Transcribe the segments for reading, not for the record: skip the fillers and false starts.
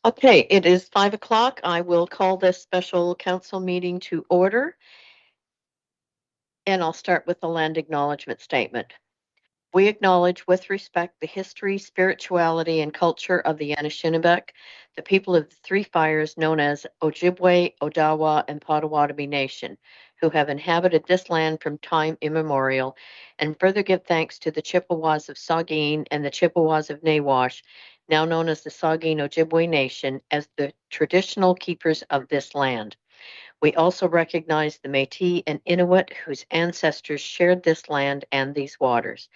Okay, it is 5 o'clock. I will call this special council meeting to order. And I'll start with the land acknowledgement statement. We acknowledge with respect the history, spirituality, and culture of the Anishinaabe, the people of the Three Fires known as Ojibwe, Odawa, and Potawatomi Nation, who have inhabited this land from time immemorial, and further give thanks to the Chippewas of Saugeen and the Chippewas of Nawash, now known as the Saugeen Ojibwe Nation, as the traditional keepers of this land. We also recognize the Métis and Inuit whose ancestors shared this land and these waters.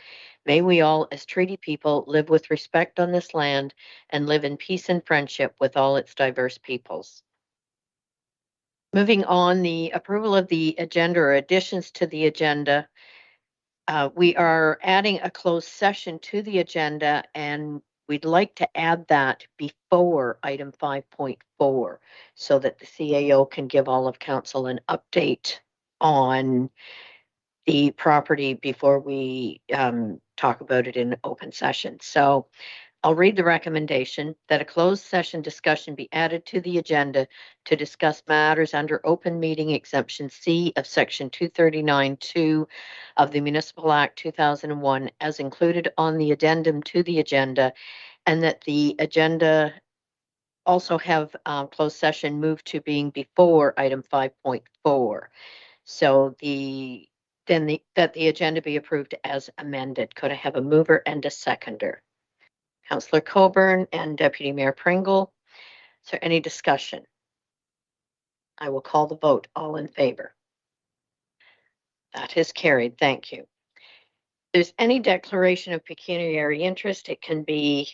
May we all, as treaty people, live with respect on this land and live in peace and friendship with all its diverse peoples. Moving on, the approval of the agenda or additions to the agenda. We are adding a closed session to the agenda, and we'd like to add that before item 5.4 so that the CAO can give all of council an update on the property before we talk about it in open session. So I'll read the recommendation that a closed session discussion be added to the agenda to discuss matters under open meeting exemption C of section 239(2) of the Municipal Act 2001 as included on the addendum to the agenda, and that the agenda also have closed session moved to being before item 5.4. So that the agenda be approved as amended. Could I have a mover and a seconder? Councillor Coburn and Deputy Mayor Pringle. Is there any discussion? I will call the vote. All in favor? That is carried. Thank you. If there's any declaration of pecuniary interest, it can be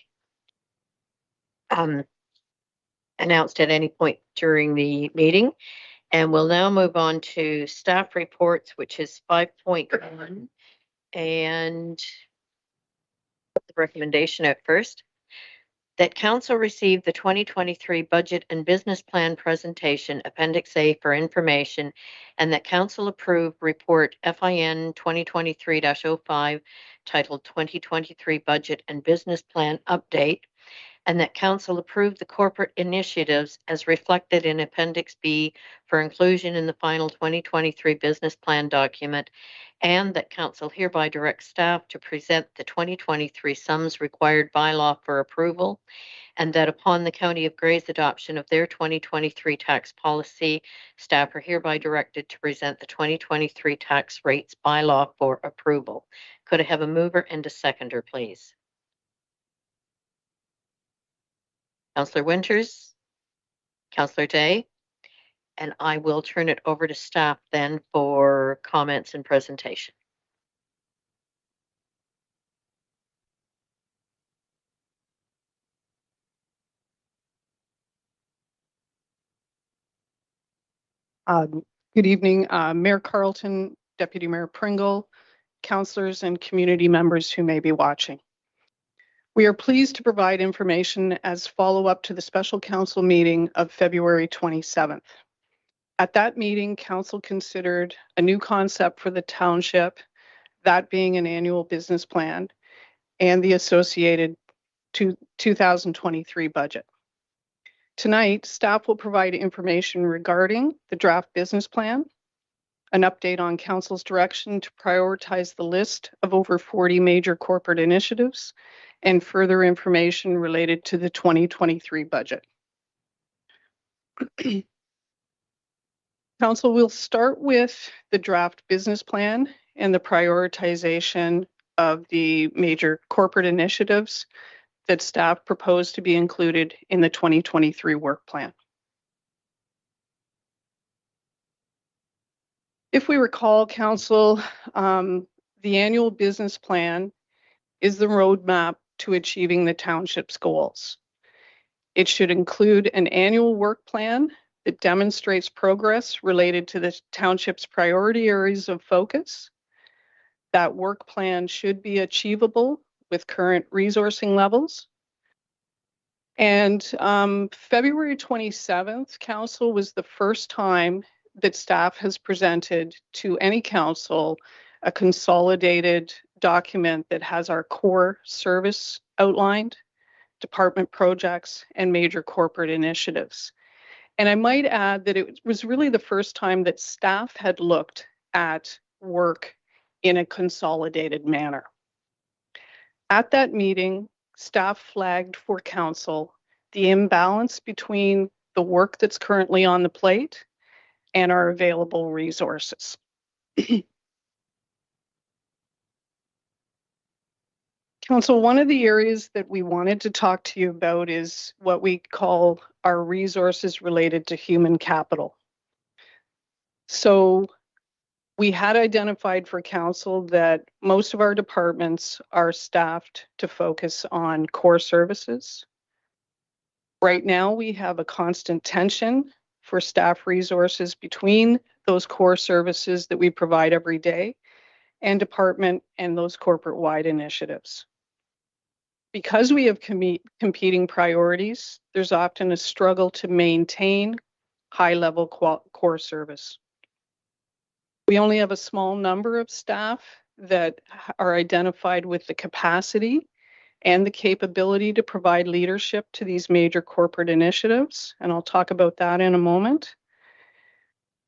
announced at any point during the meeting. And we'll now move on to staff reports, which is 5.1. And the recommendation at first. That council receive the 2023 budget and business plan presentation, Appendix A, for information, and that council approve report FIN 2023-05 titled 2023 Budget and Business Plan Update, and that council approve the corporate initiatives as reflected in Appendix B for inclusion in the final 2023 business plan document, and that council hereby directs staff to present the 2023 sums required by law for approval, and that upon the County of Grey's adoption of their 2023 tax policy, staff are hereby directed to present the 2023 tax rates by law for approval. Could I have a mover and a seconder, please? Councillor Winters, Councillor Day, and I will turn it over to staff then for comments and presentation. Good evening, Mayor Carleton, Deputy Mayor Pringle, councillors and community members who may be watching. We are pleased to provide information as follow-up to the special council meeting of February 27th. At that meeting, council considered a new concept for the township, that being an annual business plan and the associated 2023 budget. Tonight, staff will provide information regarding the draft business plan, an update on council's direction to prioritize the list of over 40 major corporate initiatives, and further information related to the 2023 budget. Council will start with the draft business plan and the prioritization of the major corporate initiatives that staff proposed to be included in the 2023 work plan. If we recall, Council, the annual business plan is the roadmap to achieving the township's goals. It should include an annual work plan that demonstrates progress related to the township's priority areas of focus. That work plan should be achievable with current resourcing levels. And February 27th, Council was the first time that staff has presented to any council a consolidated document that has our core service outlined, department projects, and major corporate initiatives. And I might add that it was really the first time that staff had looked at work in a consolidated manner. At that meeting, staff flagged for council the imbalance between the work that's currently on the plate and our available resources. Council, one of the areas that we wanted to talk to you about is what we call our resources related to human capital. So we had identified for council that most of our departments are staffed to focus on core services. Right now, we have a constant tension for staff resources between those core services that we provide every day and department and those corporate-wide initiatives. Because we have competing priorities, there's often a struggle to maintain high-level core service. We only have a small number of staff that are identified with the capacity and the capability to provide leadership to these major corporate initiatives, and I'll talk about that in a moment.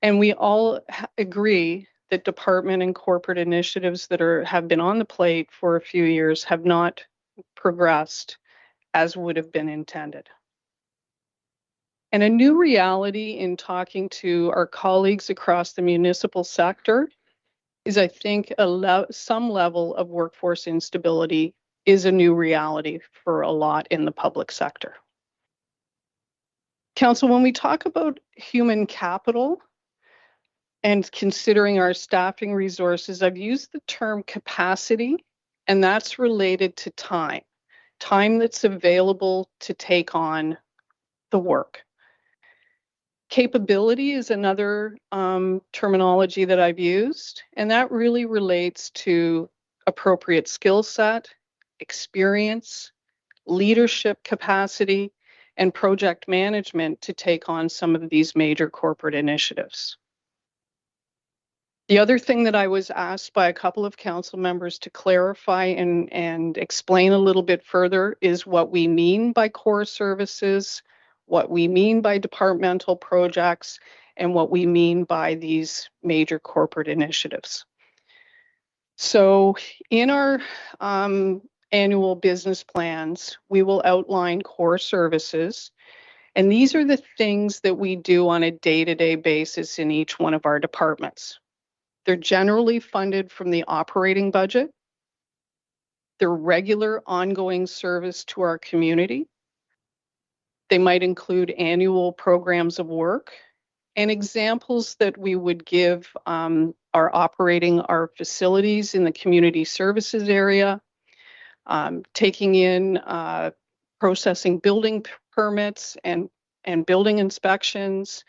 And we all agree that department and corporate initiatives that have been on the plate for a few years have not progressed as would have been intended. And a new reality in talking to our colleagues across the municipal sector is, I think, some level of workforce instability is a new reality for a lot in the public sector. Council, when we talk about human capital and considering our staffing resources, I've used the term capacity, and that's related to time that's available to take on the work. Capability is another terminology that I've used, and that really relates to appropriate skill set, experience, leadership capacity, and project management to take on some of these major corporate initiatives. The other thing that I was asked by a couple of council members to clarify and explain a little bit further is what we mean by core services, what we mean by departmental projects, and what we mean by these major corporate initiatives. So in our annual business plans, we will outline core services, and these are the things that we do on a day-to-day basis in each one of our departments. They're generally funded from the operating budget. They're regular ongoing service to our community. They might include annual programs of work, and examples that we would give are operating our facilities in the community services area, taking in processing building permits and building inspections,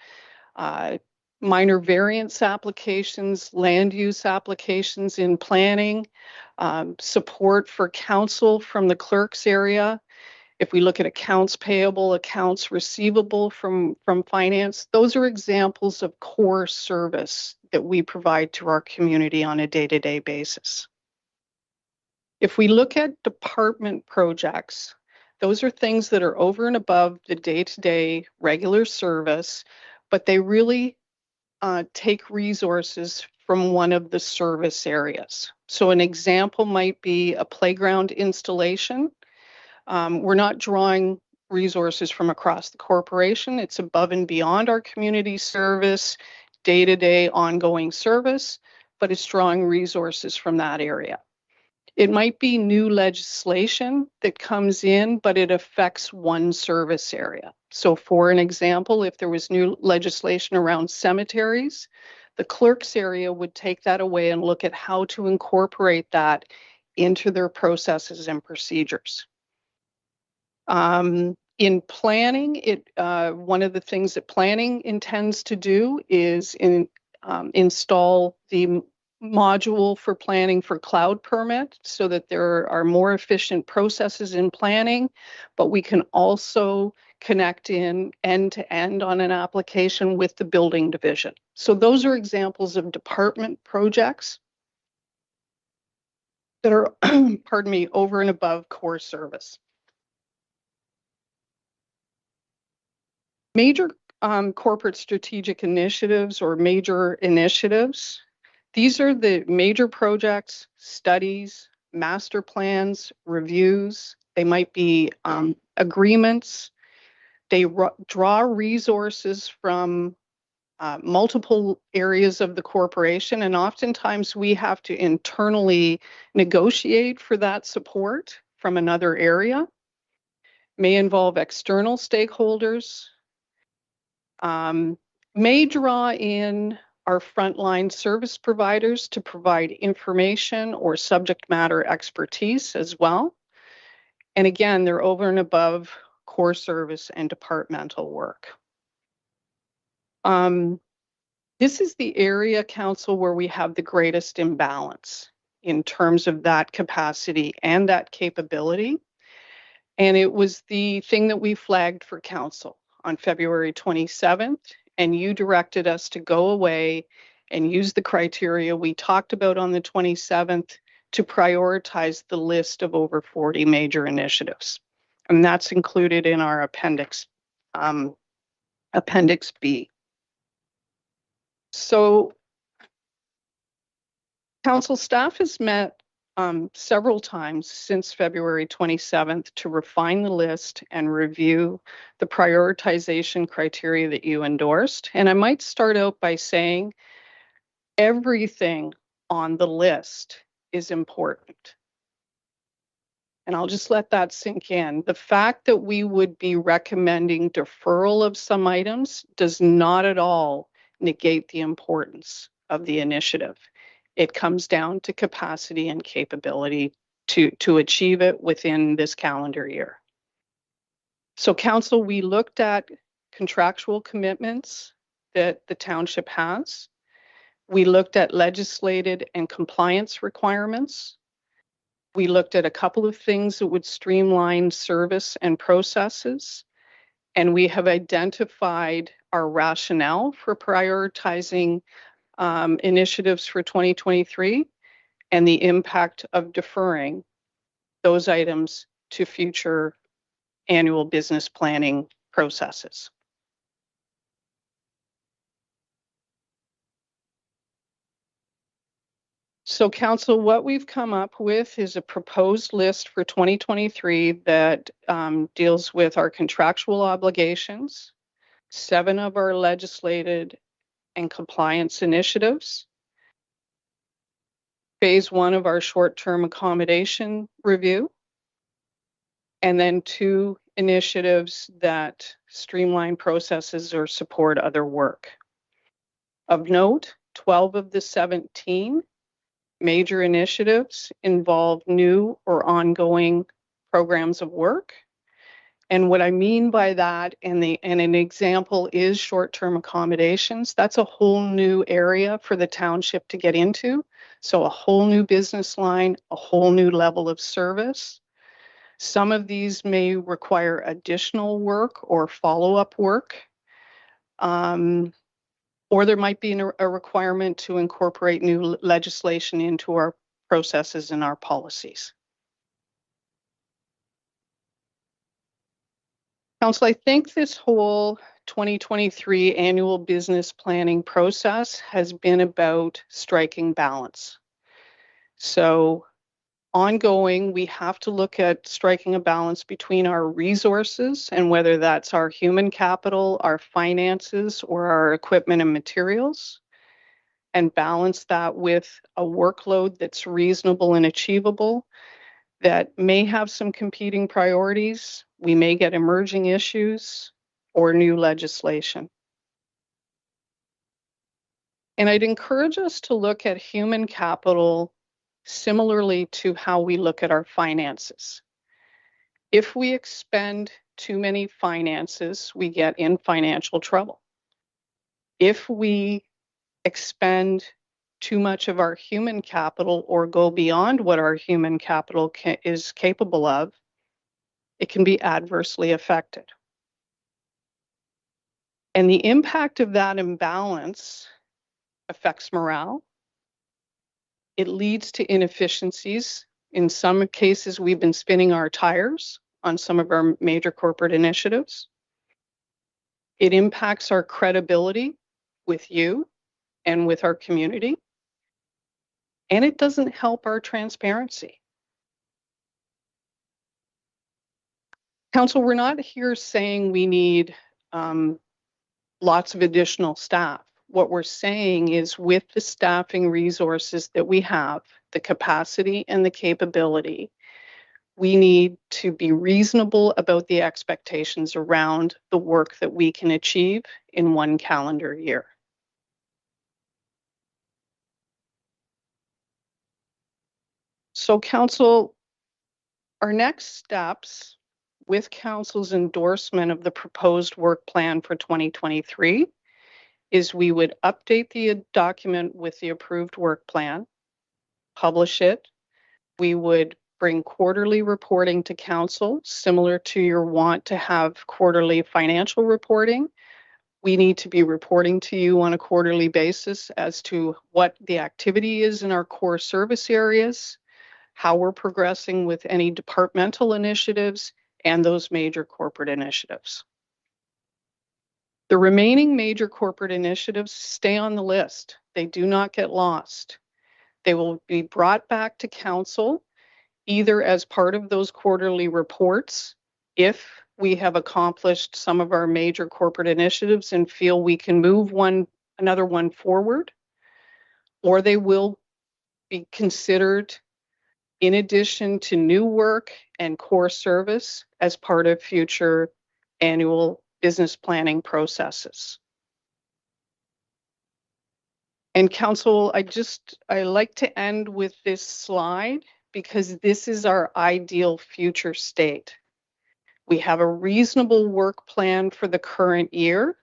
minor variance applications, land use applications in planning, support for council from the clerk's area. If we look at accounts payable, accounts receivable from finance, those are examples of core service that we provide to our community on a day-to-day basis. If we look at department projects, those are things that are over and above the day-to-day regular service, but they really take resources from one of the service areas. So an example might be a playground installation. We're not drawing resources from across the corporation. It's above and beyond our community service, day-to-day ongoing service, but it's drawing resources from that area. It might be new legislation that comes in, but it affects one service area. So for an example, if there was new legislation around cemeteries, the clerk's area would take that away and look at how to incorporate that into their processes and procedures. In planning, one of the things that planning intends to do is install the module for planning for cloud permit so that there are more efficient processes in planning, but we can also connect in end-to-end on an application with the building division. So those are examples of department projects that are, pardon me, over and above core service. Major corporate strategic initiatives or major initiatives. These are the major projects, studies, master plans, reviews. They might be agreements. They draw resources from multiple areas of the corporation, and oftentimes we have to internally negotiate for that support from another area. May involve external stakeholders, may draw in our frontline service providers to provide information or subject matter expertise as well. And again, they're over and above core service and departmental work. This is the area, council, where we have the greatest imbalance in terms of that capacity and that capability. And it was the thing that we flagged for council on February 27th, and you directed us to go away and use the criteria we talked about on the 27th to prioritize the list of over 40 major initiatives. And that's included in our appendix B. So council staff has met several times since February 27th to refine the list and review the prioritization criteria that you endorsed. And I might start out by saying everything on the list is important. And I'll just let that sink in. The fact that we would be recommending deferral of some items does not at all negate the importance of the initiative. It comes down to capacity and capability to achieve it within this calendar year. So council, we looked at contractual commitments that the township has. We looked at legislated and compliance requirements. We looked at a couple of things that would streamline service and processes. And we have identified our rationale for prioritizing initiatives for 2023 and the impact of deferring those items to future annual business planning processes. So council, what we've come up with is a proposed list for 2023 that deals with our contractual obligations, 7 of our legislated and compliance initiatives, phase 1 of our short-term accommodation review, and then 2 initiatives that streamline processes or support other work. Of note, 12 of the 17 major initiatives involve new or ongoing programs of work. And what I mean by that, and an example is short-term accommodations. That's a whole new area for the township to get into. So a whole new business line, a whole new level of service. Some of these may require additional work or follow-up work. Or there might be a requirement to incorporate new legislation into our processes and our policies. Council, I think this whole 2023 annual business planning process has been about striking balance. So ongoing, we have to look at striking a balance between our resources and whether that's our human capital, our finances, or our equipment and materials, and balance that with a workload that's reasonable and achievable, that may have some competing priorities. We may get emerging issues or new legislation. And I'd encourage us to look at human capital similarly to how we look at our finances. If we expend too many finances, we get in financial trouble. If we expend too much of our human capital or go beyond what our human capital is capable of, it can be adversely affected. And the impact of that imbalance affects morale. It leads to inefficiencies. In some cases, we've been spinning our tires on some of our major corporate initiatives. It impacts our credibility with you and with our community. And it doesn't help our transparency. Council, we're not here saying we need lots of additional staff. What we're saying is with the staffing resources that we have, the capacity and the capability, we need to be reasonable about the expectations around the work that we can achieve in one calendar year. So Council, our next steps with Council's endorsement of the proposed work plan for 2023 is we would update the document with the approved work plan, publish it. We would bring quarterly reporting to Council, similar to your want to have quarterly financial reporting. We need to be reporting to you on a quarterly basis as to what the activity is in our core service areas, how we're progressing with any departmental initiatives, and those major corporate initiatives. The remaining major corporate initiatives stay on the list. They do not get lost. They will be brought back to Council either as part of those quarterly reports if we have accomplished some of our major corporate initiatives and feel we can move another one forward, or they will be considered in addition to new work and core service as part of future annual business planning processes. And Council, I like to end with this slide because this is our ideal future state. We have a reasonable work plan for the current year.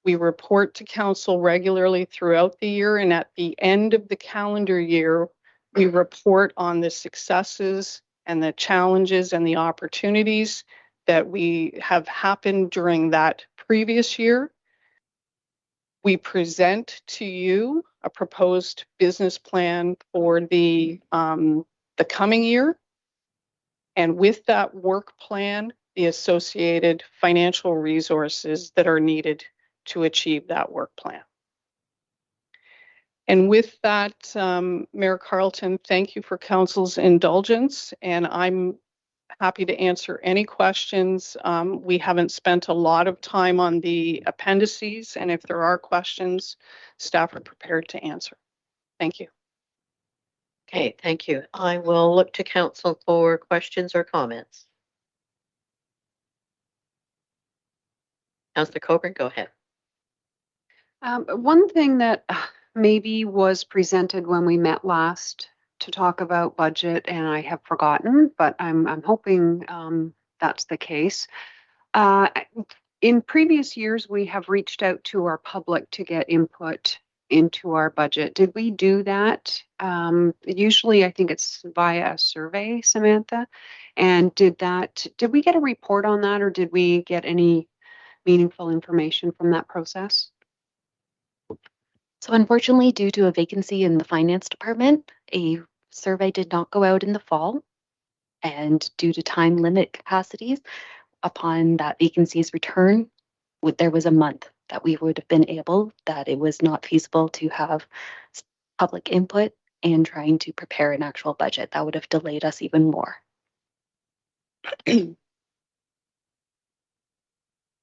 We report to Council regularly throughout the year, and at the end of the calendar year, we report on the successes and the challenges and the opportunities that we have happened during that previous year. We present to you a proposed business plan for the coming year. And with that work plan, the associated financial resources that are needed to achieve that work plan. And with that, Mayor Carleton, thank you for Council's indulgence, and I'm happy to answer any questions. We haven't spent a lot of time on the appendices, and if there are questions, staff are prepared to answer. Thank you. Okay, thank you. I will look to Council for questions or comments. Councillor Coburn, go ahead. One thing that maybe was presented when we met last to talk about budget, and I have forgotten, but I'm hoping that's the case. In previous years, we have reached out to our public to get input into our budget. Did we do that? Usually, I think it's via a survey, Samantha. And did we get a report on that, or did we get any meaningful information from that process? So unfortunately, due to a vacancy in the finance department, a survey did not go out in the fall. And due to time limit capacities, upon that vacancy's return, there was a month that we would have been able, that it was not feasible to have public input and trying to prepare an actual budget. That would have delayed us even more.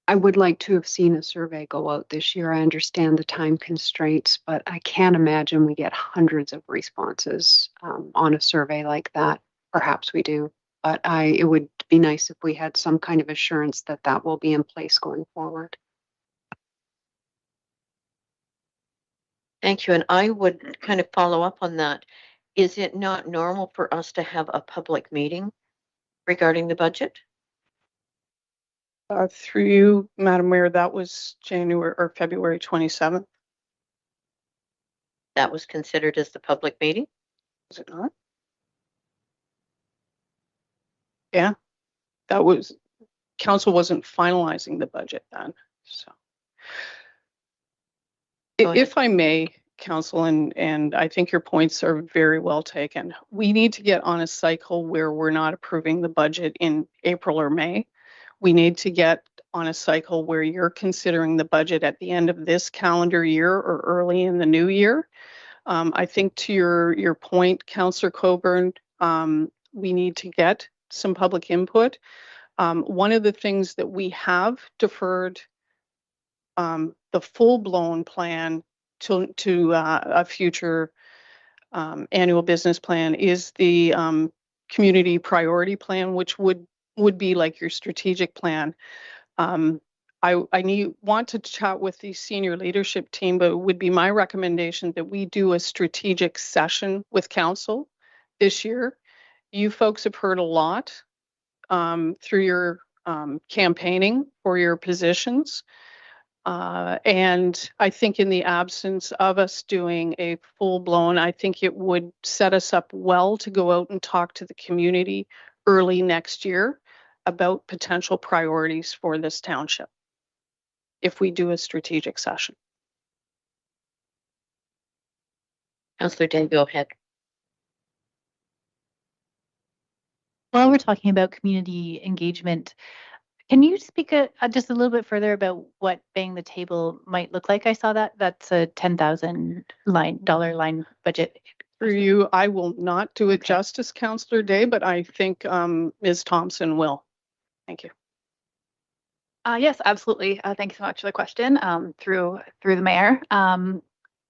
I would like to have seen a survey go out this year. I understand the time constraints, but I can't imagine we get hundreds of responses on a survey like that. Perhaps we do, but it would be nice if we had some kind of assurance that that will be in place going forward. Thank you. And I would kind of follow up on that. Is it not normal for us to have a public meeting regarding the budget? Through you, Madam Mayor, that was January or February 27th. That was considered as the public meeting? Was it not? Yeah, that was, Council wasn't finalizing the budget then, so. If I may, Council, and I think your points are very well taken. We need to get on a cycle where we're not approving the budget in April or May. We need to get on a cycle where you're considering the budget at the end of this calendar year or early in the new year. I think to your point, Councillor Coburn, we need to get some public input. One of the things that we have deferred the full-blown plan to a future annual business plan is the community priority plan, which would be like your strategic plan. I want to chat with the senior leadership team, but it would be my recommendation that we do a strategic session with council this year. You folks have heard a lot through your campaigning for your positions. And I think in the absence of us doing a full-blown, I think it would set us up well to go out and talk to the community early next year about potential priorities for this township if we do a strategic session. Councillor Day, go ahead. While we're talking about community engagement, can you speak just a little bit further about what Bang the Table might look like? I saw that's a $10,000 line budget. For you, I will not do it Okay. justice, Councillor Day, but I think Ms. Thompson will. Thank you. Yes, absolutely. Thank you so much for the question. Through the mayor.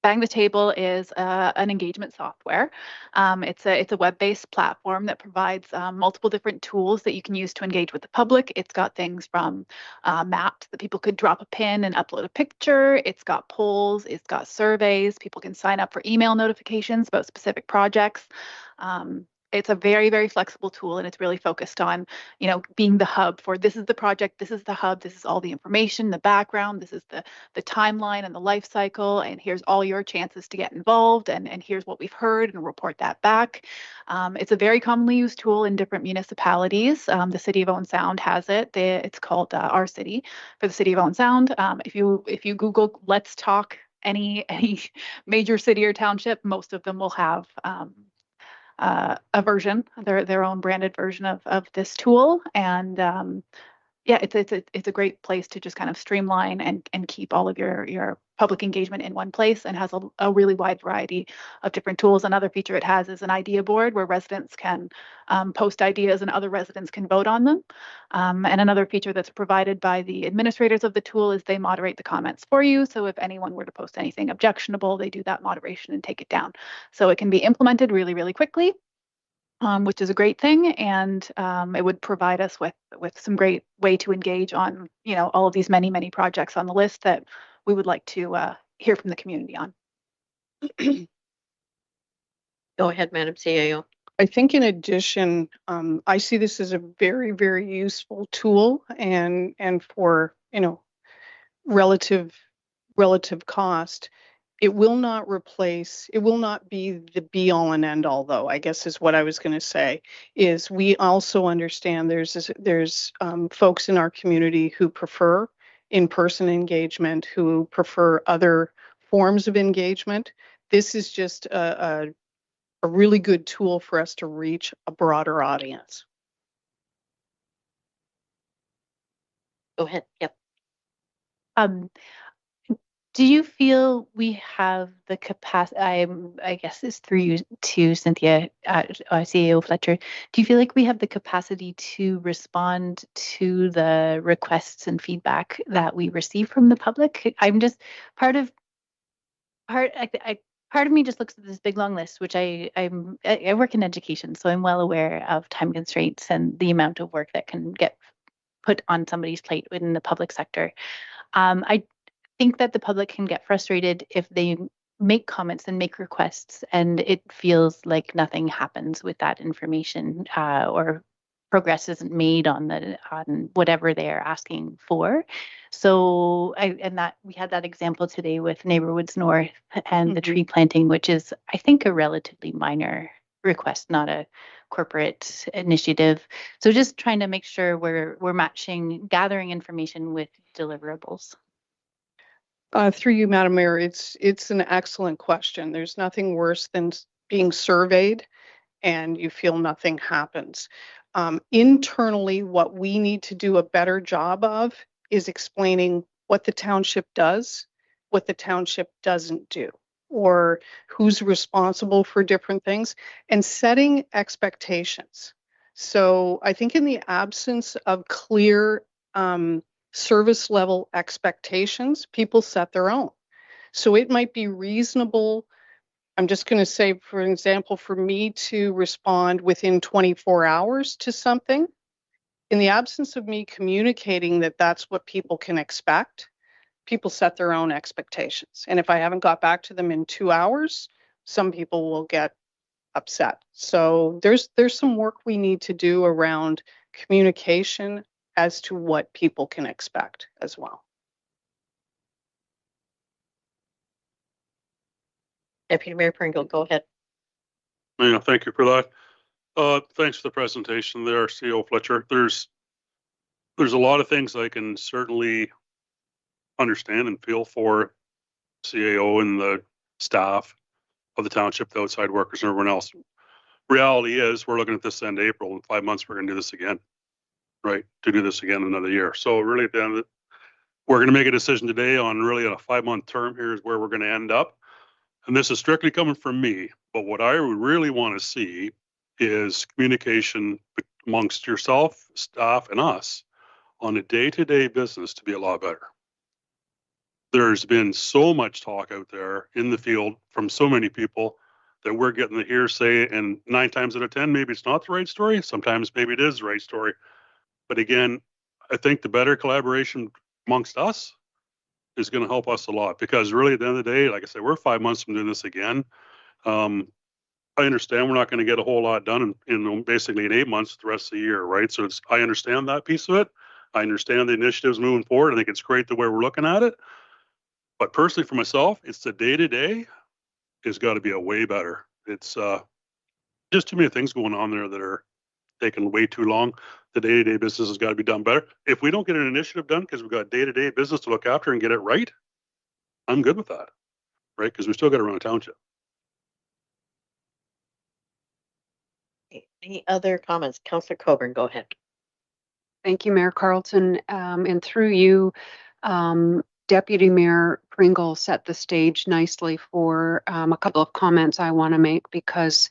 Bang the Table is an engagement software. It's a web-based platform that provides multiple different tools that you can use to engage with the public. It's got things from maps that people could drop a pin and upload a picture. It's got polls. It's got surveys. People can sign up for email notifications about specific projects. It's a very, very flexible tool, and it's really focused on, being the hub for this is the project, this is the hub, this is all the information, the background, this is the timeline and the life cycle, and here's all your chances to get involved, and here's what we've heard, and report that back. It's a very commonly used tool in different municipalities. The City of Owen Sound has it. It's called Our City for the City of Owen Sound. If you Google Let's Talk any major city or township, most of them will have a version, their own branded version of this tool. And yeah, it's a great place to just kind of streamline and keep all of your public engagement in one place, and has a really wide variety of different tools. Another feature it has is an idea board where residents can post ideas and other residents can vote on them. And another feature that's provided by the administrators of the tool is they moderate the comments for you. So if anyone were to post anything objectionable, they do that moderation and take it down. So it can be implemented really, really quickly. Which is a great thing, and it would provide us with some great way to engage on all of these many projects on the list that we would like to hear from the community on. Go ahead, Madam CAO. I think in addition, I see this as a very, very useful tool, and for relative cost. It will not be the be all and end all, though, I guess is what I was going to say, is we also understand there's folks in our community who prefer in-person engagement, who prefer other forms of engagement. This is just a really good tool for us to reach a broader audience. Go ahead. Yep. Do you feel we have the capacity? I guess it's through you to Cynthia at CAO Fletcher. Do you feel like we have the capacity to respond to the requests and feedback that we receive from the public? I'm just part of me just looks at this big long list, which I work in education, so I'm well aware of time constraints and the amount of work that can get put on somebody's plate within the public sector. I think that the public can get frustrated if they make comments and make requests and it feels like nothing happens with that information, or progress isn't made on whatever they're asking for. So we had that example today with Neighborhoods North and the tree planting, which is, I think, a relatively minor request, not a corporate initiative. So just trying to make sure we're matching gathering information with deliverables. Through you, Madam Mayor, it's an excellent question. There's nothing worse than being surveyed and you feel nothing happens. Internally, what we need to do a better job of is explaining what the township does, what the township doesn't do, or who's responsible for different things, and setting expectations. So I think in the absence of clear service level expectations, people set their own. So it might be reasonable. I'm just going to say, for example, for me to respond within 24 hours to something, in the absence of me communicating that that's what people can expect, people set their own expectations. And if I haven't got back to them in 2 hours, some people will get upset. So there's some work we need to do around communication as to what people can expect as well. Deputy Mayor Pringle, go ahead. Yeah, thank you for that. Thanks for the presentation there, CEO Fletcher. There's a lot of things I can certainly understand and feel for CAO and the staff of the township, the outside workers, and everyone else. Reality is, we're looking at this end of April. In 5 months, we're going to do this again, right? To do this again another year. So really, at the end of it, we're going to make a decision today on really a 5-month term. Here's where we're going to end up. And this is strictly coming from me. But what I would really want to see is communication amongst yourself, staff, and us on a day-to-day business to be a lot better. There's been so much talk out there in the field from so many people that we're getting the hearsay, and 9 times out of 10, maybe it's not the right story. Sometimes maybe it is the right story. But again, I think the better collaboration amongst us is going to help us a lot, because really at the end of the day, like I said, we're 5 months from doing this again. I understand we're not going to get a whole lot done in basically in 8 months the rest of the year, right? So I understand that piece of it. I understand the initiatives moving forward. I think it's great the way we're looking at it. But personally, for myself, it's the day-to-day has got to be a way better. It's just too many things going on there that are taking way too long. The day-to-day business has got to be done better. If we don't get an initiative done because we've got day-to-day business to look after and get it right, I'm good with that, right? Because we still got to run a township. Any other comments? Councillor Coburn, go ahead. Thank you, Mayor Carlton. And through you, Deputy Mayor Pringle set the stage nicely for a couple of comments I want to make, because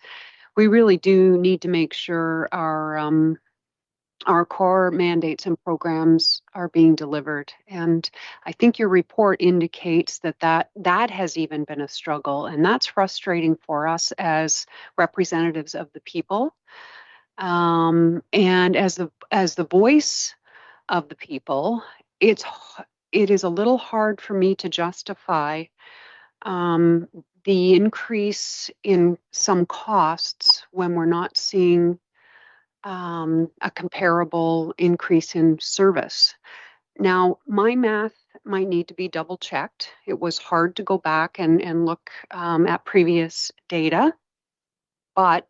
we really do need to make sure our core mandates and programs are being delivered. And I think your report indicates that has even been a struggle, and that's frustrating for us as representatives of the people. And as the voice of the people, it is a little hard for me to justify the increase in some costs when we're not seeing a comparable increase in service. Now, my math might need to be double checked. It was hard to go back and look at previous data, but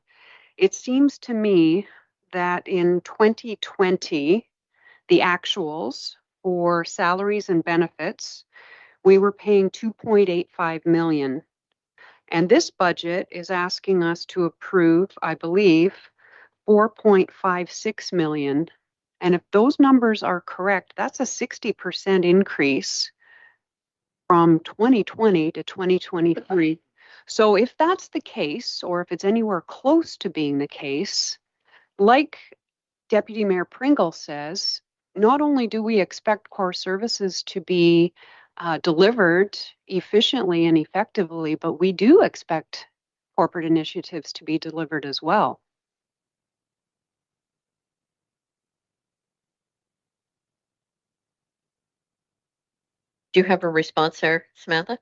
it seems to me that in 2020, the actuals for salaries and benefits, we were paying $2.85 million. And this budget is asking us to approve, I believe, $4.56 million. And if those numbers are correct, that's a 60% increase from 2020 to 2023. So if that's the case, or if it's anywhere close to being the case, like Deputy Mayor Pringle says, not only do we expect core services to be delivered efficiently and effectively, but we do expect corporate initiatives to be delivered as well. Do you have a response there, Samantha?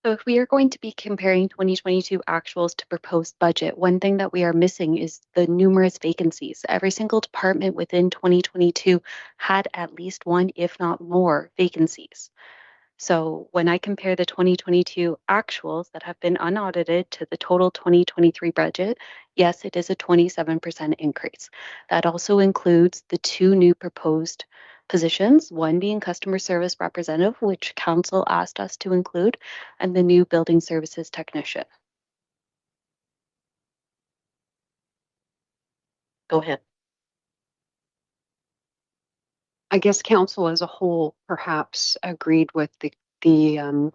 So if we are going to be comparing 2022 actuals to proposed budget, one thing that we are missing is the numerous vacancies. Every single department within 2022 had at least one, if not more, vacancies. So when I compare the 2022 actuals that have been unaudited to the total 2023 budget, yes, it is a 27% increase. That also includes the 2 new proposed positions, one being customer service representative, which council asked us to include, and the new building services technician. Go ahead. I guess council as a whole perhaps agreed with the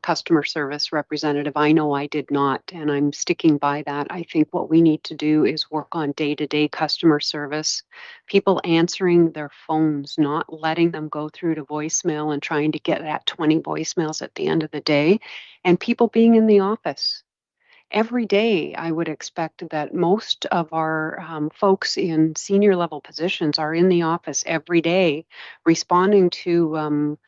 customer service representative. I know I did not, and I'm sticking by that. I think what we need to do is work on day-to-day customer service, people answering their phones, not letting them go through to voicemail and trying to get at 20 voicemails at the end of the day, and people being in the office. Every day, I would expect that most of our folks in senior level positions are in the office every day responding to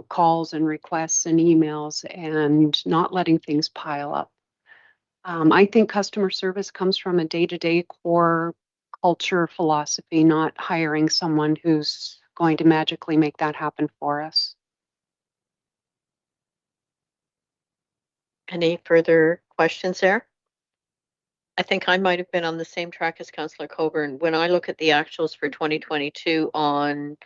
calls and requests and emails and not letting things pile up. I think customer service comes from a day-to-day core culture philosophy, not hiring someone who's going to magically make that happen for us. Any further questions there? I think I might have been on the same track as Councillor Coburn. When I look at the actuals for 2022 on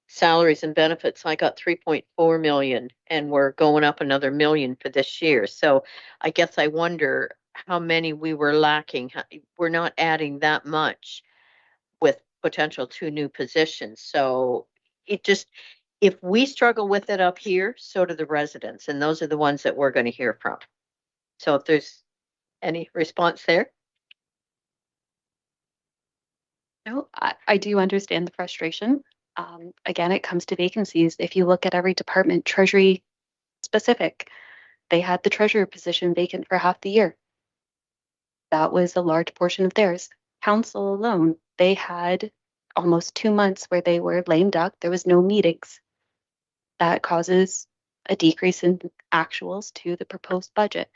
salaries and benefits, I got 3.4 million, and we're going up another million for this year. So I guess I wonder how many we were lacking. We're not adding that much with potential 2 new positions. So it just, if we struggle with it up here, so do the residents, and those are the ones that we're going to hear from. So if there's any response there? No, I do understand the frustration. Again, it comes to vacancies. If you look at every department, Treasury specific, they had the treasurer position vacant for half the year. That was a large portion of theirs. Council alone, they had almost 2 months where they were lame duck. There was no meetings. That causes a decrease in actuals to the proposed budget.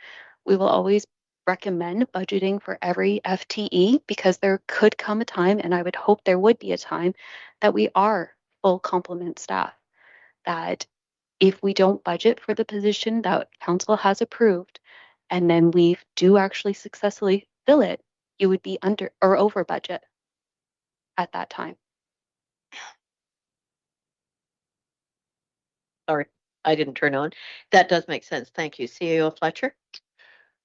We will always recommend budgeting for every FTE because there could come a time, and I would hope there would be a time, that we are full complement staff. That if we don't budget for the position that council has approved, and then we do actually successfully fill it, you would be under or over budget at that time. Sorry, I didn't turn on. That does make sense. Thank you. CEO Fletcher?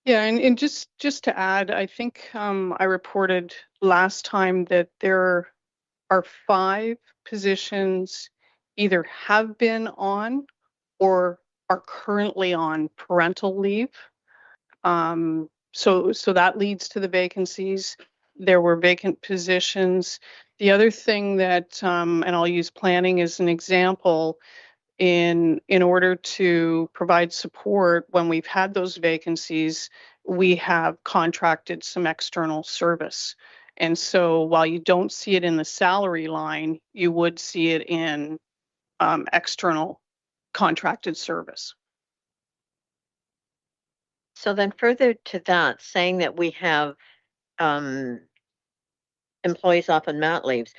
Yeah, and just to add, I think I reported last time that there are 5 positions either have been on or are currently on parental leave. So that leads to the vacancies. There were vacant positions. The other thing that, and I'll use planning as an example, in order to provide support when we've had those vacancies, we have contracted some external service. And so while you don't see it in the salary line, you would see it in external contracted service. So then further to that, saying that we have employees off on mat leaves,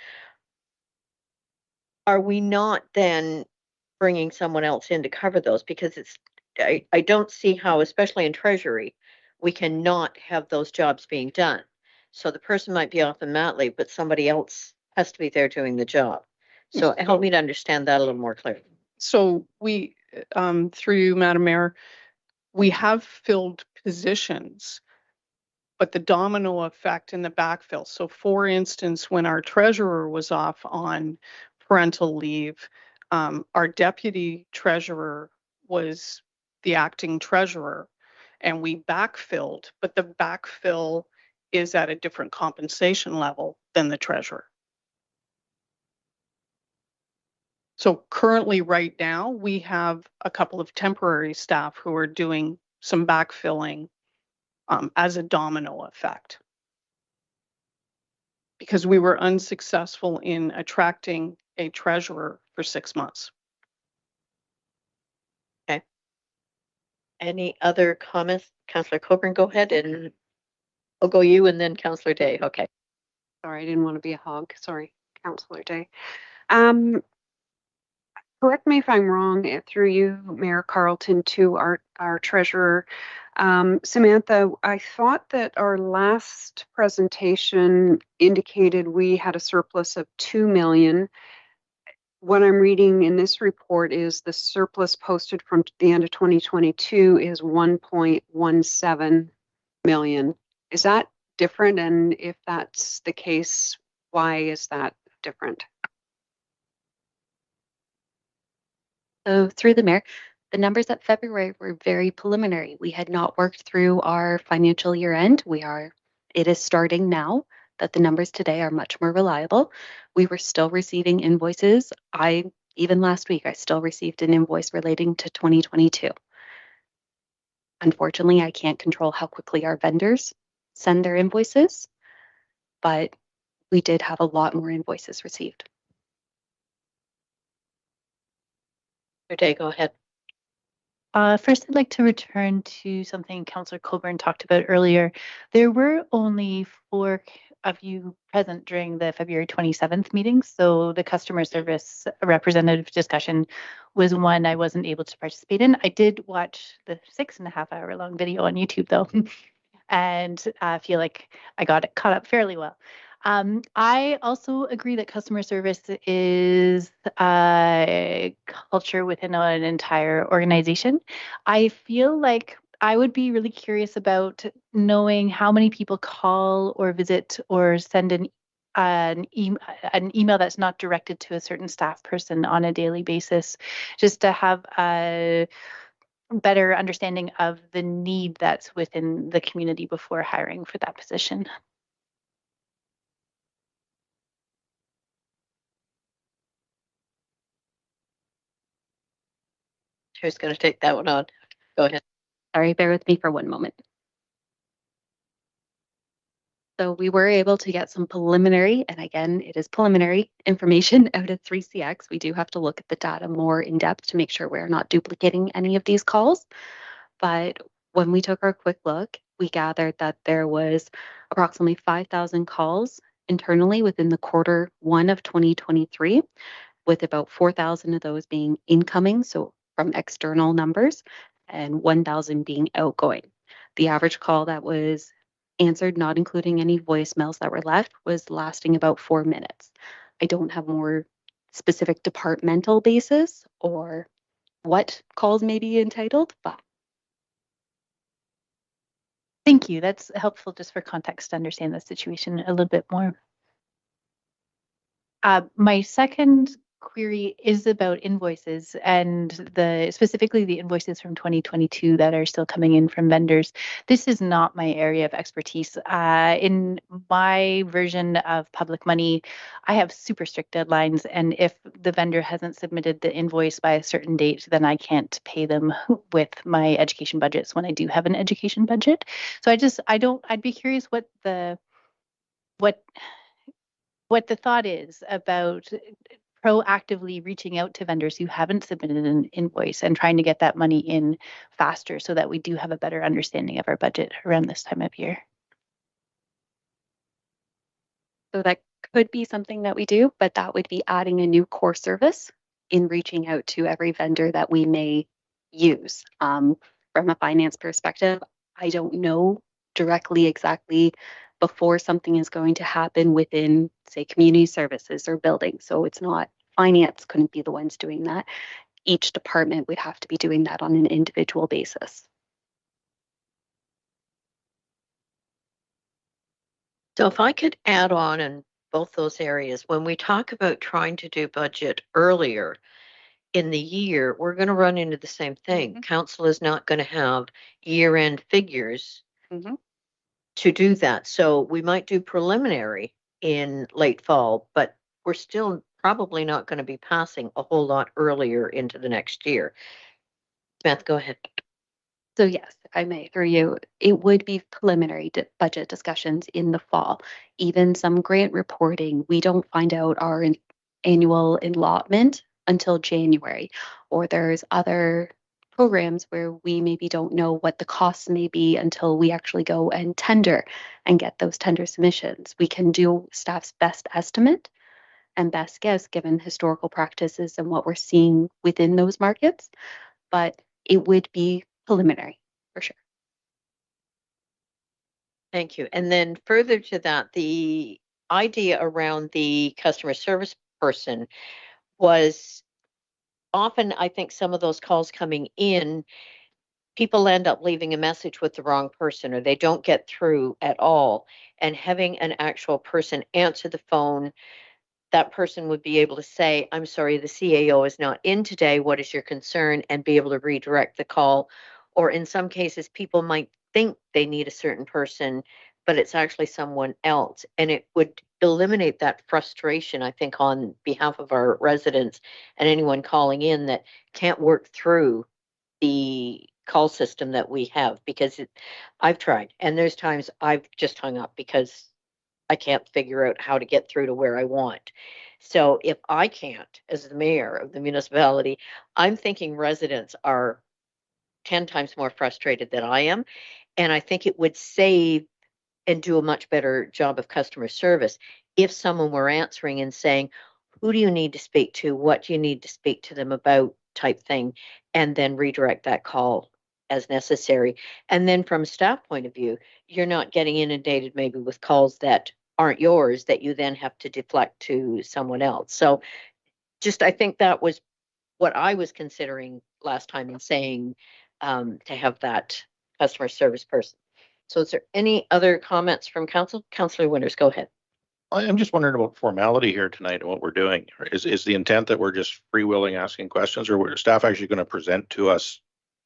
are we not then bringing someone else in to cover those? Because I don't see how, especially in Treasury, we cannot have those jobs being done. So the person might be off on mat leave, but somebody else has to be there doing the job. So help me to understand that a little more clearly. So we, through you, Madam Mayor, we have filled positions, but the domino effect in the backfill. So for instance, when our treasurer was off on parental leave, our deputy treasurer was the acting treasurer, and we backfilled, but the backfill is at a different compensation level than the treasurer. So currently right now, we have a couple of temporary staff who are doing some backfilling as a domino effect. Because we were unsuccessful in attracting a treasurer for 6 months. Okay. Any other comments? Councillor Coburn, go ahead, and I'll go you and then Councillor Day. Okay. Sorry, I didn't want to be a hog. Sorry, Councillor Day. Correct me if I'm wrong, through you, Mayor Carleton, to our treasurer. Samantha, I thought that our last presentation indicated we had a surplus of 2 million. What I'm reading in this report is the surplus posted from the end of 2022 is 1.17 million. Is that different? And if that's the case, why is that different? So through the mayor, the numbers at February were very preliminary. We had not worked through our financial year end. It is starting now that the numbers today are much more reliable. We were still receiving invoices. Even last week, I still received an invoice relating to 2022. Unfortunately, I can't control how quickly our vendors send their invoices, but we did have a lot more invoices received. Day, go ahead. First, I'd like to return to something Councillor Coburn talked about earlier. There were only 4 of you present during the February 27th meeting, so the customer service representative discussion was one I wasn't able to participate in. I did watch the 6.5-hour long video on YouTube though, and I feel like I got it caught up fairly well. I also agree that customer service is a culture within an entire organization. I feel like I would be really curious about knowing how many people call or visit or send an email that's not directed to a certain staff person on a daily basis, just to have a better understanding of the need that's within the community before hiring for that position. Who's going to take that one on? Go ahead. Sorry, bear with me for one moment. So we were able to get some preliminary, and again, it is preliminary information out of 3CX. We do have to look at the data more in depth to make sure we're not duplicating any of these calls. But when we took our quick look, we gathered that there was approximately 5,000 calls internally within the Q1 of 2023, with about 4,000 of those being incoming, so from external numbers, and 1,000 being outgoing. The average call that was answered, not including any voicemails that were left, was lasting about 4 minutes. I don't have more specific departmental basis or what calls may be entitled, but Thank you. That's helpful just for context to understand the situation a little bit more. My second query is about invoices and specifically the invoices from 2022 that are still coming in from vendors. This is not my area of expertise. In my version of public money, I have super strict deadlines, and if the vendor hasn't submitted the invoice by a certain date, then I can't pay them with my education budgets when I do have an education budget. So I'd be curious what the thought is about proactively reaching out to vendors who haven't submitted an invoice and trying to get that money in faster so that we do have a better understanding of our budget around this time of year. so that could be something that we do, but that would be adding a new core service in reaching out to every vendor that we may use. From a finance perspective, I don't know directly exactly before something is going to happen within, say, community services or building. So it's not finance couldn't be the ones doing that. Each department would have to be doing that on an individual basis. So if I could add on in both those areas, when we talk about trying to do budget earlier in the year, we're going to run into the same thing. Council is not going to have year-end figures to do that. So we might do preliminary in late fall, but we're still probably not going to be passing a whole lot earlier into the next year. Beth, go ahead. So yes, if I may, through you, it would be preliminary budget discussions in the fall. Even some grant reporting, we don't find out our annual allotment until January, or there's other programs where we maybe don't know what the costs may be until we actually go and tender and get those tender submissions. We can do staff's best estimate and best guess given historical practices and what we're seeing within those markets, but it would be preliminary for sure. Thank you. And then further to that, the idea around the customer service person was often, I think some of those calls coming in, people end up leaving a message with the wrong person or they don't get through at all. And having an actual person answer the phone, that person would be able to say, I'm sorry, the CAO is not in today. What is your concern? And be able to redirect the call. Or in some cases, people might think they need a certain person, but it's actually someone else. And it would eliminate that frustration, I think, on behalf of our residents and anyone calling in that can't work through the call system that we have, because I've tried, and there's times I've just hung up because I can't figure out how to get through to where I want. So if I can't, as the mayor of the municipality, I'm thinking residents are 10 times more frustrated than I am. And I think it would save and do a much better job of customer service if someone were answering and saying, who do you need to speak to? What do you need to speak to them about, type thing, and then redirect that call as necessary. And then from a staff point of view, you're not getting inundated maybe with calls that aren't yours that you then have to deflect to someone else. So just, I think that was what I was considering last time in saying to have that customer service person. So is there any other comments from council? Councillor Winters, go ahead. I'm just wondering about formality here tonight and what we're doing. Is the intent that we're just freewheeling asking questions, or are staff actually going to present to us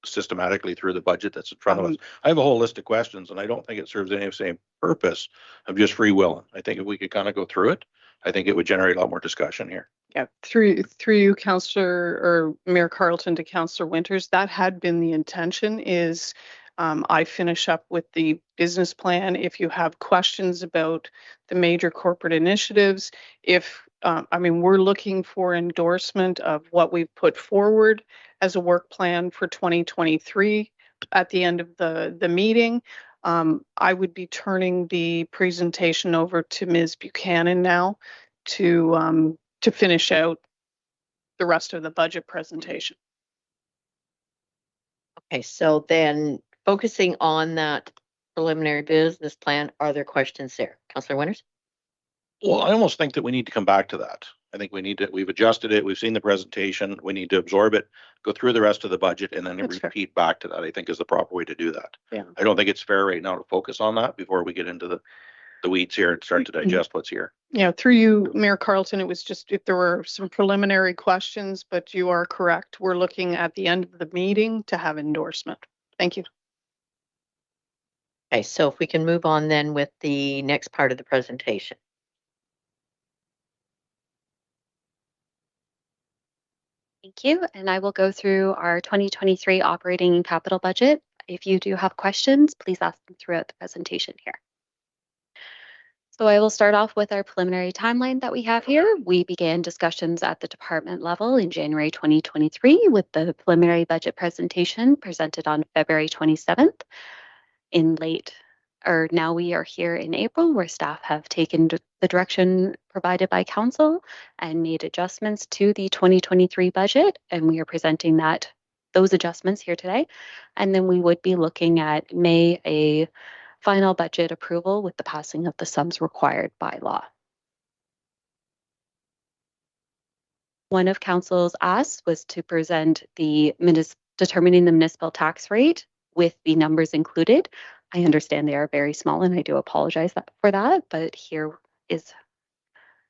systematically through the budget that's in front of us? I have a whole list of questions, and I don't think it serves any of the same purpose of just freewheeling. I think if we could kind of go through it, I think it would generate a lot more discussion here. Yeah, through you, Councillor or Mayor Carleton, to Councillor Winters, that had been the intention. Is I finish up with the business plan. If you have questions about the major corporate initiatives, if I mean, we're looking for endorsement of what we've put forward as a work plan for 2023 at the end of the meeting. I would be turning the presentation over to Ms. Buchanan now to finish out the rest of the budget presentation. Okay, so then focusing on that preliminary business plan, are there questions there? Councillor Winters? Well, I almost think that we need to come back to that. I think we need to, we've adjusted it, we've seen the presentation, we need to absorb it, go through the rest of the budget, and then That's repeat back to that, I think is the proper way to do that. Yeah. I don't think it's fair right now to focus on that before we get into the weeds here and start to digest what's here. Yeah, through you, Mayor Carleton, it was just if there were some preliminary questions, but you are correct. We're looking at the end of the meeting to have endorsement. Thank you. Okay, so if we can move on then with the next part of the presentation. Thank you. And I will go through our 2023 operating and capital budget. If you do have questions, please ask them throughout the presentation here. So I will start off with our preliminary timeline that we have here. We began discussions at the department level in January 2023 with the preliminary budget presentation presented on February 27th. Now we are here in April, where staff have taken the direction provided by council and made adjustments to the 2023 budget, and we are presenting those adjustments here today. And then we would be looking at May a final budget approval with the passing of the sums required by law. One of council's asks was to present determining the municipal tax rate with the numbers included. I understand they are very small, and I do apologize for that, but here is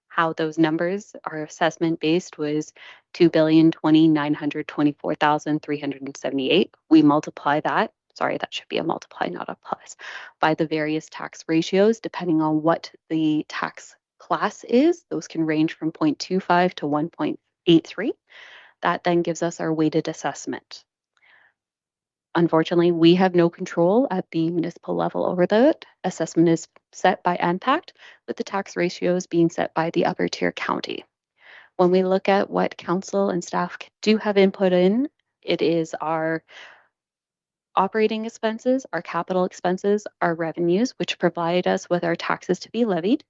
how those numbers are. Assessment based was $2,020,924,378. We multiply that, sorry, that should be a multiply, not a plus, by the various tax ratios, depending on what the tax class is. Those can range from 0.25 to 1.83. That then gives us our weighted assessment. Unfortunately, we have no control at the municipal level over that. Assessment is set by ANPACT, with the tax ratios being set by the upper tier county. When we look at what council and staff do have input in, it is our operating expenses, our capital expenses, our revenues, which provide us with our taxes to be levied.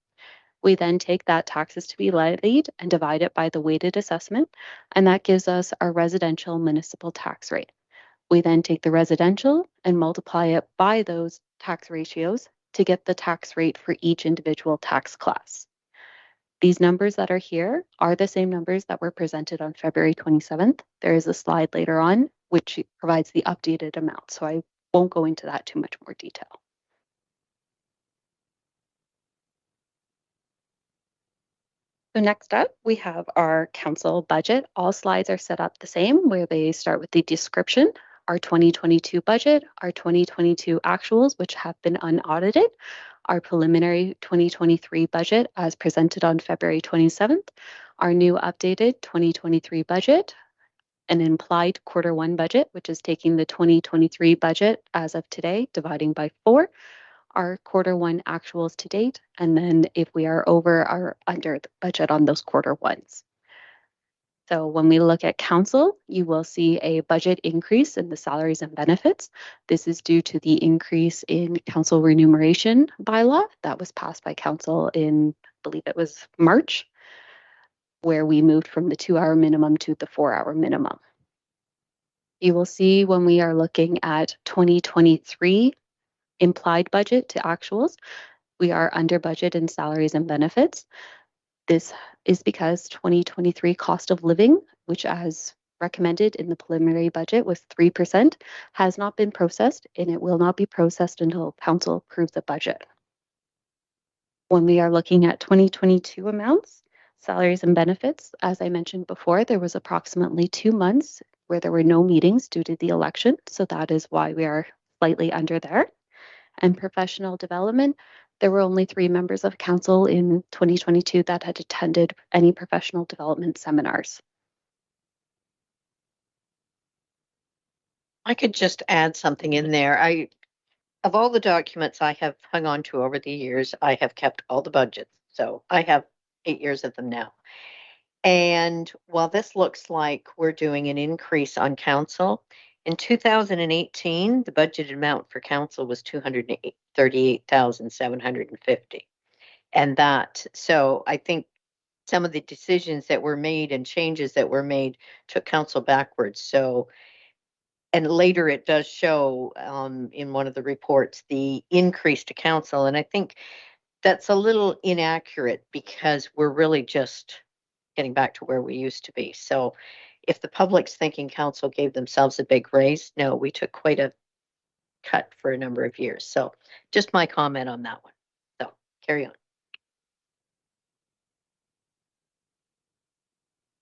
We then take that taxes to be levied and divide it by the weighted assessment, and that gives us our residential municipal tax rate. We then take the residential and multiply it by those tax ratios to get the tax rate for each individual tax class. These numbers that are here are the same numbers that were presented on February 27th. There is a slide later on which provides the updated amount, so I won't go into that too much more detail. So next up, we have our council budget. All slides are set up the same, where they start with the description, our 2022 budget, our 2022 actuals, which have been unaudited, our preliminary 2023 budget as presented on February 27th, our new updated 2023 budget, an implied Q1 budget, which is taking the 2023 budget as of today, dividing by 4, our Q1 actuals to date, and then if we are over or under the budget on those Q1s. So when we look at council, you will see a budget increase in the salaries and benefits. This is due to the increase in council remuneration bylaw that was passed by council in, I believe it was March, where we moved from the 2-hour minimum to the 4-hour minimum. You will see when we are looking at 2023 implied budget to actuals, we are under budget in salaries and benefits. This is because 2023 cost of living, which as recommended in the preliminary budget was 3%, has not been processed, and it will not be processed until council approves the budget. When we are looking at 2022 amounts, salaries and benefits, as I mentioned before, there was approximately 2 months where there were no meetings due to the election, so that is why we are slightly under there. And professional development, there were only 3 members of council in 2022 that had attended any professional development seminars. I could just add something in there. Of all the documents I have hung on to over the years, I have kept all the budgets. So I have 8 years of them now. And while this looks like we're doing an increase on council, in 2018, the budgeted amount for council was $238,750. And so I think some of the decisions that were made and changes that were made took council backwards. So, and later it does show in one of the reports the increase to council. And I think that's a little inaccurate because we're really just getting back to where we used to be. So if the public's thinking council gave themselves a big raise, no, we took quite a cut for a number of years. So just my comment on that one. So carry on.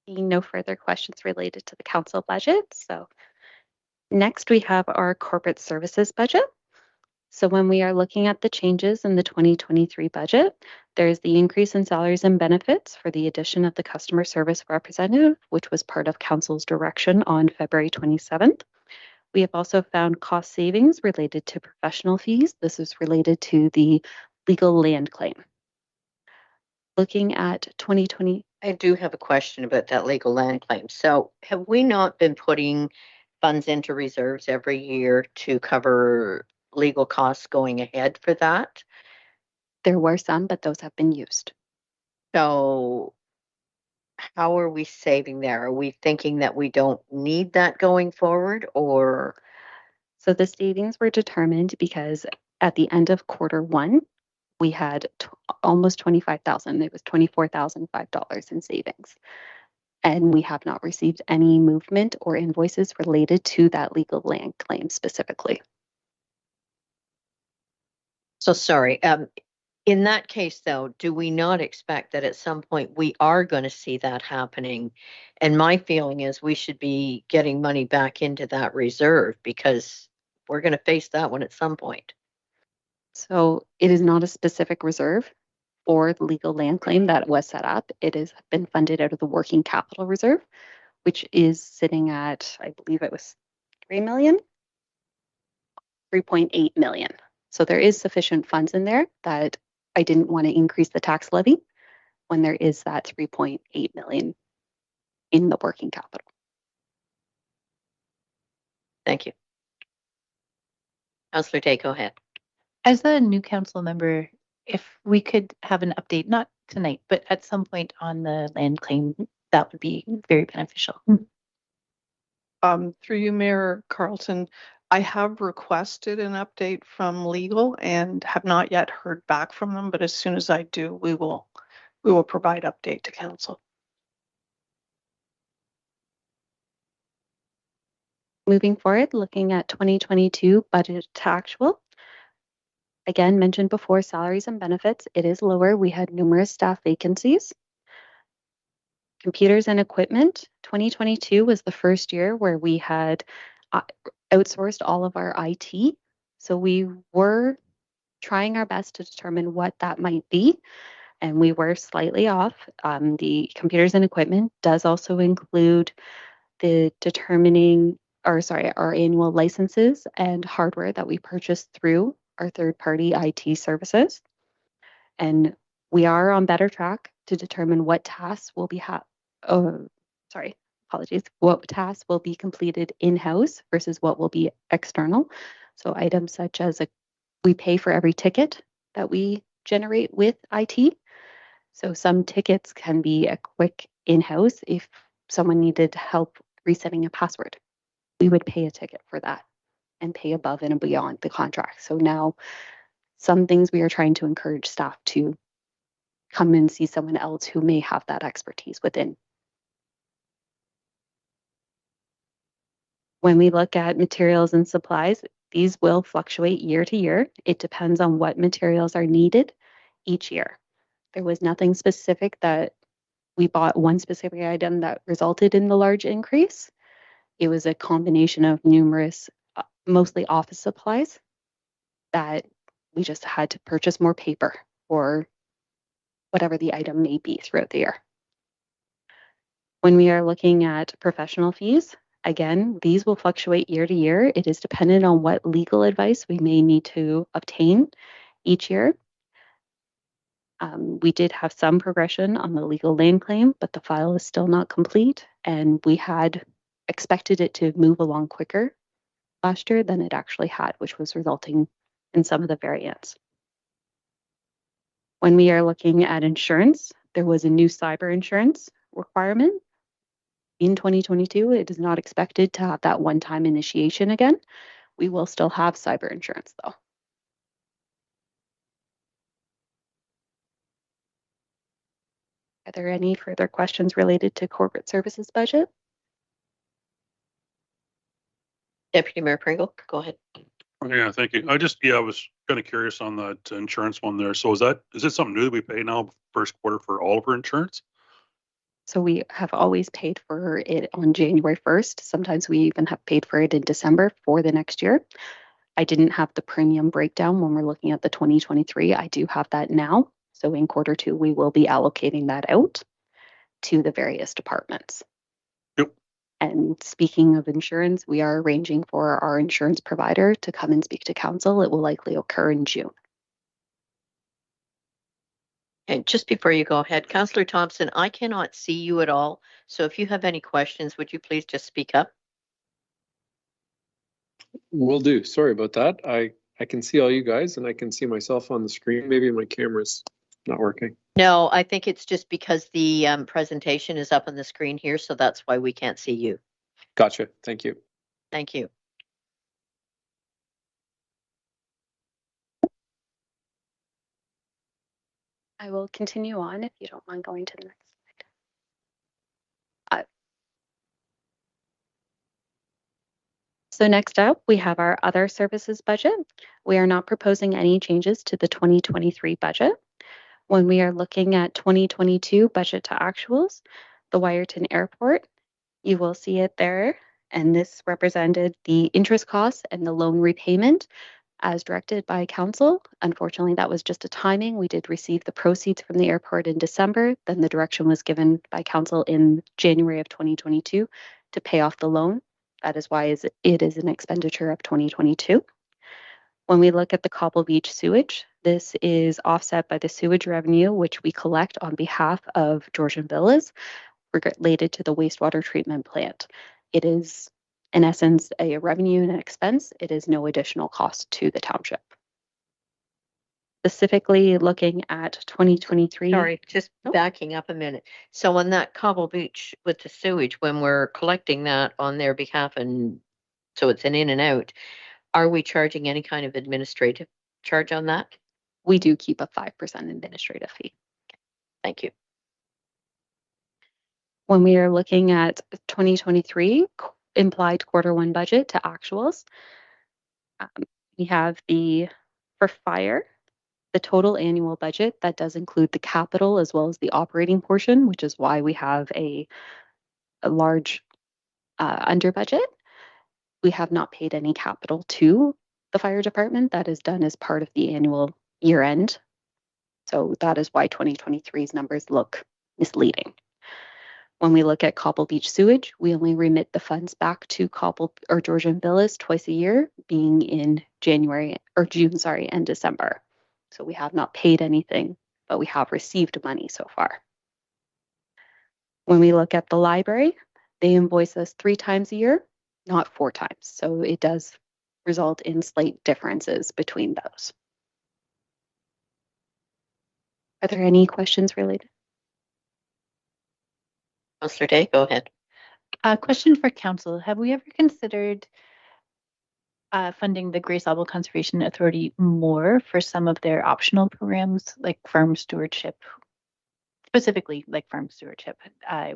No further questions related to the council budget. So next we have our corporate services budget. So when we are looking at the changes in the 2023 budget, there's the increase in salaries and benefits for the addition of the customer service representative, which was part of council's direction on February 27th. We have also found cost savings related to professional fees. This is related to the legal land claim. Looking at 2020. I do have a question about that legal land claim. So have we not been putting funds into reserves every year to cover legal costs going ahead for that? There were some, but those have been used. So how are we saving there? Are we thinking that we don't need that going forward, or? So the savings were determined because at the end of Q1, we had almost $25,000. It was $24,005 in savings. And we have not received any movement or invoices related to that legal land claim specifically. So sorry. In that case, though, do we not expect that at some point we are going to see that happening? And my feeling is we should be getting money back into that reserve because we're going to face that one at some point. So it is not a specific reserve for the legal land claim that was set up. It has been funded out of the working capital reserve, which is sitting at, I believe it was 3 million, 3.8 million. So there is sufficient funds in there that I didn't want to increase the tax levy when there is that 3.8 million in the working capital. Thank you. Councillor Day, go ahead. As a new council member, if we could have an update, not tonight, but at some point on the land claim, that would be very beneficial. Through you, Mayor Carlton, I have requested an update from legal and have not yet heard back from them, but as soon as I do, we will provide update to council. Moving forward, looking at 2022 budget to actual. Again, mentioned before, salaries and benefits, it is lower. We had numerous staff vacancies. computers and equipment, 2022 was the first year where we had outsourced all of our IT. So we were trying our best to determine what that might be, and we were slightly off. The computers and equipment does also include the our annual licenses and hardware that we purchase through our third-party IT services. And we are on better track to determine what tasks will be what tasks will be completed in-house versus what will be external. So items such as we pay for every ticket that we generate with IT. So some tickets can be a quick in-house. If someone needed help resetting a password, we would pay a ticket for that and pay above and beyond the contract. So now some things we are trying to encourage staff to come and see someone else who may have that expertise within. When we look at materials and supplies, these will fluctuate year to year. It depends on what materials are needed each year. There was nothing specific that we bought one specific item that resulted in the large increase. It was a combination of numerous, mostly office supplies, that we just had to purchase more paper or whatever the item may be throughout the year. When we are looking at professional fees, again, these will fluctuate year to year. It is dependent on what legal advice we may need to obtain each year. We did have some progression on the legal land claim, but the file is still not complete, and we had expected it to move along quicker last year than it actually had, which was resulting in some of the variance. When we are looking at insurance, there was a new cyber insurance requirement in 2022. It is not expected to have that one-time initiation again. We will still have cyber insurance though. Are there any further questions related to corporate services budget? Deputy Mayor Pringle, go ahead. Yeah, thank you. I was kind of curious on that insurance one there. So is it something new that we pay now first quarter for all of our insurance? So we have always paid for it on January 1st. Sometimes we even have paid for it in December for the next year. I didn't have the premium breakdown when we're looking at the 2023. I do have that now. So in quarter two, we will be allocating that out to the various departments. Yep. And speaking of insurance, we are arranging for our insurance provider to come and speak to council. It will likely occur in June. And just before you go ahead, Councillor Thompson, I cannot see you at all. So if you have any questions, would you please just speak up? Will do. Sorry about that. I can see all you guys and I can see myself on the screen. Maybe my camera's not working. No, I think it's just because the presentation is up on the screen here, so that's why we can't see you. Gotcha. Thank you. Thank you. I will continue on if you don't mind going to the next slide. So next up, we have our other services budget. We are not proposing any changes to the 2023 budget. When we are looking at 2022 budget to actuals, the Wyerton Airport, you will see it there. And this represented the interest costs and the loan repayment as directed by council. Unfortunately, that was just a timing. We did receive the proceeds from the airport in December. Then the direction was given by council in January of 2022 to pay off the loan. That is why it is an expenditure of 2022. When we look at the Cobble Beach sewage, this is offset by the sewage revenue, which we collect on behalf of Georgian Villas related to the wastewater treatment plant. It is, in essence, a revenue and an expense. It is no additional cost to the township. Specifically looking at 2023. Sorry, just backing up a minute. So on that Cobble Beach with the sewage, when we're collecting that on their behalf, and so it's an in and out, are we charging any kind of administrative charge on that? We do keep a 5% administrative fee. Thank you. When we are looking at 2023 implied quarter one budget to actuals, we have for fire, The total annual budget, that does include the capital as well as the operating portion, which is why we have a large under budget. We have not paid any capital to the fire department. That is done as part of the annual year end. So that is why 2023's numbers look misleading. When we look at Cobble Beach sewage, we only remit the funds back to Cobble or Georgian Villas twice a year, being in June, and December. So we have not paid anything, but we have received money so far. When we look at the library, they invoice us 3 times a year, not 4 times. So it does result in slight differences between those. Are there any questions related? Councillor Day, go ahead. Question for council. Have we ever considered funding the Grace Auble Conservation Authority more for some of their optional programs like farm stewardship, specifically like farm stewardship,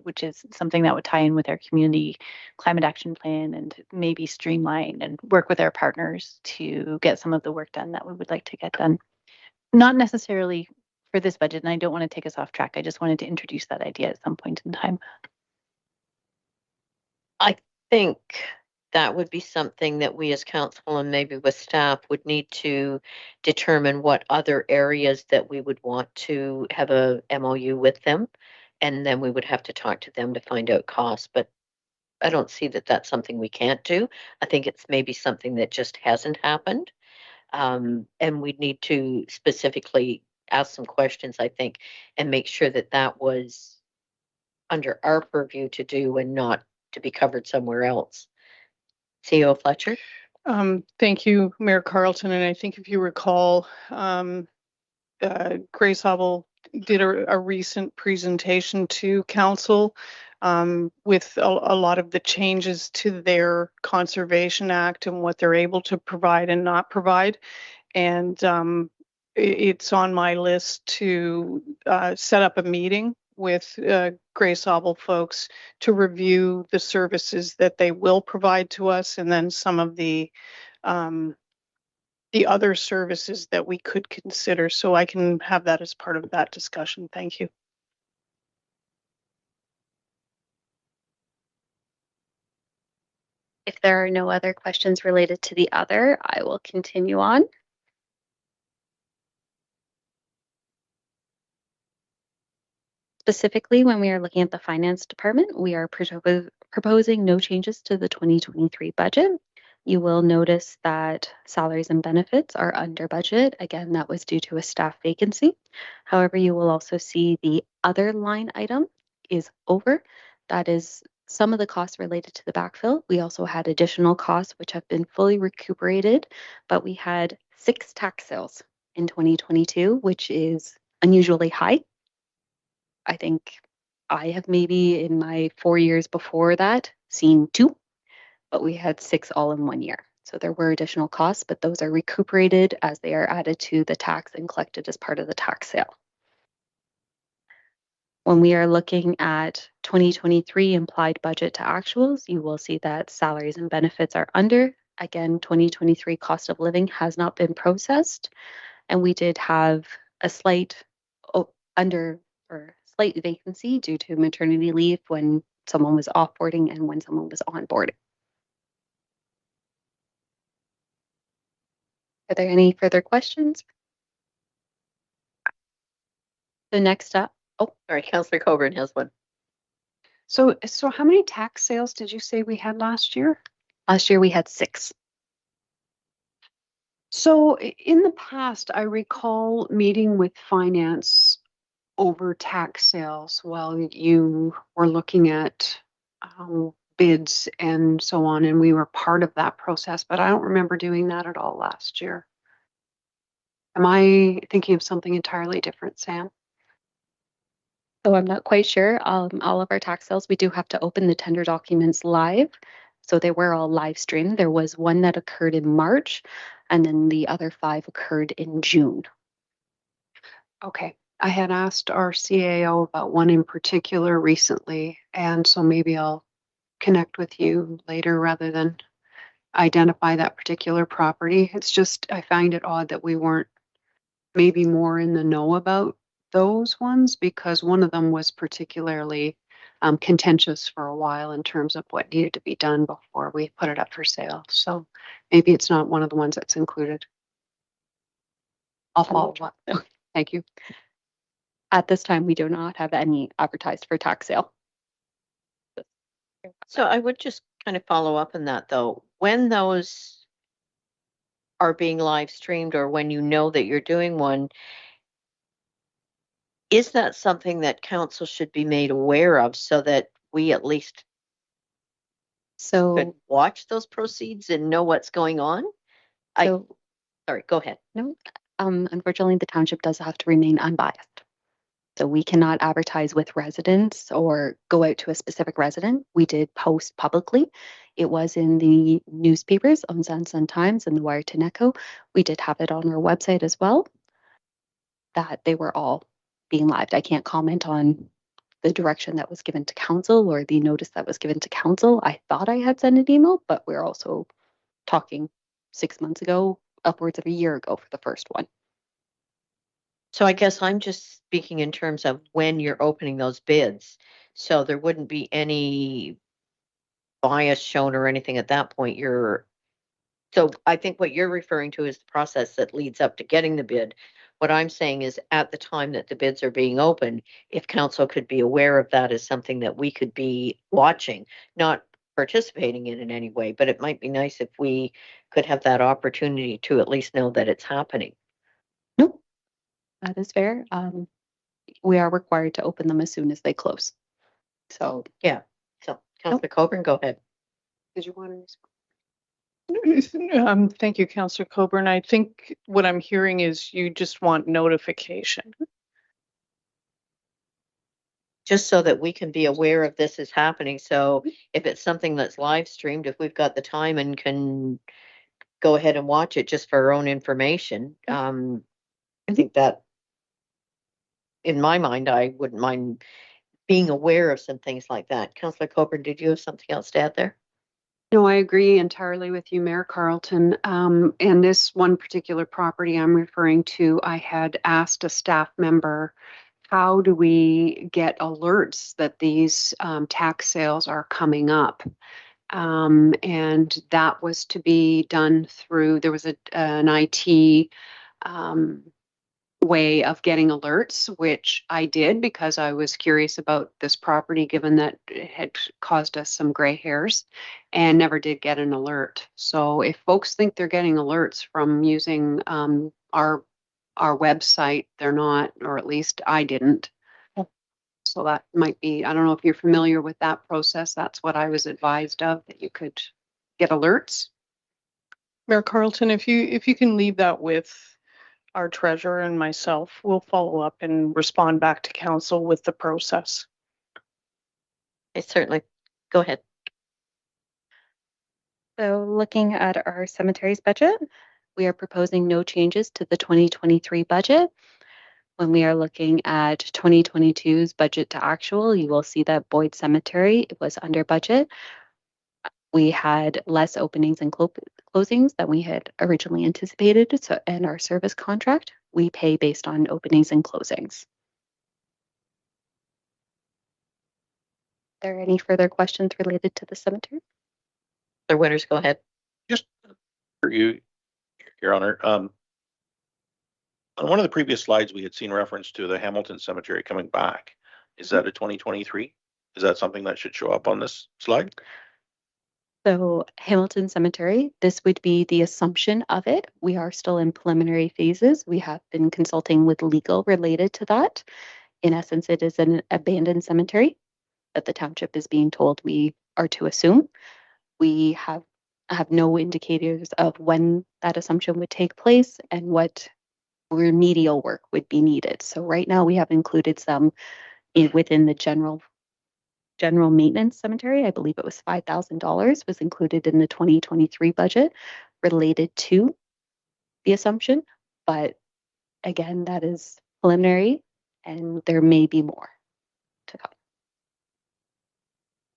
which is something that would tie in with our community climate action plan and maybe streamline and work with our partners to get some of the work done that we would like to get done? Not necessarily for this budget, and I don't want to take us off track. I just wanted to introduce that idea at some point in time. I think that would be something that we as council and maybe with staff would need to determine what other areas that we would want to have a MOU with them. And then we would have to talk to them to find out costs. But I don't see that that's something we can't do. I think it's maybe something that just hasn't happened. And we'd need to specifically ask some questions, I think, and make sure that that was under our purview to do and not to be covered somewhere else. CEO Fletcher? Thank you, Mayor Carlton. And I think if you recall, Grace Auble did a recent presentation to council with a lot of the changes to their Conservation Act and what they're able to provide and not provide. And it's on my list to set up a meeting with Grace Auble folks to review the services that they will provide to us, and then some of the other services that we could consider. So I can have that as part of that discussion. Thank you. If there are no other questions related to the other, I will continue on. Specifically, when we are looking at the finance department, we are proposing no changes to the 2023 budget. You will notice that salaries and benefits are under budget. Again, that was due to a staff vacancy. However, you will also see the other line item is over. That is some of the costs related to the backfill. We also had additional costs which have been fully recuperated, but we had 6 tax sales in 2022, which is unusually high. I think I have maybe in my 4 years before that seen 2, but we had 6 all in 1 year. So there were additional costs, but those are recuperated as they are added to the tax and collected as part of the tax sale. When we are looking at 2023 implied budget to actuals, you will see that salaries and benefits are under. Again, 2023 cost of living has not been processed, and we did have a slight vacancy due to maternity leave when someone was offboarding and when someone was onboarding. Are there any further questions? The next up, Sorry, Councillor Coburn has one. So how many tax sales did you say we had last year? last year we had 6. So in the past, I recall meeting with finance over tax sales while you were looking at bids and so on, and we were part of that process, but I don't remember doing that at all last year. Am I thinking of something entirely different, Sam? So I'm not quite sure. All of our tax sales, we do have to open the tender documents live. So they were all live streamed. There was one that occurred in March, and then the other 5 occurred in June. Okay. I had asked our CAO about one in particular recently, and so maybe I'll connect with you later rather than identify that particular property. It's just, I find it odd that we weren't maybe more in the know about those ones, because one of them was particularly contentious for a while in terms of what needed to be done before we put it up for sale. So maybe it's not one of the ones that's included. I'll follow up. Thank you. At this time, we do not have any advertised for tax sale. So I would just kind of follow up on that though. When those are being live streamed or when you know that you're doing one, is that something that council should be made aware of so that we at least could So, watch those proceeds and know what's going on? so Sorry, go ahead. no, unfortunately, the township does have to remain unbiased. So we cannot advertise with residents or go out to a specific resident. We did post publicly. It was in the newspapers on Sun Times and the Wyerton Echo. We did have it on our website as well, that they were all being lived. I can't comment on the direction that was given to council or the notice that was given to council. I thought I had sent an email, but we're also talking 6 months ago, upwards of a year ago for the first one. So I guess I'm just speaking in terms of when you're opening those bids. So there wouldn't be any bias shown or anything at that point. So I think what you're referring to is the process that leads up to getting the bid. What I'm saying is at the time that the bids are being opened, if council could be aware of that as something that we could be watching, not participating in any way, but it might be nice if we could have that opportunity to at least know that it's happening. Nope, that is fair. We are required to open them as soon as they close. So Yeah. So Councillor Coburn, go ahead. Did you want to respond? Thank you, Councillor Coburn. I think what I'm hearing is you just want notification. Just so that we can be aware of this is happening. So if it's something that's live streamed, if we've got the time and can go ahead and watch it just for our own information, I think that in my mind, I wouldn't mind being aware of some things like that. Councillor Coburn, did you have something else to add there? No, I agree entirely with you, Mayor Carlton. And this one particular property I'm referring to, I had asked a staff member, how do we get alerts that these tax sales are coming up? And that was to be done through, there was an IT way of getting alerts, which I did because I was curious about this property, given that it had caused us some gray hairs, and never did get an alert. So if folks think they're getting alerts from using our website, they're not, or at least I didn't. So that might be, I don't know if you're familiar with that process. That's what I was advised of, that you could get alerts. Mayor Carlton, if you can leave that with our treasurer and myself, we'll follow up and respond back to council with the process. Certainly. Go ahead. So looking at our cemeteries budget, we are proposing no changes to the 2023 budget. When we are looking at 2022's budget to actual, you will see that Boyd Cemetery was under budget. We had less openings and closings than we had originally anticipated. So, and our service contract, we pay based on openings and closings. Are there any further questions related to the cemetery? The winners, go ahead. Just for you, Your Honor, on one of the previous slides, we had seen reference to the Hamilton Cemetery coming back. Is that a 2023? Is that something that should show up on this slide? So Hamilton Cemetery, this would be the assumption of it. We are still in preliminary phases. We have been consulting with legal related to that. In essence, it is an abandoned cemetery that the township is being told we are to assume. We have no indicators of when that assumption would take place and what remedial work would be needed. So right now we have included some within the general maintenance cemetery. I believe it was $5,000 was included in the 2023 budget related to the assumption. But again, that is preliminary and there may be more to come.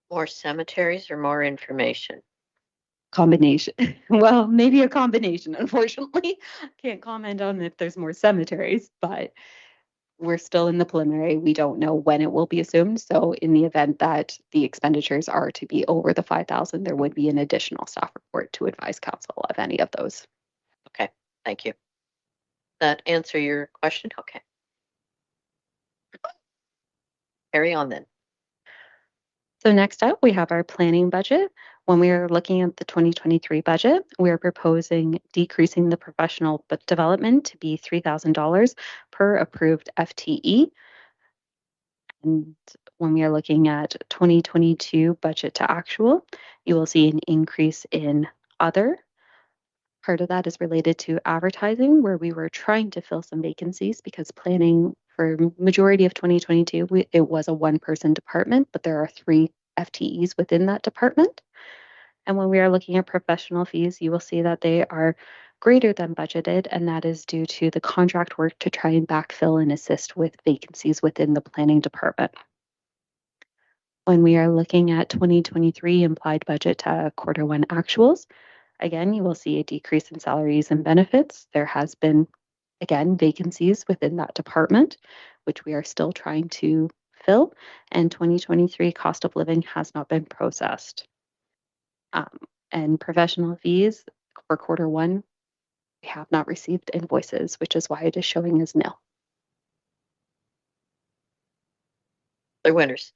More cemeteries or more information? combination. Well, maybe a combination, unfortunately. Can't comment on if there's more cemeteries, but we're still in the preliminary. We don't know when it will be assumed. So in the event that the expenditures are to be over the 5,000, there would be an additional staff report to advise council of any of those. Okay, thank you. That answer your question? Okay. Carry on then. So next up, we have our planning budget. When we are looking at the 2023 budget, we are proposing decreasing the professional development to be $3,000 per approved FTE. And when we are looking at 2022 budget to actual, you will see an increase in other. Part of that is related to advertising, where we were trying to fill some vacancies because planning for majority of 2022, it was a one-person department, but there are 3 FTEs within that department. And when we are looking at professional fees, you will see that they are greater than budgeted, and that is due to the contract work to try and backfill and assist with vacancies within the planning department. When we are looking at 2023 implied budget to Q1 actuals, again, you will see a decrease in salaries and benefits. There has been, again, vacancies within that department, which we are still trying to fill, and 2023 cost of living has not been processed. And professional fees for Q1, we have not received invoices, which is why it is showing as nil. The winners.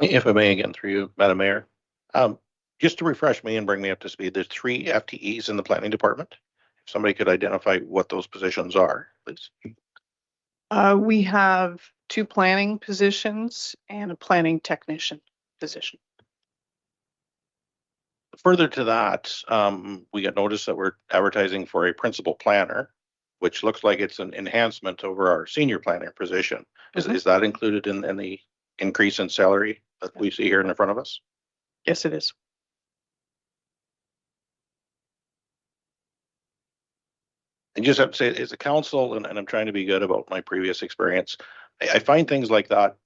If I may, again, through you, Madam Mayor. Just to refresh me and bring me up to speed, there's 3 FTEs in the planning department. If somebody could identify what those positions are, please. We have 2 planning positions and a planning technician position. Further to that, we got notice that we're advertising for a principal planner, which looks like it's an enhancement over our senior planner position. Is that included in the increase in salary that we see here in front of us? Yes, it is. I just have to say, as a council, and I'm trying to be good about my previous experience, I find things like that,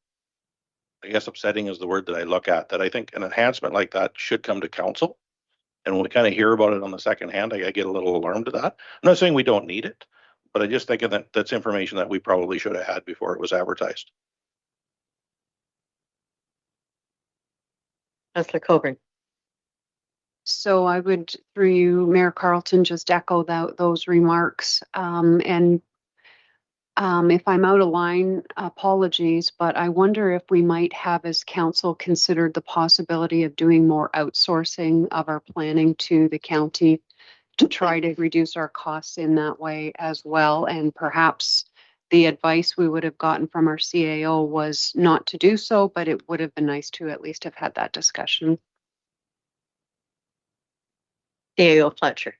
I guess upsetting is the word that I look at, that I think an enhancement like that should come to council. And when we kind of hear about it on the second hand, I get a little alarmed at that. I'm not saying we don't need it, but I just think that that's information that we probably should have had before it was advertised. Councillor Coburn. So I would, through you, Mayor Carlton, just echo those remarks. If I'm out of line, apologies, but I wonder if we might have as council considered the possibility of doing more outsourcing of our planning to the county to try to reduce our costs in that way as well. And perhaps the advice we would have gotten from our CAO was not to do so, but it would have been nice to at least have had that discussion. CAO Fletcher.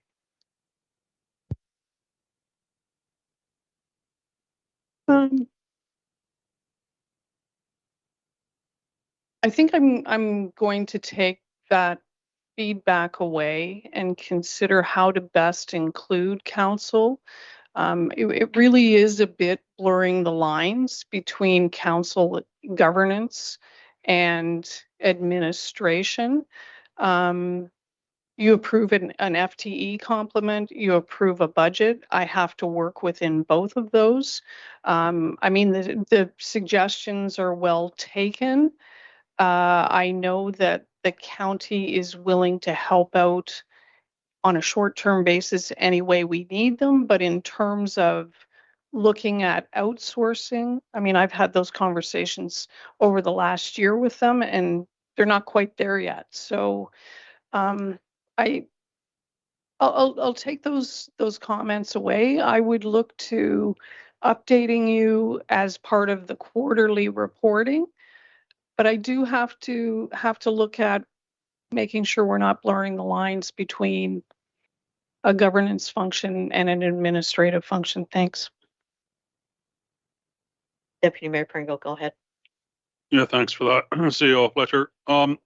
I think I'm going to take that feedback away and consider how to best include council. It really is a bit blurring the lines between council governance and administration. You approve an FTE complement, you approve a budget. I have to work within both of those. I mean, the suggestions are well taken. I know that the county is willing to help out on a short-term basis any way we need them, but in terms of looking at outsourcing, I mean, I've had those conversations over the last year with them and they're not quite there yet. So I'll take those comments away. I would look to updating you as part of the quarterly reporting, but I do have to look at making sure we're not blurring the lines between a governance function and an administrative function. Thanks. Deputy Mayor Pringle, go ahead. Yeah, thanks for that, CEO Fletcher. Can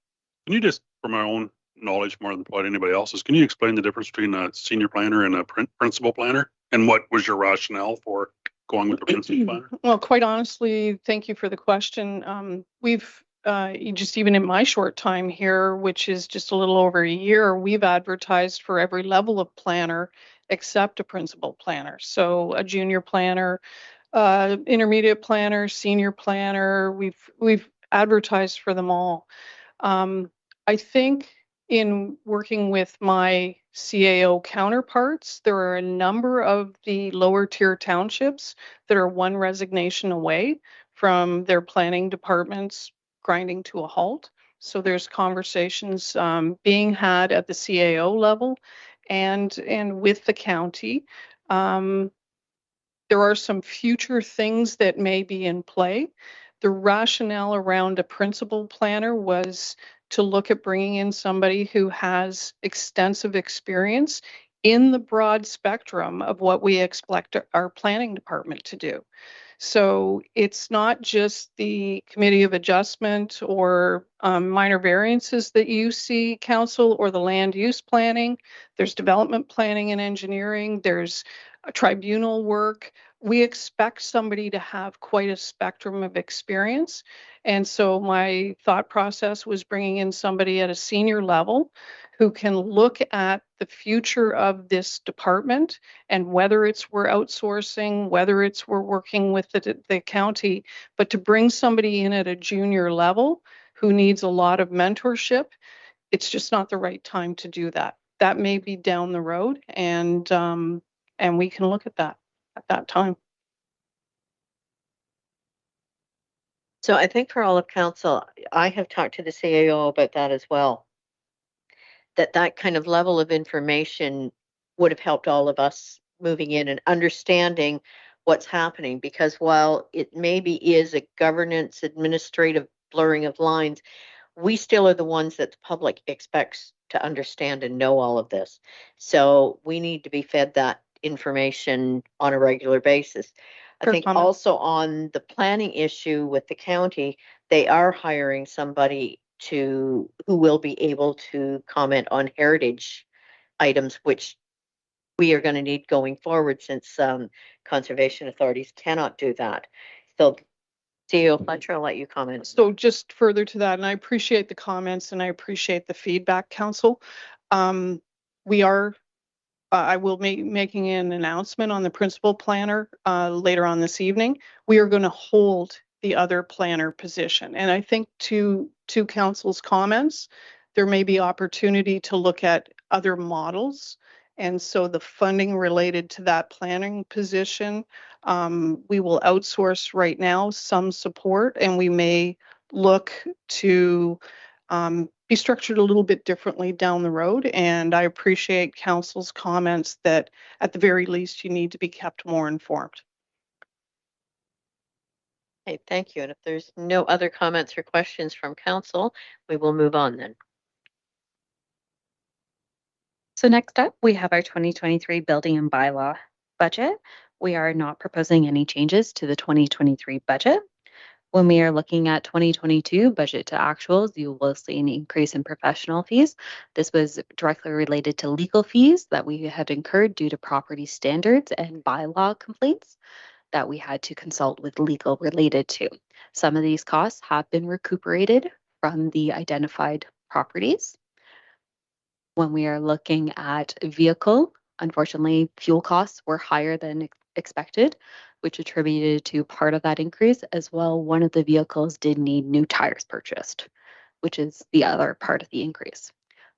you just, for my own knowledge more than probably anybody else's, can you explain the difference between a senior planner and a principal planner? And what was your rationale for going with the principal planner? Well, quite honestly, thank you for the question. We've just even in my short time here, which is just a little over a year, we've advertised for every level of planner except a principal planner. So a junior planner, intermediate planner, senior planner, we've advertised for them all. I think in working with my CAO counterparts, there are a number of the lower tier townships that are one resignation away from their planning departments grinding to a halt. So there's conversations being had at the CAO level and with the county. There are some future things that may be in play. The rationale around a principal planner was to look at bringing in somebody who has extensive experience in the broad spectrum of what we expect our planning department to do. So it's not just the committee of adjustment or minor variances that you see, council, or the land use planning. There's development planning and engineering. There's tribunal work. We expect somebody to have quite a spectrum of experience. And so my thought process was bringing in somebody at a senior level who can look at the future of this department and whether it's we're outsourcing, whether it's we're working with the county, but to bring somebody in at a junior level who needs a lot of mentorship, it's just not the right time to do that. That may be down the road, and we can look at that at that time. So I think for all of council, I have talked to the CAO about that as well. That kind of level of information would have helped all of us moving in and understanding what's happening, because while it maybe is a governance administrative blurring of lines, we still are the ones that the public expects to understand and know all of this. So we need to be fed that information on a regular basis. I think also on the planning issue with the county, they are hiring somebody who will be able to comment on heritage items, which we are going to need going forward since conservation authorities cannot do that. So CEO Fletcher, I'll let you comment. So just further to that, and I appreciate the comments and I appreciate the feedback, council. We are I will be making an announcement on the principal planner later on this evening. We are going to hold the other planner position. And I think to council's comments, there may be opportunity to look at other models. And so the funding related to that planning position, we will outsource right now some support, and we may look to be structured a little bit differently down the road. And I appreciate council's comments that at the very least you need to be kept more informed. Okay, thank you. And if there's no other comments or questions from council, we will move on then. So next up, we have our 2023 building and bylaw budget. We are not proposing any changes to the 2023 budget. When we are looking at 2022 budget to actuals, you will see an increase in professional fees. This was directly related to legal fees that we had incurred due to property standards and bylaw complaints that we had to consult with legal related to. Some of these costs have been recuperated from the identified properties. When we are looking at vehicle, unfortunately, fuel costs were higher than expected, which attributed to part of that increase. As well, one of the vehicles did need new tires purchased, which is the other part of the increase.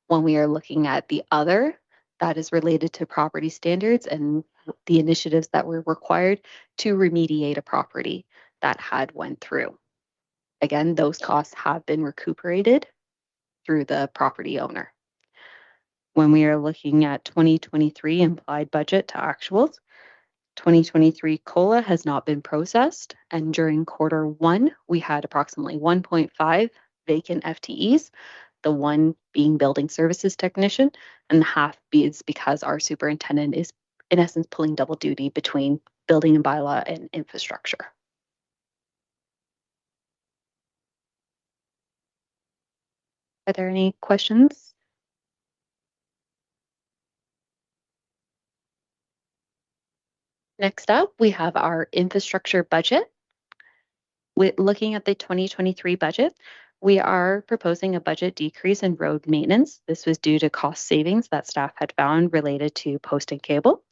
When we are looking at the other, that is related to property standards and the initiatives that were required to remediate a property that had went through. Again, those costs have been recuperated through the property owner. When we are looking at 2023 implied budget to actuals, 2023 COLA has not been processed, and during Q1, we had approximately 1.5 vacant FTEs, the one being building services technician, and half is because our superintendent is, in essence, pulling double duty between building and bylaw and infrastructure. Are there any questions? Next up, we have our infrastructure budget. With looking at the 2023 budget, We are proposing a budget decrease in road maintenance. This was due to cost savings that staff had found related to post and cable.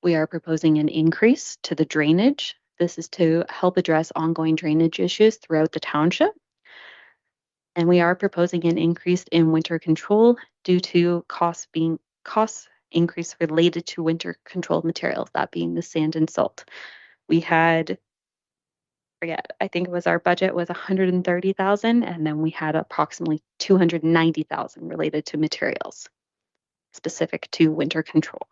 We are proposing an increase to the drainage. This is to help address ongoing drainage issues throughout the township. And we are proposing an increase in winter control due to costs increase related to winter control materials, that being the sand and salt. We had, I think it was our budget was 130,000, and then we had approximately 290,000 related to materials specific to winter control.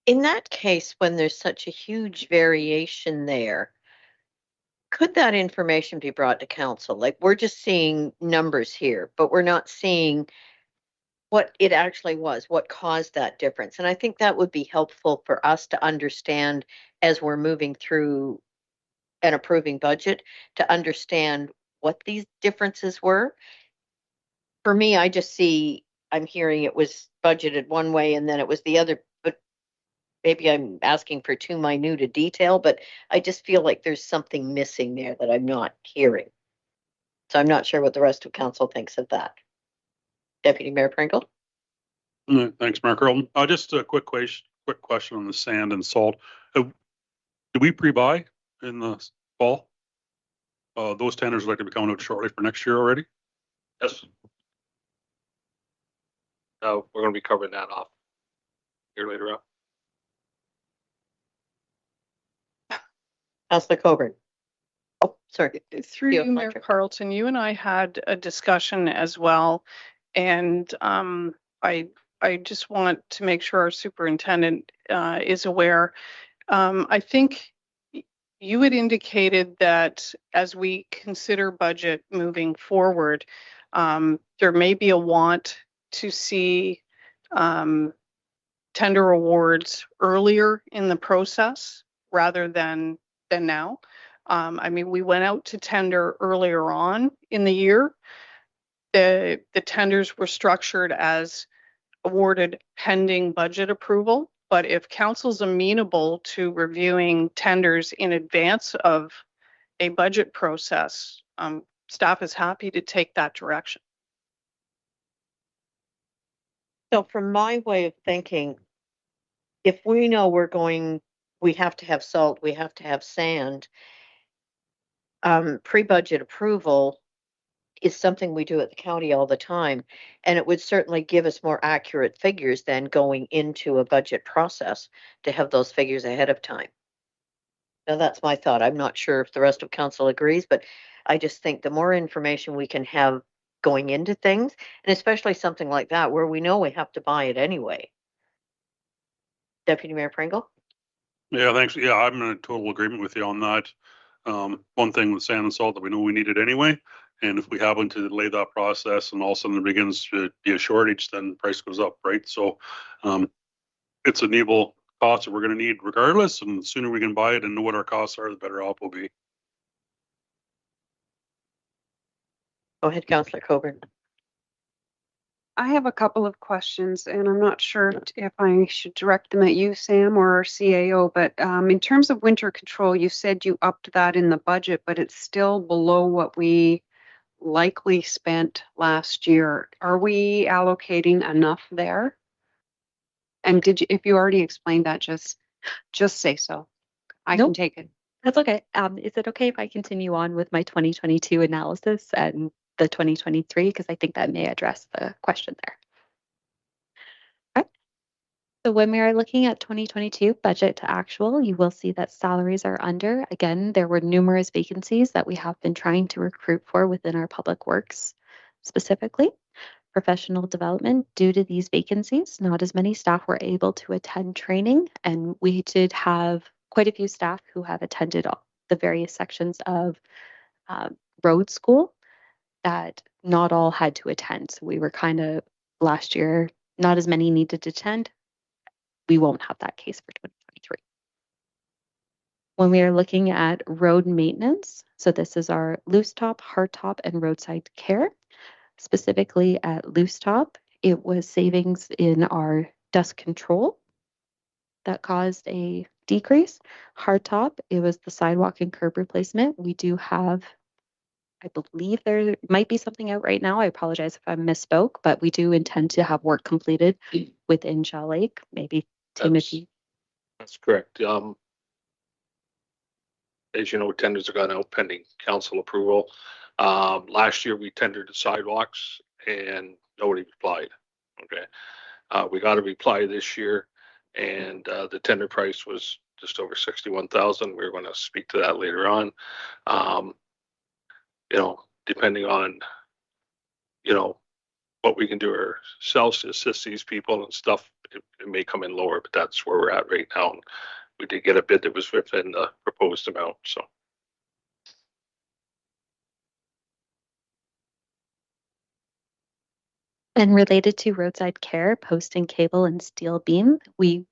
In that case, when there's such a huge variation there, could that information be brought to council? Like, we're just seeing numbers here, but we're not seeing what it actually was, what caused that difference. And I think that would be helpful for us to understand as we're moving through an approving budget, to understand what these differences were. For me, I just see, I'm hearing it was budgeted one way and then it was the other, but maybe I'm asking for too minute a detail, but I just feel like there's something missing there that I'm not hearing. So I'm not sure what the rest of council thinks of that. Deputy Mayor Pringle? Thanks, Mayor Carlton. Just a quick question on the sand and salt. Do we pre-buy in the fall? Those tenders are likely to be coming out shortly for next year already? Yes. We're going to be covering that off here later on. Councillor Coburn. Oh, sorry. Through you, Mayor Carlton, you and I had a discussion as well, and I just want to make sure our superintendent is aware. I think you had indicated that as we consider budget moving forward, there may be a want to see tender awards earlier in the process rather than now. I mean, we went out to tender earlier on in the year. The tenders were structured as awarded pending budget approval, but if council's amenable to reviewing tenders in advance of a budget process, staff is happy to take that direction. So from my way of thinking, if we know we have to have salt, we have to have sand, pre-budget approval is something we do at the county all the time. And it would certainly give us more accurate figures than going into a budget process to have those figures ahead of time. Now, that's my thought. I'm not sure if the rest of council agrees, but I just think the more information we can have going into things, and especially something like that where we know we have to buy it anyway. Deputy Mayor Pringle? Yeah, thanks. Yeah, I'm in total agreement with you on that. One thing with sand and salt that we know we need it anyway. And if we happen to delay that process and all of a sudden there begins to be a shortage, then price goes up, right? So it's an evil cost that we're going to need regardless. And the sooner we can buy it and know what our costs are, the better off we'll be. Go ahead, Councillor Coburn. I have a couple of questions, and I'm not sure if I should direct them at you, Sam, or our CAO, but in terms of winter control, you said you upped that in the budget, but it's still below what we likely spent last year. Are we allocating enough there? And if you already explained that, just say so. I can take it. That's okay. Is it okay if I continue on with my 2022 analysis and the 2023? Because I think that may address the question there. Okay. So when we are looking at 2022 budget to actual, you will see that salaries are under. Again, there were numerous vacancies that we have been trying to recruit for within our public works, specifically professional development. Due to these vacancies, not as many staff were able to attend training, and we did have quite a few staff who have attended the various sections of road school that not all had to attend. So we were kind of last year, not as many needed to attend. We won't have that case for 2023. When we are looking at road maintenance, so this is our loose top, hard top, and roadside care. Specifically at loose top, it was savings in our dust control that caused a decrease. Hardtop, it was the sidewalk and curb replacement. We do have, I believe there might be something out right now. I apologize if I misspoke, but we do intend to have work completed within Shell Lake. Maybe Timothy. That's correct. As you know, tenders have gone out pending council approval. Last year we tendered the sidewalks and nobody replied. Okay. We got a reply this year and the tender price was just over 61,000. We're going to speak to that later on. You know, depending on, you know, what we can do ourselves to assist these people and stuff, it may come in lower, but that's where we're at right now. And we did get a bid that was within the proposed amount, so. And related to roadside care, post and cable and steel beam, we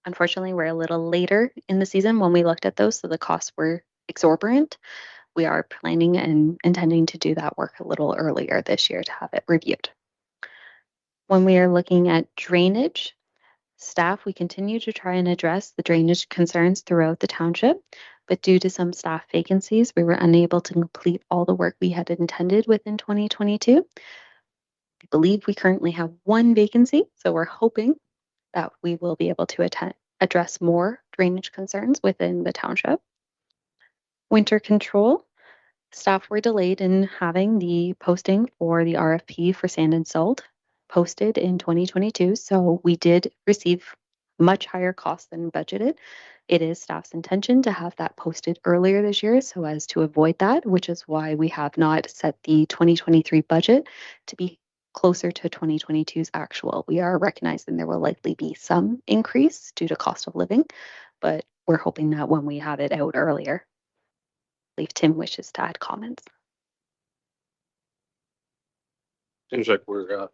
unfortunately were a little later in the season when we looked at those, so the costs were exorbitant. We are planning and intending to do that work a little earlier this year to have it reviewed. When we are looking at drainage, staff, we continue to try and address the drainage concerns throughout the township, but due to some staff vacancies, we were unable to complete all the work we had intended within 2022. I believe we currently have one vacancy, so we're hoping that we will be able to address more drainage concerns within the township. Winter control, staff were delayed in having the posting for the RFP for sand and salt posted in 2022, so we did receive much higher costs than budgeted. It is staff's intention to have that posted earlier this year so as to avoid that, which is why we have not set the 2023 budget to be closer to 2022's actual. We are recognizing there will likely be some increase due to cost of living, but we're hoping that when we have it out earlier. I believe Tim wishes to add comments. Seems like we're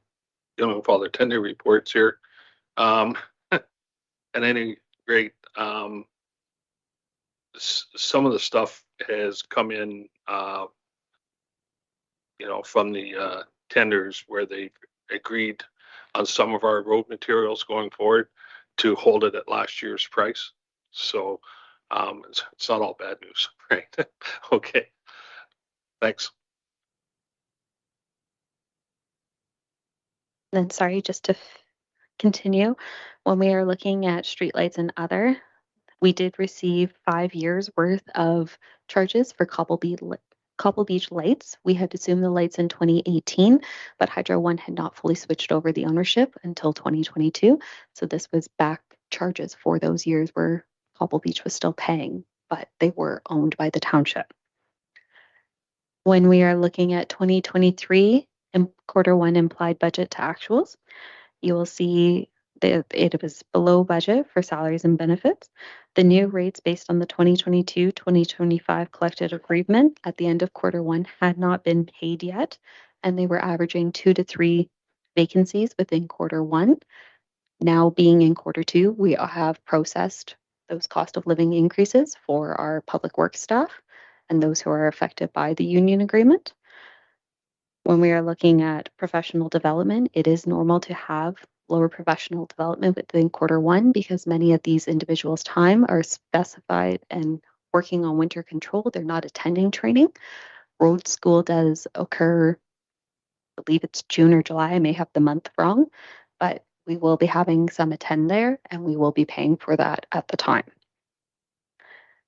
dealing with all the tender reports here. At any rate, some of the stuff has come in, you know, from the tenders where they agreed on some of our road materials going forward to hold it at last year's price. So it's not all bad news, right? Okay. Thanks. Then sorry, just to continue, when we are looking at streetlights and other, we did receive 5 years worth of charges for Cobble Beach lights. We had assumed the lights in 2018, but Hydro One had not fully switched over the ownership until 2022. So this was back charges for those years where Cobble Beach was still paying, but they were owned by the township. When we are looking at 2023 and Q1 implied budget to actuals, you will see that it was below budget for salaries and benefits. The new rates based on the 2022-2025 collective agreement at the end of Q1 had not been paid yet, and they were averaging 2 to 3 vacancies within Q1. Now being in Q2, we have processed those cost of living increases for our public works staff and those who are affected by the union agreement. When we are looking at professional development, it is normal to have lower professional development within Q1 because many of these individuals' time are specified and working on winter control. They're not attending training. Road school does occur, I believe it's June or July. I may have the month wrong, but we will be having some attend there and we will be paying for that at the time.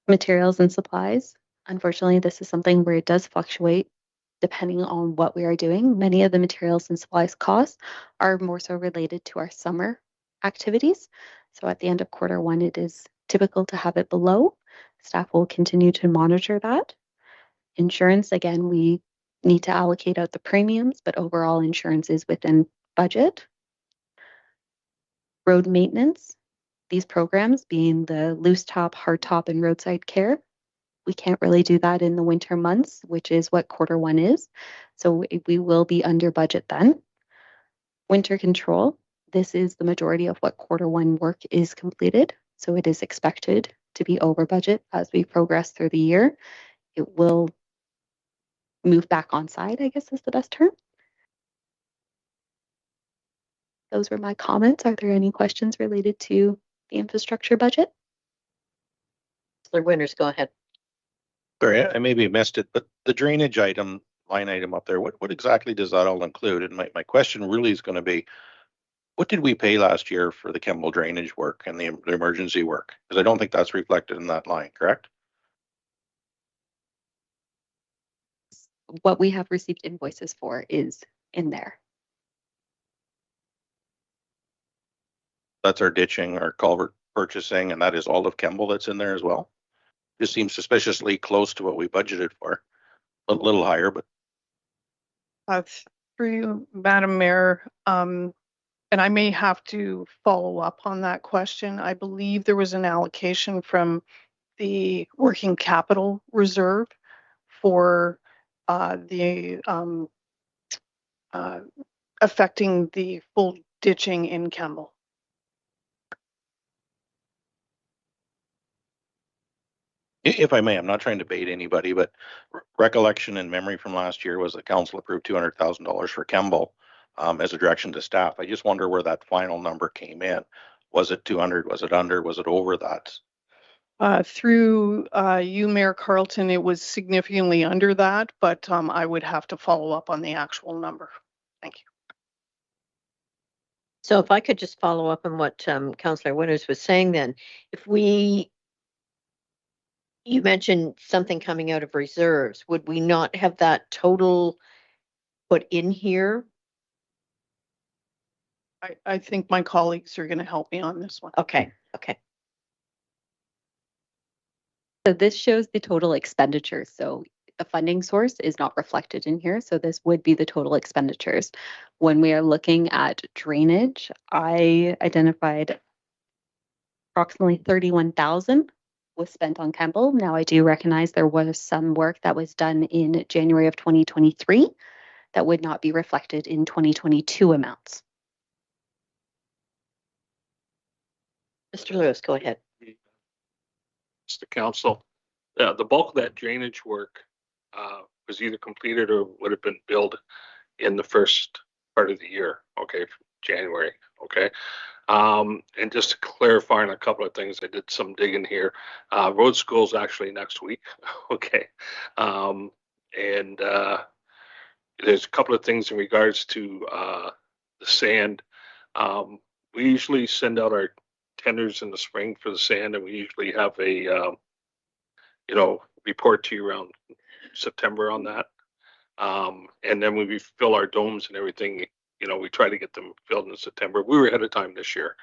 Materials and supplies. Unfortunately, this is something where it does fluctuate depending on what we are doing. Many of the materials and supplies costs are more so related to our summer activities. So at the end of Q1, it is typical to have it below. Staff will continue to monitor that. Insurance, again, we need to allocate out the premiums, but overall insurance is within budget. Road maintenance, these programs being the loose top, hard top, and roadside care, we can't really do that in the winter months, which is what Q1 is. So we will be under budget then. Winter control, this is the majority of what Q1 work is completed. So it is expected to be over budget as we progress through the year. It will move back on side, I guess is the best term. Those were my comments. Are there any questions related to the infrastructure budget? Councillor Winters, go ahead. Sorry, I maybe missed it, but the drainage item, line item up there, what exactly does that all include? And my question really is going to be, what did we pay last year for the Kemble drainage work and the emergency work? Because I don't think that's reflected in that line, correct? What we have received invoices for is in there. That's our ditching, our culvert purchasing, and that is all of Kemble that's in there as well. Just seems suspiciously close to what we budgeted for. A little higher, but Through you, Madam Mayor, and I may have to follow up on that question. I believe there was an allocation from the working capital reserve for affecting the full ditching in Kemble. if I may, I'm not trying to bait anybody, but recollection and memory from last year was the council approved $200,000 for Kemble as a direction to staff. I just wonder where that final number came in. Was it 200? Was it under? Was it over that? Through you, Mayor Carlton, it was significantly under that, but I would have to follow up on the actual number. Thank you. So if I could just follow up on what Councillor Winters was saying then, you mentioned something coming out of reserves. Would we not have that total put in here? I think my colleagues are going to help me on this one. Okay. So this shows the total expenditures. So the funding source is not reflected in here. So this would be the total expenditures. When we are looking at drainage, I identified approximately 31,000 was spent on Kemble. Now I do recognize there was some work that was done in January of 2023 that would not be reflected in 2022 amounts. Mr. Lewis, go ahead. Mr. Council, the bulk of that drainage work was either completed or would have been billed in the first part of the year, okay, January, okay. And just to clarify on a couple of things, I did some digging here. Road school's actually next week, okay. And there's a couple of things in regards to the sand. We usually send out our tenders in the spring for the sand, and we usually have a report to you around September on that. And then when we fill our domes and everything, we try to get them filled in September. We were ahead of time this year.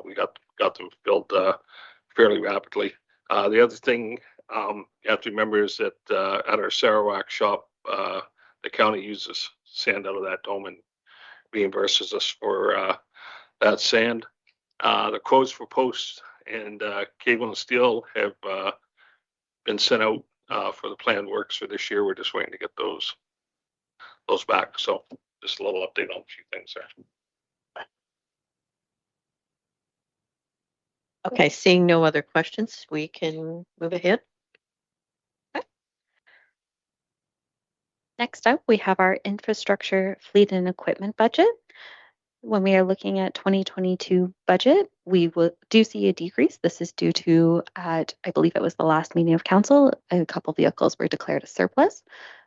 We got them filled fairly rapidly. The other thing you have to remember is that at our Sarawak shop, the county uses sand out of that dome and reimburses us for that sand. The quotes for posts and cable and steel have been sent out for the planned works for this year. We're just waiting to get those back. So just a little update on a few things there. Okay, seeing no other questions, we can move ahead. Okay. Next up, we have our infrastructure, fleet and equipment budget. When we are looking at 2022 budget, we do see a decrease. This is due to, I believe it was the last meeting of council, a couple vehicles were declared a surplus.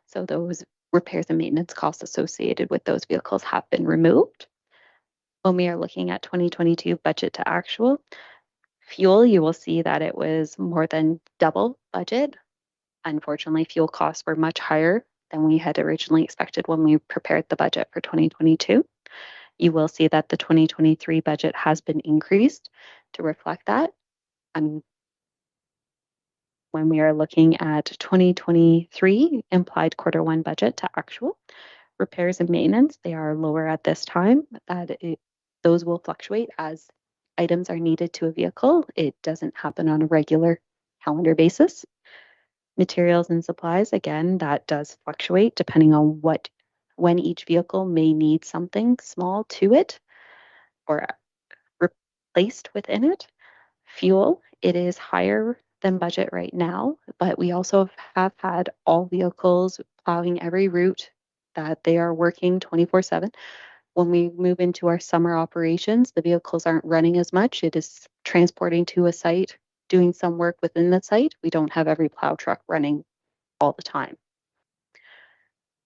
So those repairs and maintenance costs associated with those vehicles have been removed. When we are looking at 2022 budget to actual, fuel, you will see that it was more than double budget. Unfortunately, fuel costs were much higher than we had originally expected when we prepared the budget for 2022. You will see that the 2023 budget has been increased to reflect that. When we are looking at 2023 implied quarter one budget to actual, repairs and maintenance, they are lower at this time. Those will fluctuate as items are needed to a vehicle. It doesn't happen on a regular calendar basis. Materials and supplies, again, that does fluctuate depending on when each vehicle may need something small to it or replaced within it. Fuel, it is higher than budget right now, but we also have had all vehicles plowing every route that they are working 24/7. When we move into our summer operations, the vehicles aren't running as much. It is transporting to a site doing some work within the site, we don't have every plow truck running all the time.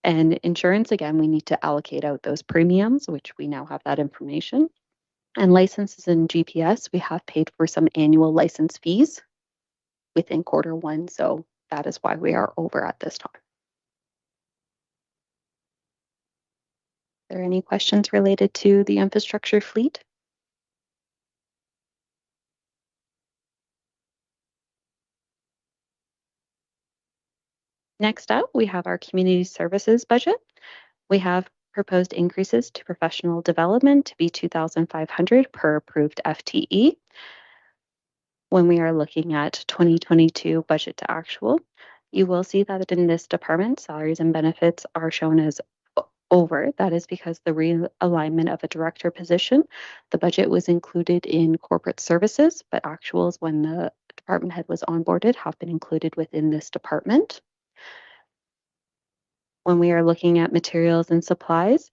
And insurance, again, we need to allocate out those premiums, which we now have that information. And licenses and GPS, we have paid for some annual license fees within Q1. So that is why we are over at this time. Are there any questions related to the infrastructure fleet? Next up, we have our community services budget. We have proposed increases to professional development to be $2,500 per approved FTE. When we are looking at 2022 budget to actual, you will see that in this department, salaries and benefits are shown as over. That is because the realignment of a director position, the budget was included in corporate services, but actuals when the department head was onboarded have been included within this department. When we are looking at materials and supplies,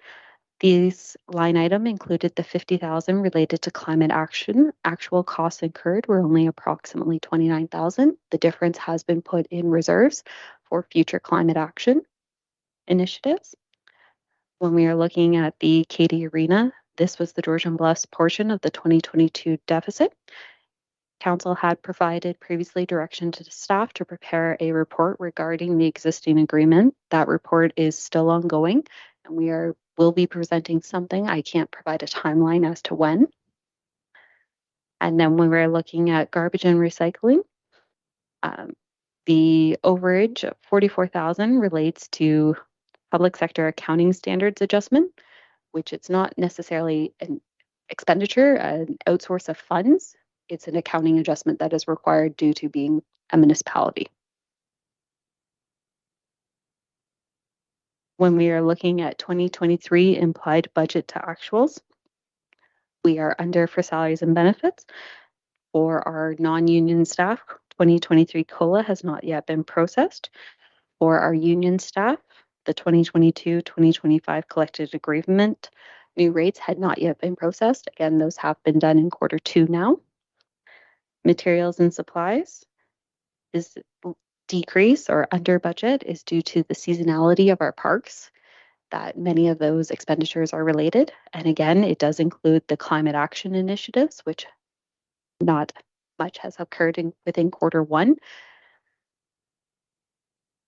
these line item included the $50,000 related to climate action. Actual costs incurred were only approximately $29,000. The difference has been put in reserves for future climate action initiatives. When we are looking at the Katie Arena, this was the Georgian Bluffs portion of the 2022 deficit. Council had provided previously direction to the staff to prepare a report regarding the existing agreement. That report is still ongoing, and will be presenting something. I can't provide a timeline as to when. And then when we're looking at garbage and recycling, the overage of $44,000 relates to public sector accounting standards adjustment, which it's not necessarily an expenditure, an outsource of funds. It's an accounting adjustment that is required due to being a municipality. When we are looking at 2023 implied budget to actuals, we are under for salaries and benefits. For our non-union staff, 2023 COLA has not yet been processed. For our union staff, the 2022-2025 collective agreement new rates had not yet been processed. Again, those have been done in Q2 now. Materials and supplies is decrease or under budget is due to the seasonality of our parks, that many of those expenditures are related. And again, it does include the climate action initiatives, which not much has occurred within Q1.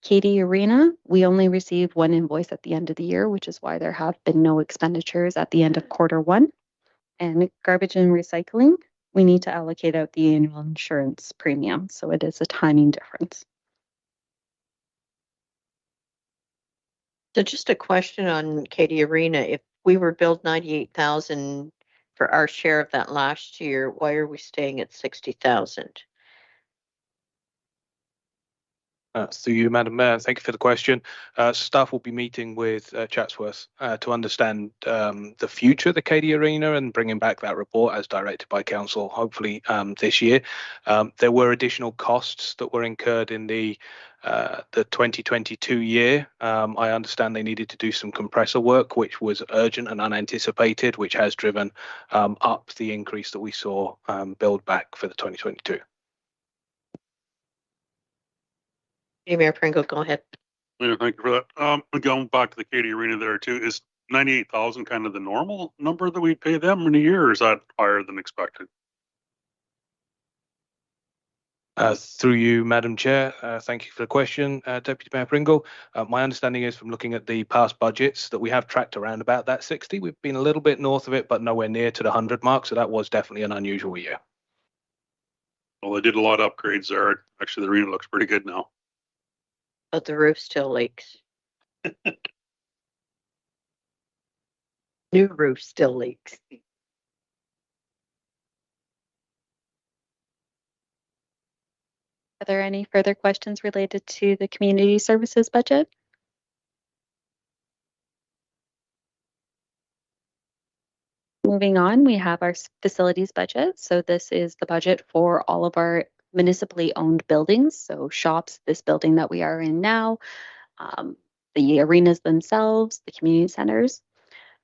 Katie Arena, we only receive one invoice at the end of the year, which is why there have been no expenditures at the end of Q1. And garbage and recycling, we need to allocate out the annual insurance premium. So it is a timing difference. So just a question on Katie Arena. If we were billed $98,000 for our share of that last year, why are we staying at $60,000? Through you, Madam Mayor, thank you for the question. Staff will be meeting with Chatsworth to understand the future of the Katie Arena and bringing back that report as directed by Council, hopefully this year. There were additional costs that were incurred in the 2022 year. I understand they needed to do some compressor work, which was urgent and unanticipated, which has driven up the increase that we saw build back for the 2022. Mayor Pringle, go ahead. Yeah, thank you for that. Going back to the Katie Arena there too, is 98,000 kind of the normal number that we pay them in a year, or is that higher than expected? Through you, Madam Chair, thank you for the question, Deputy Mayor Pringle. My understanding is from looking at the past budgets that we have tracked around about that 60. We've been a little bit north of it, but nowhere near to the 100 mark. So that was definitely an unusual year. Well, they did a lot of upgrades there. Actually, the arena looks pretty good now. But the roof still leaks. New roof still leaks. Are there any further questions related to the community services budget? Moving on, we have our facilities budget. So this is the budget for all of our municipally owned buildings. So shops, this building that we are in now, the arenas themselves, the community centers.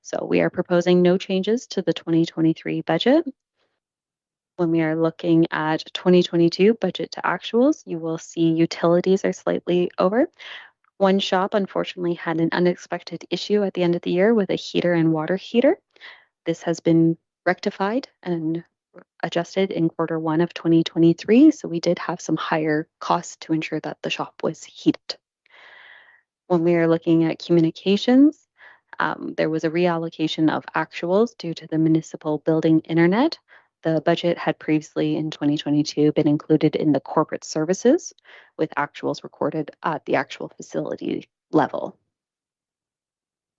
So we are proposing no changes to the 2023 budget. When we are looking at 2022 budget to actuals, you will see utilities are slightly over. One shop unfortunately had an unexpected issue at the end of the year with a heater and water heater. This has been rectified and adjusted in Q1 of 2023. So we did have some higher costs to ensure that the shop was heated. When we are looking at communications, there was a reallocation of actuals due to the municipal building internet. The budget had previously in 2022 been included in the corporate services, with actuals recorded at the actual facility level.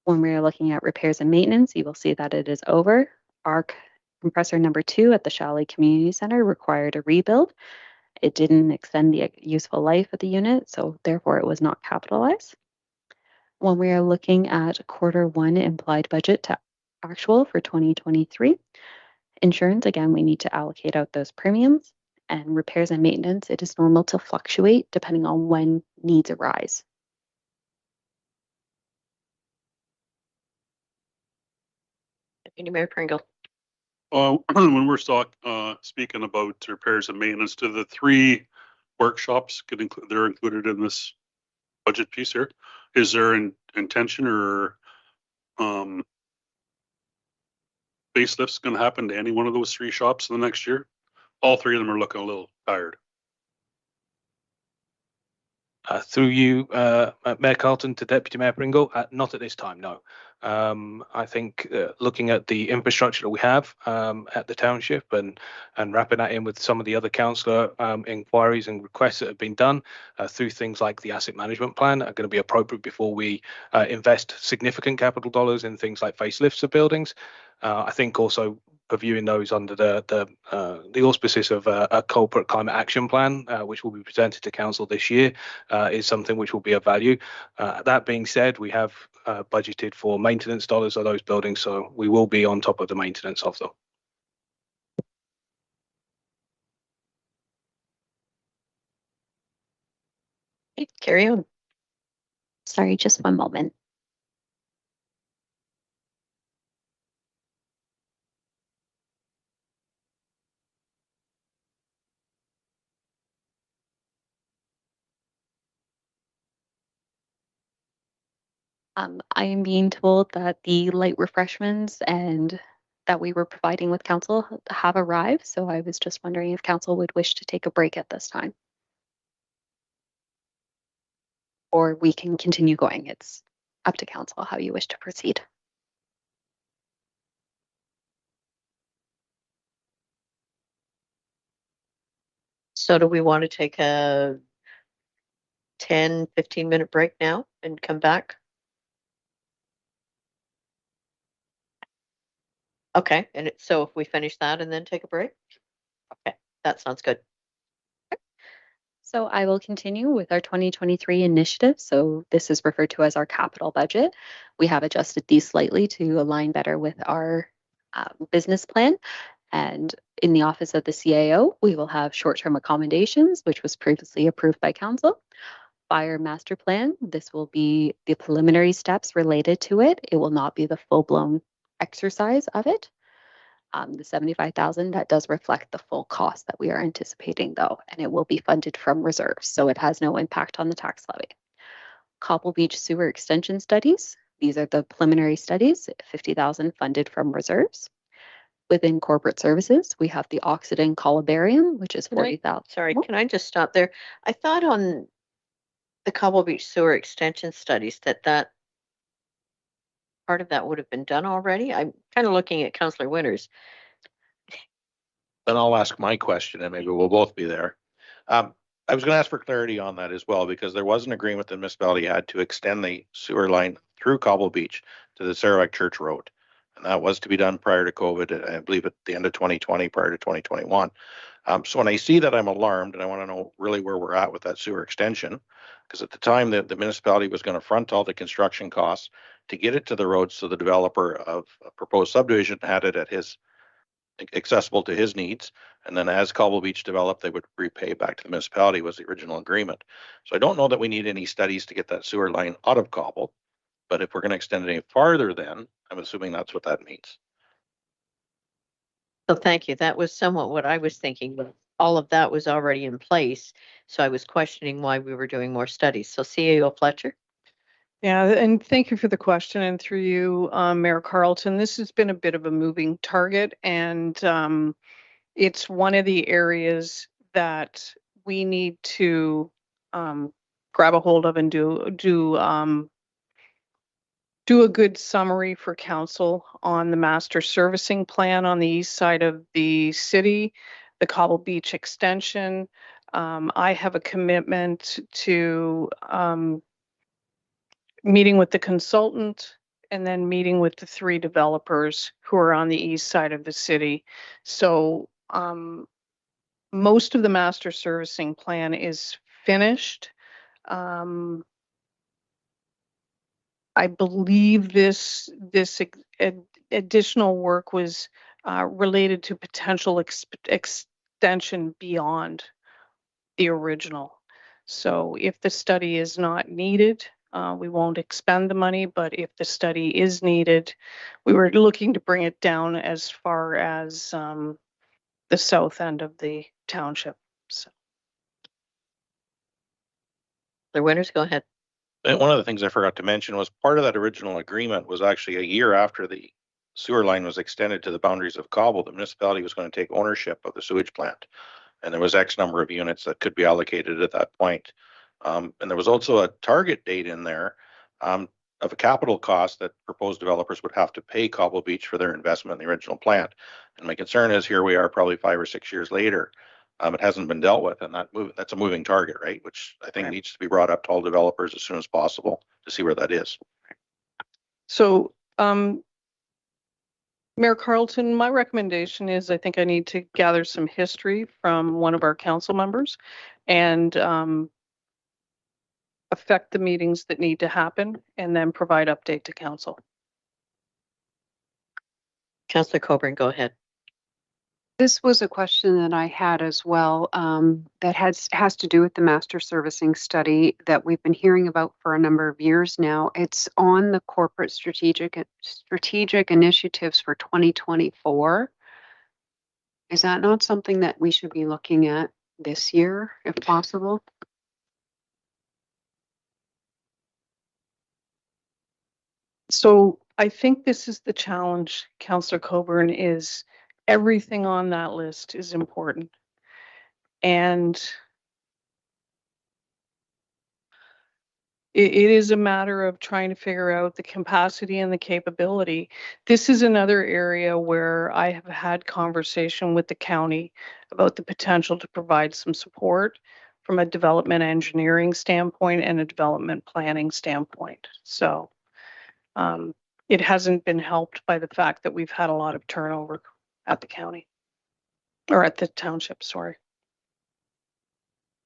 When we are looking at repairs and maintenance, you will see that it is over. ARC compressor number 2 at the Chalet Community Center required a rebuild. It didn't extend the useful life of the unit, so therefore it was not capitalized. When we are looking at Q1 implied budget to actual for 2023, insurance, again, we need to allocate out those premiums, and repairs and maintenance, it is normal to fluctuate depending on when needs arise. Deputy Mayor Pringle. When we're speaking about repairs and maintenance, do the 3 workshops they're included in this budget piece here? Is there an intention or facelifts going to happen to any one of those 3 shops in the next year? All 3 of them are looking a little tired. Through you, Mayor Carleton, to Deputy Mayor Pringle, not at this time, no. I think looking at the infrastructure that we have at the township and wrapping that in with some of the other councillor inquiries and requests that have been done through things like the asset management plan are going to be appropriate before we invest significant capital dollars in things like facelifts of buildings. I think also reviewing those under the auspices of a corporate climate action plan, which will be presented to council this year, is something which will be of value. That being said, we have budgeted for maintenance dollars of those buildings, so we will be on top of the maintenance of them. Okay, carry on. Sorry, just one moment. I am being told that the light refreshments and that we were providing with council have arrived. So I was just wondering if council would wish to take a break at this time. Or we can continue going. It's up to council how you wish to proceed. So do we want to take a 10, 15-minute break now and come back? Okay, and so if we finish that and then take a break? Okay, that sounds good. So I will continue with our 2023 initiative. So this is referred to as our capital budget. We have adjusted these slightly to align better with our business plan. And in the office of the CAO, we will have short-term accommodations, which was previously approved by council. Fire master plan, this will be the preliminary steps related to it. It will not be the full-blown exercise of it. The 75,000, that does reflect the full cost that we are anticipating though, and it will be funded from reserves, so it has no impact on the tax levy. Cobble Beach sewer extension studies, these are the preliminary studies, 50,000 funded from reserves. Within corporate services, we have the Oxiden Columbarium, which is 40,000. Sorry, can I just stop there? I thought on the Cobble Beach sewer extension studies that part of that would have been done already. I'm kind of looking at Councillor Winters. Then I'll ask my question and maybe we'll both be there. I was going to ask for clarity on that as well, because there was an agreement that municipality had to extend the sewer line through Cobble Beach to the Sarawak Church Road. And that was to be done prior to COVID, I believe at the end of 2020, prior to 2021. So when I see that, I'm alarmed, and I want to know really where we're at with that sewer extension. Because at the time the municipality was going to front all the construction costs to get it to the road, so the developer of a proposed subdivision had it at his accessible to his needs. And then as Cobble Beach developed, they would repay back to the municipality, was the original agreement. So I don't know that we need any studies to get that sewer line out of Cobble, but if we're going to extend it any farther, then I'm assuming that's what that means. So thank you. That was somewhat what I was thinking, but all of that was already in place. So I was questioning why we were doing more studies. So CAO Fletcher? Yeah, and thank you for the question. And through you, Mayor Carlton, this has been a bit of a moving target, and it's one of the areas that we need to grab a hold of and do a good summary for council on the master servicing plan on the east side of the city, the Cobble Beach extension. I have a commitment to meeting with the consultant and then meeting with the 3 developers who are on the east side of the city. So most of the master servicing plan is finished. I believe this additional work was related to potential extension beyond the original. So if the study is not needed, we won't expend the money, but if the study is needed, we were looking to bring it down as far as the south end of the township. So. The winners, go ahead. And one of the things I forgot to mention was part of that original agreement was actually a year after the sewer line was extended to the boundaries of Cobble, the municipality was going to take ownership of the sewage plant. And there was X number of units that could be allocated at that point. And there was also a target date in there of a capital cost that proposed developers would have to pay Cobble Beach for their investment in the original plant. And my concern is here we are probably 5 or 6 years later. It hasn't been dealt with, and that's a moving target, right? Which I think needs to be brought up to all developers as soon as possible to see where that is. So, Mayor Carlton, my recommendation is I think I need to gather some history from one of our council members and affect the meetings that need to happen and then provide update to council. Councillor Coburn, go ahead. This was a question that I had as well, that has to do with the master servicing study that we've been hearing about for a number of years now. It's on the corporate strategic initiatives for 2024. Is that not something that we should be looking at this year, if possible? So I think this is the challenge, Councillor Coburn, is everything on that list is important. And it is a matter of trying to figure out the capacity and the capability. This is another area where I have had conversation with the county about the potential to provide some support from a development engineering standpoint and a development planning standpoint. So it hasn't been helped by the fact that we've had a lot of turnover at the county or at the township, sorry.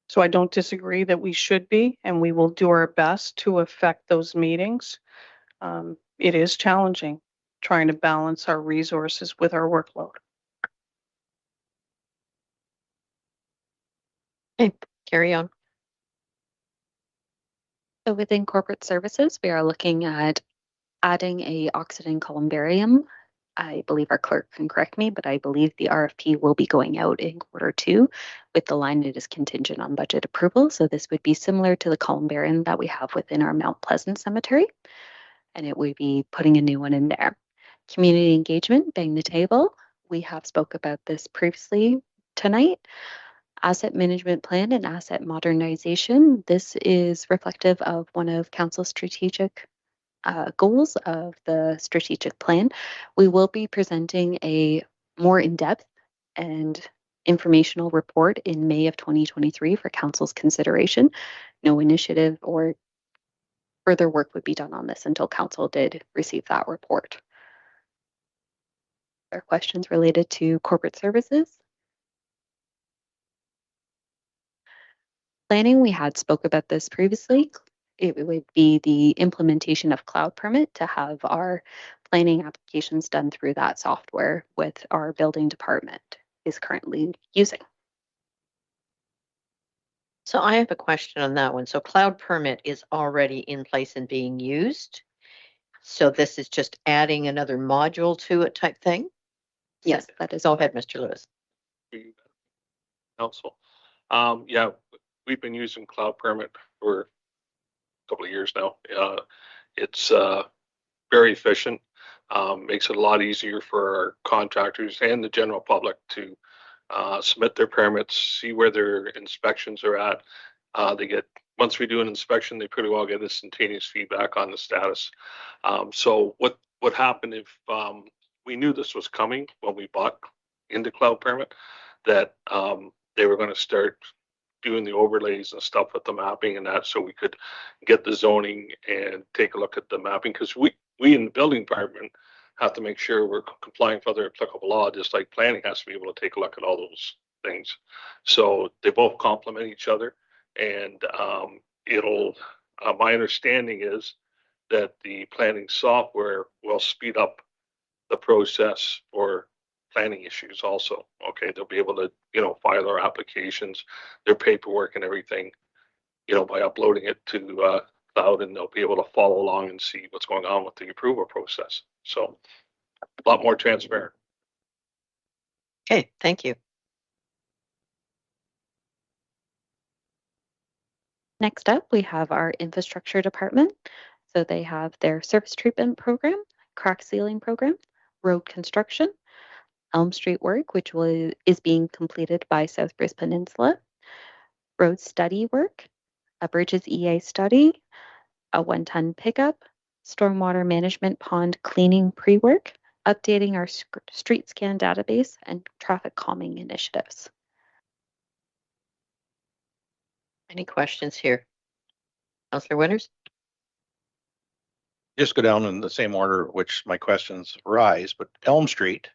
So I don't disagree that we should be, and we will do our best to affect those meetings. It is challenging trying to balance our resources with our workload. Okay, carry on. So within corporate services, we are looking at adding a oxygen columbarium. I believe our clerk can correct me, but I believe the RFP will be going out in Q2 with the line it is contingent on budget approval. So this would be similar to the columbarium that we have within our Mount Pleasant Cemetery, and it would be putting a new one in there. Community engagement, bang the table. We have spoke about this previously tonight. Asset management plan and asset modernization. This is reflective of one of council's strategic goals of the strategic plan. We will be presenting a more in-depth and informational report in May of 2023 for council's consideration. No initiative or further work would be done on this until council did receive that report. Are there questions related to corporate services? Planning, we had spoke about this previously. It would be the implementation of Cloud Permit to have our planning applications done through that software with our building department is currently using. So I have a question on that one. So Cloud Permit is already in place and being used. So this is just adding another module to it type thing? Yes, that is. Go ahead, Mr. Lewis. for you, Council. Yeah, we've been using Cloud Permit for a couple of years now. It's very efficient. Makes it a lot easier for our contractors and the general public to submit their permits, see where their inspections are at. Once we do an inspection, they pretty well get instantaneous feedback on the status. So what happened if we knew this was coming when we bought into Cloud Permit, that they were going to start doing the overlays and stuff with the mapping and that, so we could get the zoning and take a look at the mapping, because we in the building department have to make sure we're complying with other applicable law, just like planning has to be able to take a look at all those things. So they both complement each other, and my understanding is that the planning software will speed up the process for planning issues also. Okay, they'll be able to, file their applications, their paperwork and everything, by uploading it to cloud, and they'll be able to follow along and see what's going on with the approval process. So a lot more transparent. Okay, thank you. Next up, we have our infrastructure department. So they have their surface treatment program, crack sealing program, road construction, Elm Street work, which is being completed by South Bruce Peninsula, road study work, a bridges EA study, a 1-ton pickup, stormwater management pond cleaning pre-work, updating our street scan database, and traffic calming initiatives. Any questions here? Councillor Winters? Just go down in the same order which my questions rise, but Elm Street,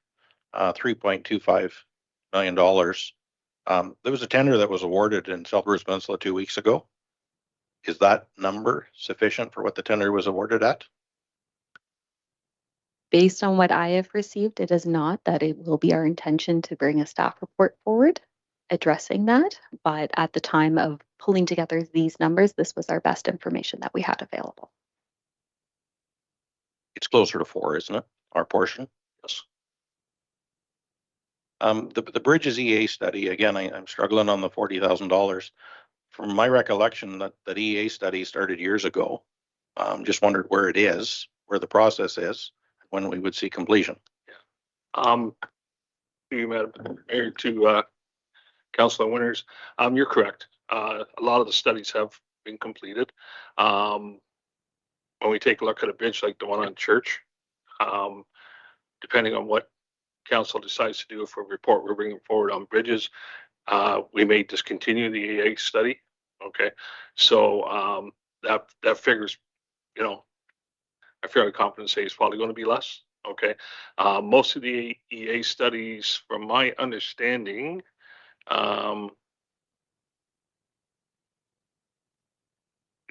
$3.25 million. There was a tender that was awarded in South Bruce Peninsula 2 weeks ago. Is that number sufficient for what the tender was awarded at? Based on what I have received, it is not. That it will be our intention to bring a staff report forward addressing that. But at the time of pulling together these numbers, this was our best information that we had available. It's closer to 4, isn't it? Our portion? Yes. The Bridges EA study, again, I'm struggling on the $40,000. From my recollection, that EA study started years ago. Just wondered where it is, where the process is, when we would see completion. To you, Madam Mayor, to Councillor Winters, you're correct. A lot of the studies have been completed. When we take a look at a bridge like the one on Church, depending on what council decides to do for a report we're bringing forward on bridges, we may discontinue the EA study. Okay, so that figures, I fairly confident say is probably going to be less. Okay, most of the EA studies, from my understanding, some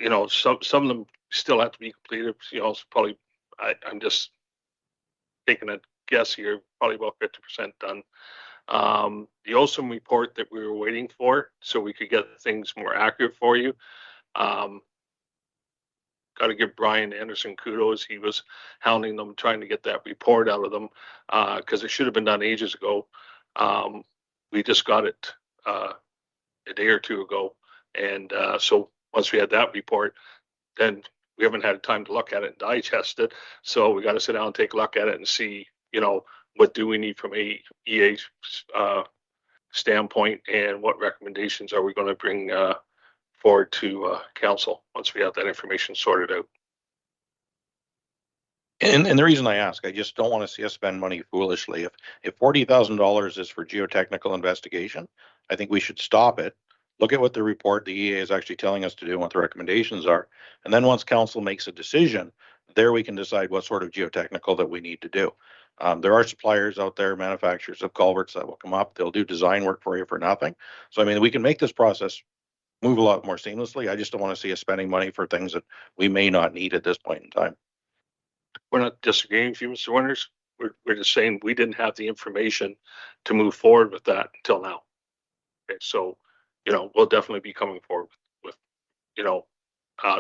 of them still have to be completed. It's probably, I'm just taking a guess here, probably about 50% done. The OSIM report that we were waiting for, so we could get things more accurate for you. Got to give Brian Anderson kudos. He was hounding them, trying to get that report out of them, because it should have been done ages ago. We just got it a day or two ago, and so once we had that report, then we haven't had time to look at it and digest it. So we got to sit down and take a look at it and see, what do we need from a EA standpoint, and what recommendations are we going to bring forward to council once we have that information sorted out. And the reason I ask, I just don't want to see us spend money foolishly. If $40,000 is for geotechnical investigation, I think we should stop it. Look at what the report the EA is actually telling us to do and what the recommendations are. And then once council makes a decision, there we can decide what sort of geotechnical that we need to do. There are suppliers out there, manufacturers of culverts that will come up. They'll do design work for you for nothing. So, I mean, we can make this process move a lot more seamlessly. I just don't want to see us spending money for things that we may not need at this point in time. We're not disagreeing with you, Mr. Winters. We're just saying we didn't have the information to move forward with that until now. Okay, so, we'll definitely be coming forward with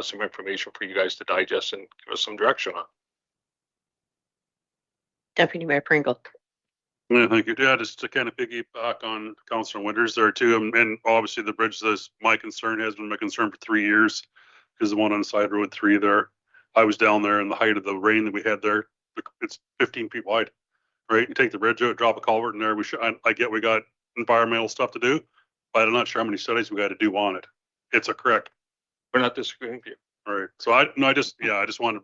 some information for you guys to digest and give us some direction on. Deputy Mayor Pringle. Yeah, thank you. Yeah, just to kind of piggyback on Councilor Winters there too, and obviously the bridge is my concern, has been my concern for 3 years, because the one on Side Road 3 there, I was down there in the height of the rain that we had there. It's 15 feet wide, right? You take the bridge out, drop a culvert in there. I get we got environmental stuff to do, but I'm not sure how many studies we got to do on it. It's a creek. We're not disagreeing with you. All right. So I just want to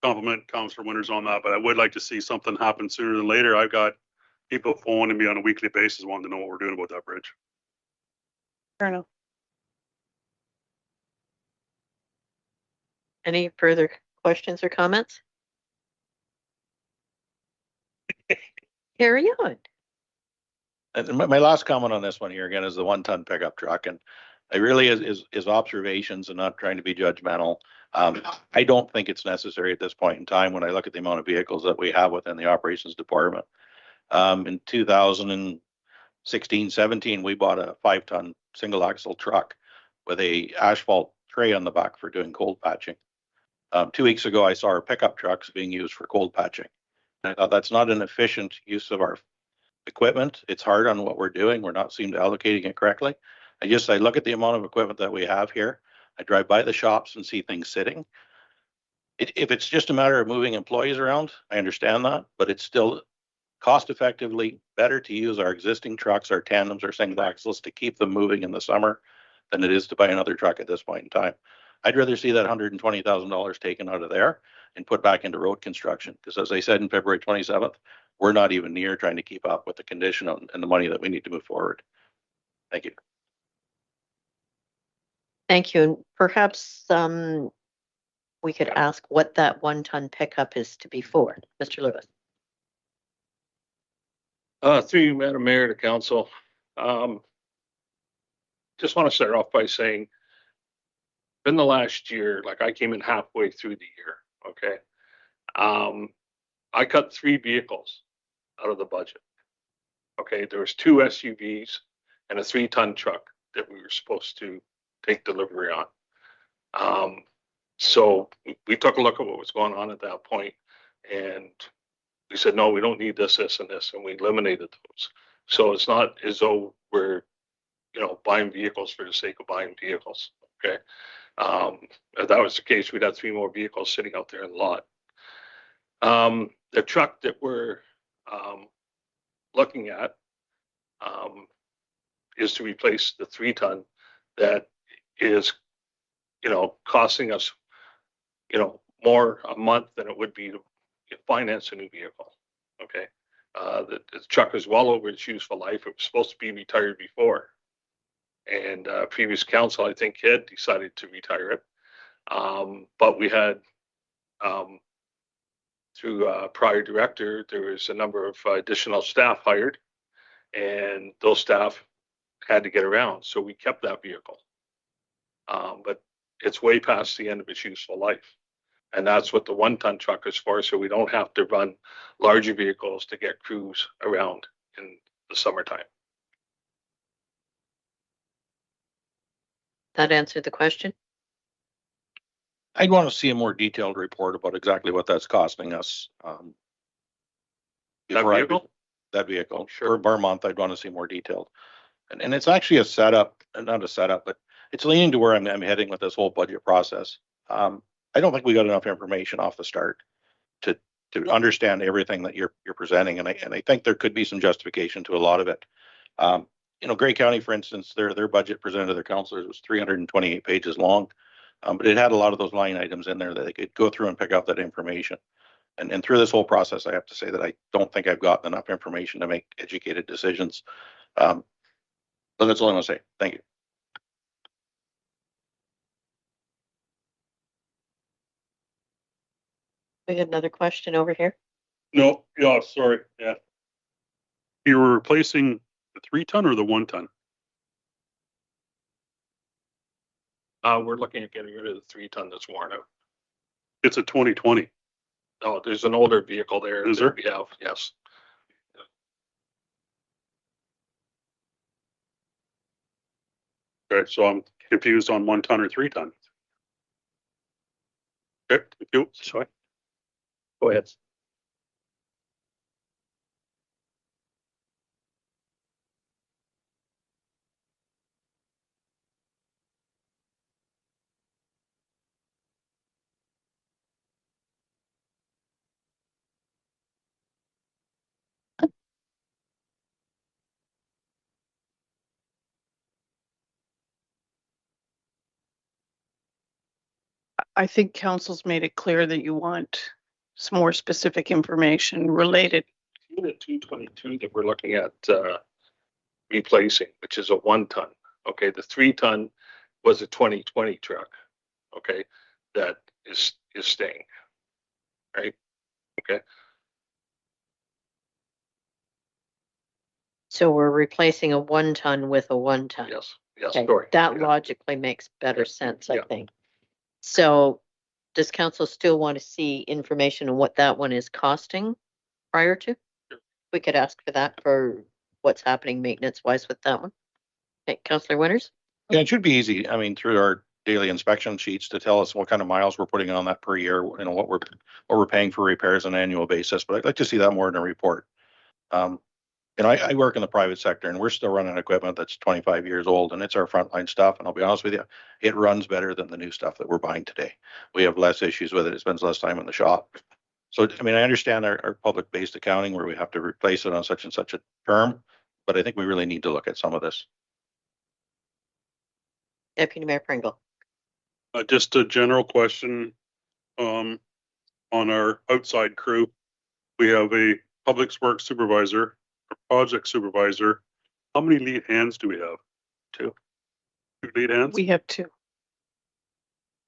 compliment Councilor Winters on that, but I would like to see something happen sooner than later. I've got people phoning me on a weekly basis wanting to know what we're doing about that bridge. Fair enough. Any further questions or comments? Carry on. And my last comment on this one here again is the 1-ton pickup truck, and it really is observations and not trying to be judgmental. I don't think it's necessary at this point in time when I look at the amount of vehicles that we have within the operations department. In 2016, 17, we bought a 5-ton single axle truck with a asphalt tray on the back for doing cold patching. 2 weeks ago, I saw our pickup trucks being used for cold patching. And I thought that's not an efficient use of our equipment. It's hard on what we're doing. We're not seem to allocating it correctly. I look at the amount of equipment that we have here. I drive by the shops and see things sitting. If it's just a matter of moving employees around, I understand that, but it's still cost effectively better to use our existing trucks, our tandems, our single axles to keep them moving in the summer than it is to buy another truck at this point in time. I'd rather see that $120,000 taken out of there and put back into road construction. Because as I said in February 27th, we're not even near trying to keep up with the condition and the money that we need to move forward. Thank you. Thank you. And perhaps we could ask what that 1-ton pickup is to be for. Mr. Lewis. Through you, Madam Mayor, to council. Just want to start off by saying, in the last year, like I came in halfway through the year, okay? I cut 3 vehicles out of the budget. Okay, there was 2 SUVs and a 3-ton truck that we were supposed to take delivery on. So we took a look at what was going on at that point, and we said, no, we don't need this, this, and this, and we eliminated those. So it's not as though we're, buying vehicles for the sake of buying vehicles. Okay, if that was the case, we'd have 3 more vehicles sitting out there in the lot. The truck that we're looking at is to replace the 3-ton that is, costing us, more a month than it would be to finance a new vehicle. Okay, the truck is well over its useful life. It was supposed to be retired before, and previous council, I think, had decided to retire it. But we had, through a prior director, there was a number of additional staff hired, and those staff had to get around, so we kept that vehicle. But it's way past the end of its useful life. And that's what the 1-ton truck is for, so we don't have to run larger vehicles to get crews around in the summertime. That answered the question. I'd want to see a more detailed report about exactly what that's costing us. That vehicle? That vehicle. Sure. Per month, I'd want to see more detailed. And it's actually a setup, not a setup, but it's leaning to where I'm heading with this whole budget process. I don't think we got enough information off the start to understand everything that you're presenting, and I think there could be some justification to a lot of it. Grey County, for instance, their budget presented to their councilors was 328 pages long, but it had a lot of those line items in there that they could go through and pick up that information. And through this whole process, I have to say that I don't think I've gotten enough information to make educated decisions. But that's all I'm going to say. Thank you. We had another question over here. No, yeah, sorry. Yeah. You were replacing the 3-ton or the 1-ton? We're looking at getting rid of the 3-ton that's worn out. It's a 2020. Oh, there's an older vehicle there. Is there? We have, yes. Okay, so I'm confused on 1-ton or 3-ton. Okay, thank you. Sorry. Go ahead. I think council's made it clear that you want some more specific information related. Unit 222 that we're looking at replacing, which is a 1 ton. Okay, the 3 ton was a 2020 truck. Okay, that is staying. Right. Okay. So we're replacing a 1 ton with a 1 ton. Yes. Yes. Okay, Sorry. that Yeah. logically makes better sense, I Yeah. think. So does council still want to see information on what that one is costing prior to? Sure. We could ask for that for what's happening maintenance wise with that one. Okay, Councillor Winters? Yeah, it should be easy. I mean, through our daily inspection sheets to tell us what kind of miles we're putting on that per year, you know, what we're paying for repairs on an annual basis. But I'd like to see that more in a report. You know, I work in the private sector and we're still running equipment that's 25 years old and it's our frontline stuff. And I'll be honest with you, it runs better than the new stuff that we're buying today. We have less issues with it. It spends less time in the shop. So, I mean, I understand our public-based accounting where we have to replace it on such and such a term, but I think we really need to look at some of this. Deputy Mayor Pringle? Just a general question, on our outside crew. We have a public works supervisor, a project supervisor. How many lead hands do we have? 2 lead hands? We have 2.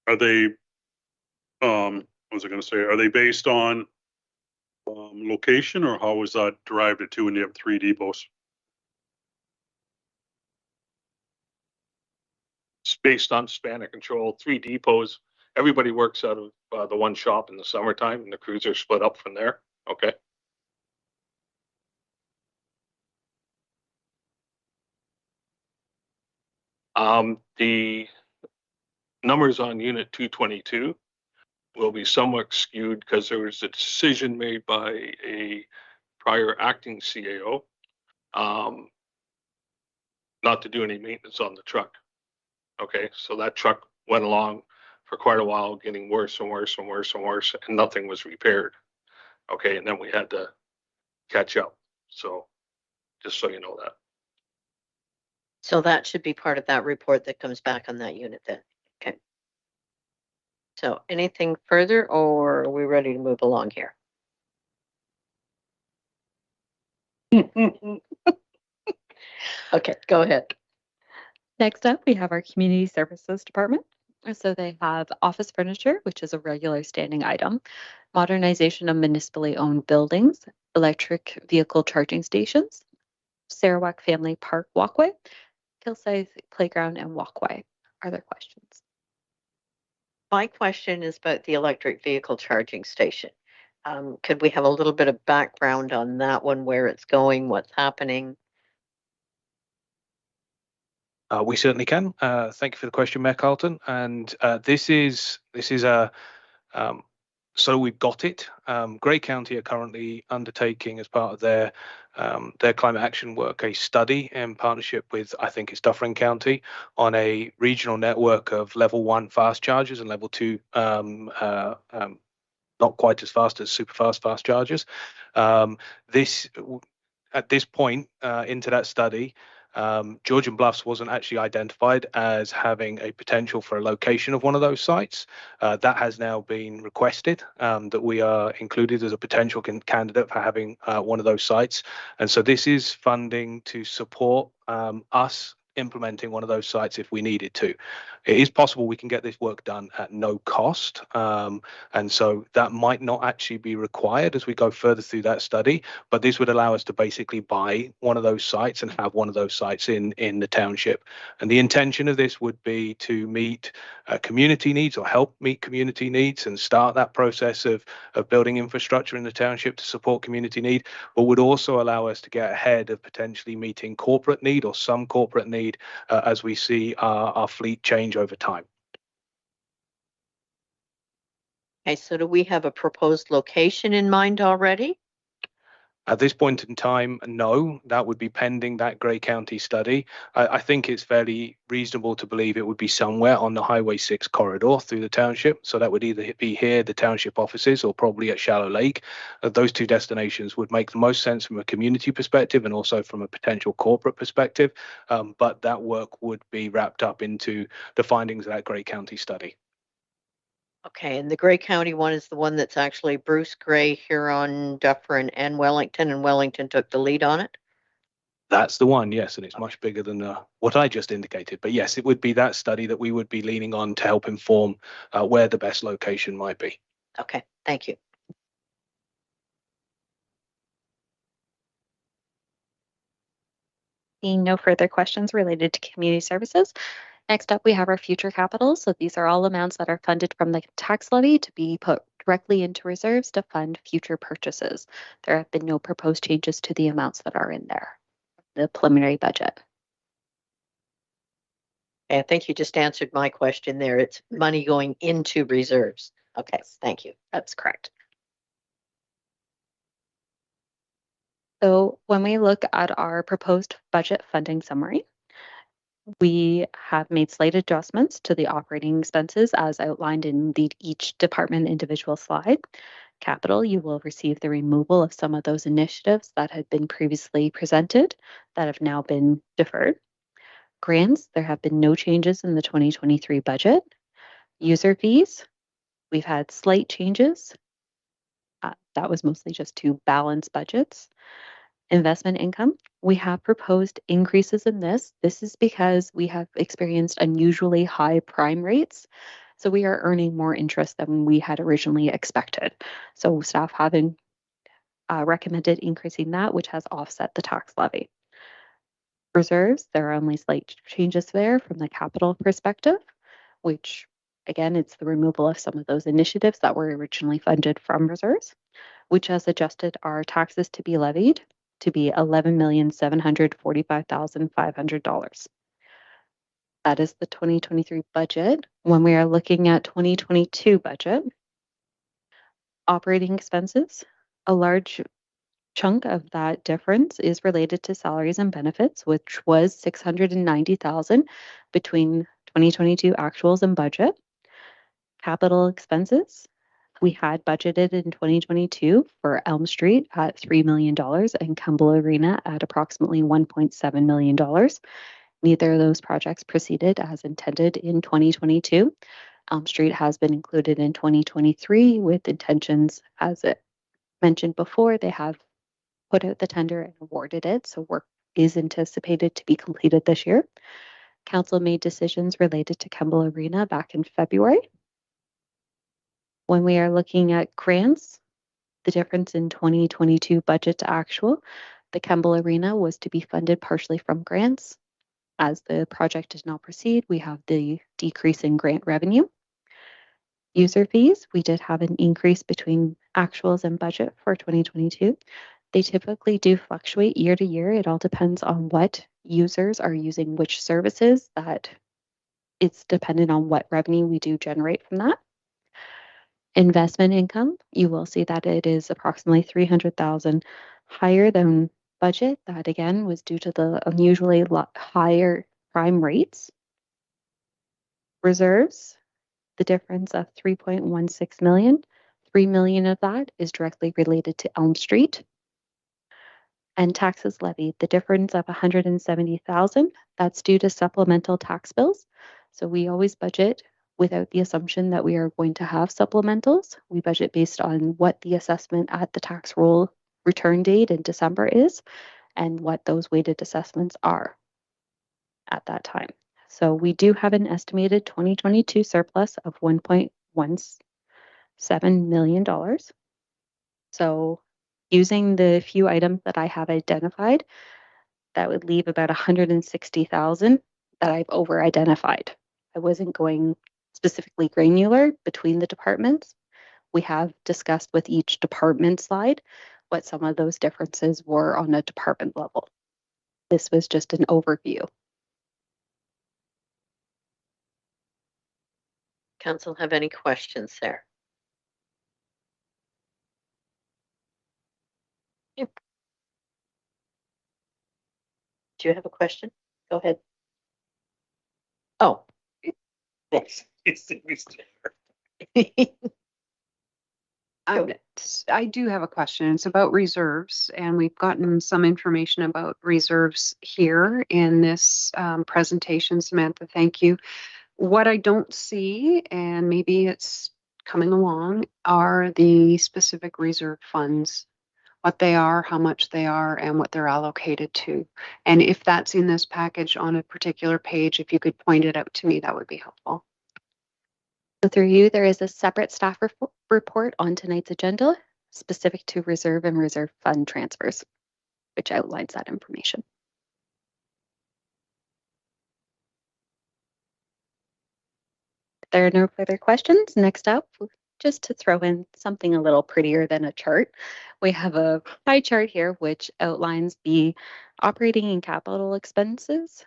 Are they, what was I gonna say? Are they based on location, or how was that derived at 2 when you have 3 depots? It's based on span of control, 3 depots. Everybody works out of the one shop in the summertime, and the crews are split up from there. Okay. The numbers on Unit 222 will be somewhat skewed because there was a decision made by a prior acting CAO not to do any maintenance on the truck. Okay, so that truck went along for quite a while, getting worse and worse and worse and worse, and nothing was repaired. Okay, and then we had to catch up. So just so you know that. So that should be part of that report that comes back on that unit then. Okay. So anything further, or are we ready to move along here? Okay, go ahead. Next up, we have our Community Services Department. So they have office furniture, which is a regular standing item, modernization of municipally owned buildings, electric vehicle charging stations, Sarawak Family Park walkway, Kilsyth Playground and walkway. Are there questions? My question is about the electric vehicle charging station. Could we have a little bit of background on that one, where it's going, what's happening? We certainly can. Thank you for the question, Mayor Carlton. And this is a so we've got it. Grey County are currently undertaking, as part of their climate action work, a study in partnership with, I think it's Dufferin County, on a regional network of level 1 fast chargers and level 2 not quite as fast as super fast chargers. At this point into that study, Georgian Bluffs wasn't actually identified as having a potential for a location of one of those sites. That has now been requested, that we are included as a potential candidate for having one of those sites. And so this is funding to support us implementing one of those sites if we needed to. It is possible we can get this work done at no cost. And so that might not actually be required as we go further through that study, but this would allow us to basically buy one of those sites and have one of those sites in the township. And the intention of this would be to meet community needs, or help meet community needs, and start that process of building infrastructure in the township to support community need, but would also allow us to get ahead of potentially meeting corporate need, or some corporate need, as we see our fleet change over time. Okay, so do we have a proposed location in mind already? At this point in time, no, that would be pending that Grey County study. I think it's fairly reasonable to believe it would be somewhere on the Highway 6 corridor through the township. So that would either be here, the township offices, or probably at Shallow Lake. Those 2 destinations would make the most sense from a community perspective and also from a potential corporate perspective. But that work would be wrapped up into the findings of that Grey County study. Okay, and the Gray County one is the one that's actually Bruce Gray, Huron, Dufferin, and Wellington took the lead on it? That's the one, yes, and it's much bigger than what I just indicated. But yes, it would be that study that we would be leaning on to help inform where the best location might be. Okay, thank you. Seeing no further questions related to community services. Next up, we have our future capital. So these are all amounts that are funded from the tax levy to be put directly into reserves to fund future purchases. There have been no proposed changes to the amounts that are in there, the preliminary budget. I think you just answered my question there. It's money going into reserves. Okay, thank you. That's correct. So when we look at our proposed budget funding summary, we have made slight adjustments to the operating expenses as outlined in each department individual slide. Capital, you will receive the removal of some of those initiatives that had been previously presented that have now been deferred. Grants, there have been no changes in the 2023 budget. User fees, we've had slight changes. That was mostly just to balance budgets. Investment income, we have proposed increases in this. This is because we have experienced unusually high prime rates. So we are earning more interest than we had originally expected. So staff have recommended increasing that, which has offset the tax levy. Reserves, there are only slight changes there from the capital perspective, which again, it's the removal of some of those initiatives that were originally funded from reserves, which has adjusted our taxes to be levied to be $11,745,500. That is the 2023 budget. When we are looking at 2022 budget, operating expenses, a large chunk of that difference is related to salaries and benefits, which was $690,000 between 2022 actuals and budget. Capital expenses, we had budgeted in 2022 for Elm Street at $3 million and Kemble Arena at approximately $1.7 million. Neither of those projects proceeded as intended in 2022. Elm Street has been included in 2023 with intentions, as it mentioned before, they have put out the tender and awarded it, so work is anticipated to be completed this year. Council made decisions related to Kemble Arena back in February. When we are looking at grants, the difference in 2022 budget to actual, the Kemble Arena was to be funded partially from grants. As the project does not proceed, we have the decrease in grant revenue. User fees, we did have an increase between actuals and budget for 2022. They typically do fluctuate year to year. It all depends on what users are using which services, that it's dependent on what revenue we do generate from that. Investment income, you will see that it is approximately $300,000 higher than budget. That again was due to the unusually higher prime rates. Reserves, the difference of $3.16 million. $3 million of that is directly related to Elm Street. And taxes levied, the difference of $170,000, that's due to supplemental tax bills. So we always budget without the assumption that we are going to have supplementals. We budget based on what the assessment at the tax roll return date in December is and what those weighted assessments are at that time. So we do have an estimated 2022 surplus of $1.17 million. So using the few items that I have identified, that would leave about $160,000 that I've over identified. I wasn't going specifically granular between the departments. We have discussed with each department slide what some of those differences were on a department level. This was just an overview. Council have any questions there? Yep. Do you have a question? Go ahead. Oh. Yes. I do have a question. It's about reserves, and we've gotten some information about reserves here in this presentation. Samantha, thank you. What I don't see, and maybe it's coming along are the specific reserve funds, what they are, how much they are, and what they're allocated to. And if that's in this package on a particular page, if you could point it out to me, that would be helpful. So through you, there is a separate staff report on tonight's agenda specific to reserve and reserve fund transfers, which outlines that information. If there are no further questions, next up, just to throw in something a little prettier than a chart, we have a pie chart here which outlines the operating and capital expenses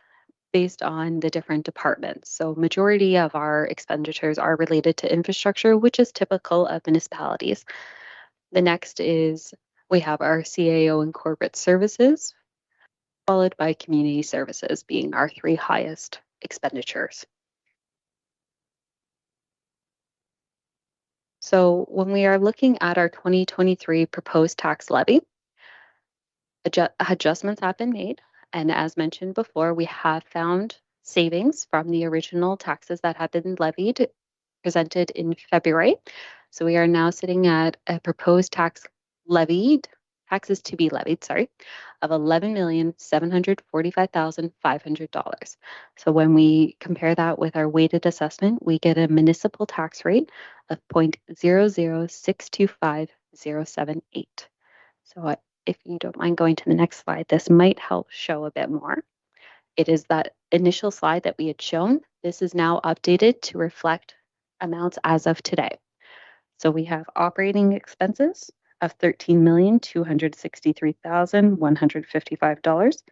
based on the different departments. So majority of our expenditures are related to infrastructure, which is typical of municipalities. The next is we have our CAO and corporate services, followed by community services being our three highest expenditures. So when we are looking at our 2023 proposed tax levy, adjustments have been made. And as mentioned before, we have found savings from the original taxes that had been levied, presented in February. So we are now sitting at a proposed taxes to be levied, of $11,745,500. So when we compare that with our weighted assessment, we get a municipal tax rate of 0.00625,078. So if you don't mind going to the next slide, this might help show a bit more. It is that initial slide that we had shown. This is now updated to reflect amounts as of today. So we have operating expenses of $13,263,155,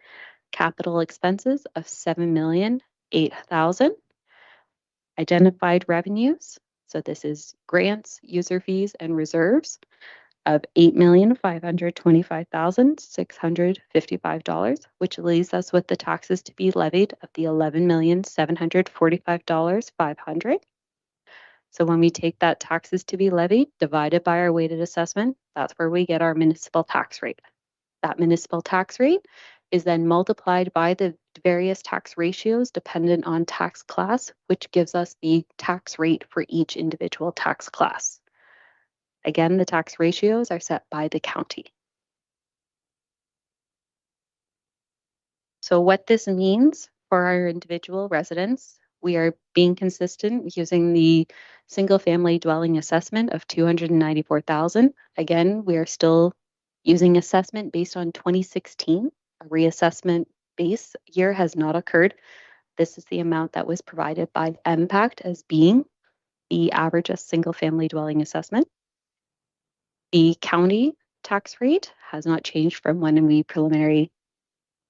capital expenses of $7,008,000, identified revenues, so this is grants, user fees, and reserves, of $8,525,655, which leaves us with the taxes to be levied of the $11,745,500. So when we take that taxes to be levied divided by our weighted assessment, that's where we get our municipal tax rate. That municipal tax rate is then multiplied by the various tax ratios dependent on tax class, which gives us the tax rate for each individual tax class. Again, the tax ratios are set by the county. So what this means for our individual residents, we are being consistent using the single family dwelling assessment of $294,000. Again, we are still using assessment based on 2016. A reassessment base year has not occurred. This is the amount that was provided by MPACT as being the average of single family dwelling assessment. The county tax rate has not changed from when we preliminary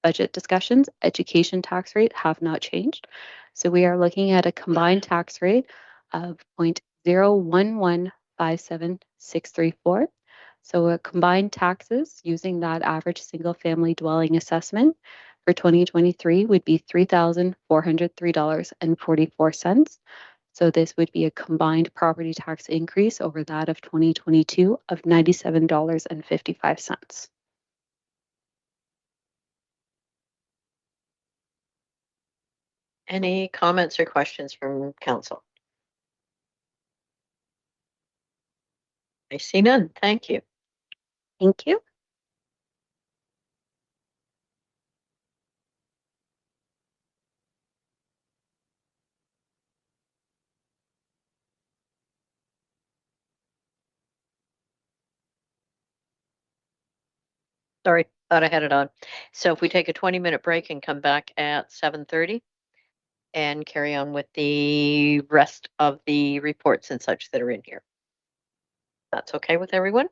budget discussions. Education tax rate have not changed. So we are looking at a combined tax rate of 0.01157,634. So a combined taxes using that average single family dwelling assessment for 2023 would be $3,403.44. So this would be a combined property tax increase over that of 2022 of $97.55. Any comments or questions from council? I see none. Thank you. Thank you. Sorry, thought I had it on. So if we take a 20-minute break and come back at 7:30 and carry on with the rest of the reports and such that are in here. That's okay with everyone?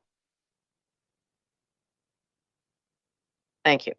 Thank you.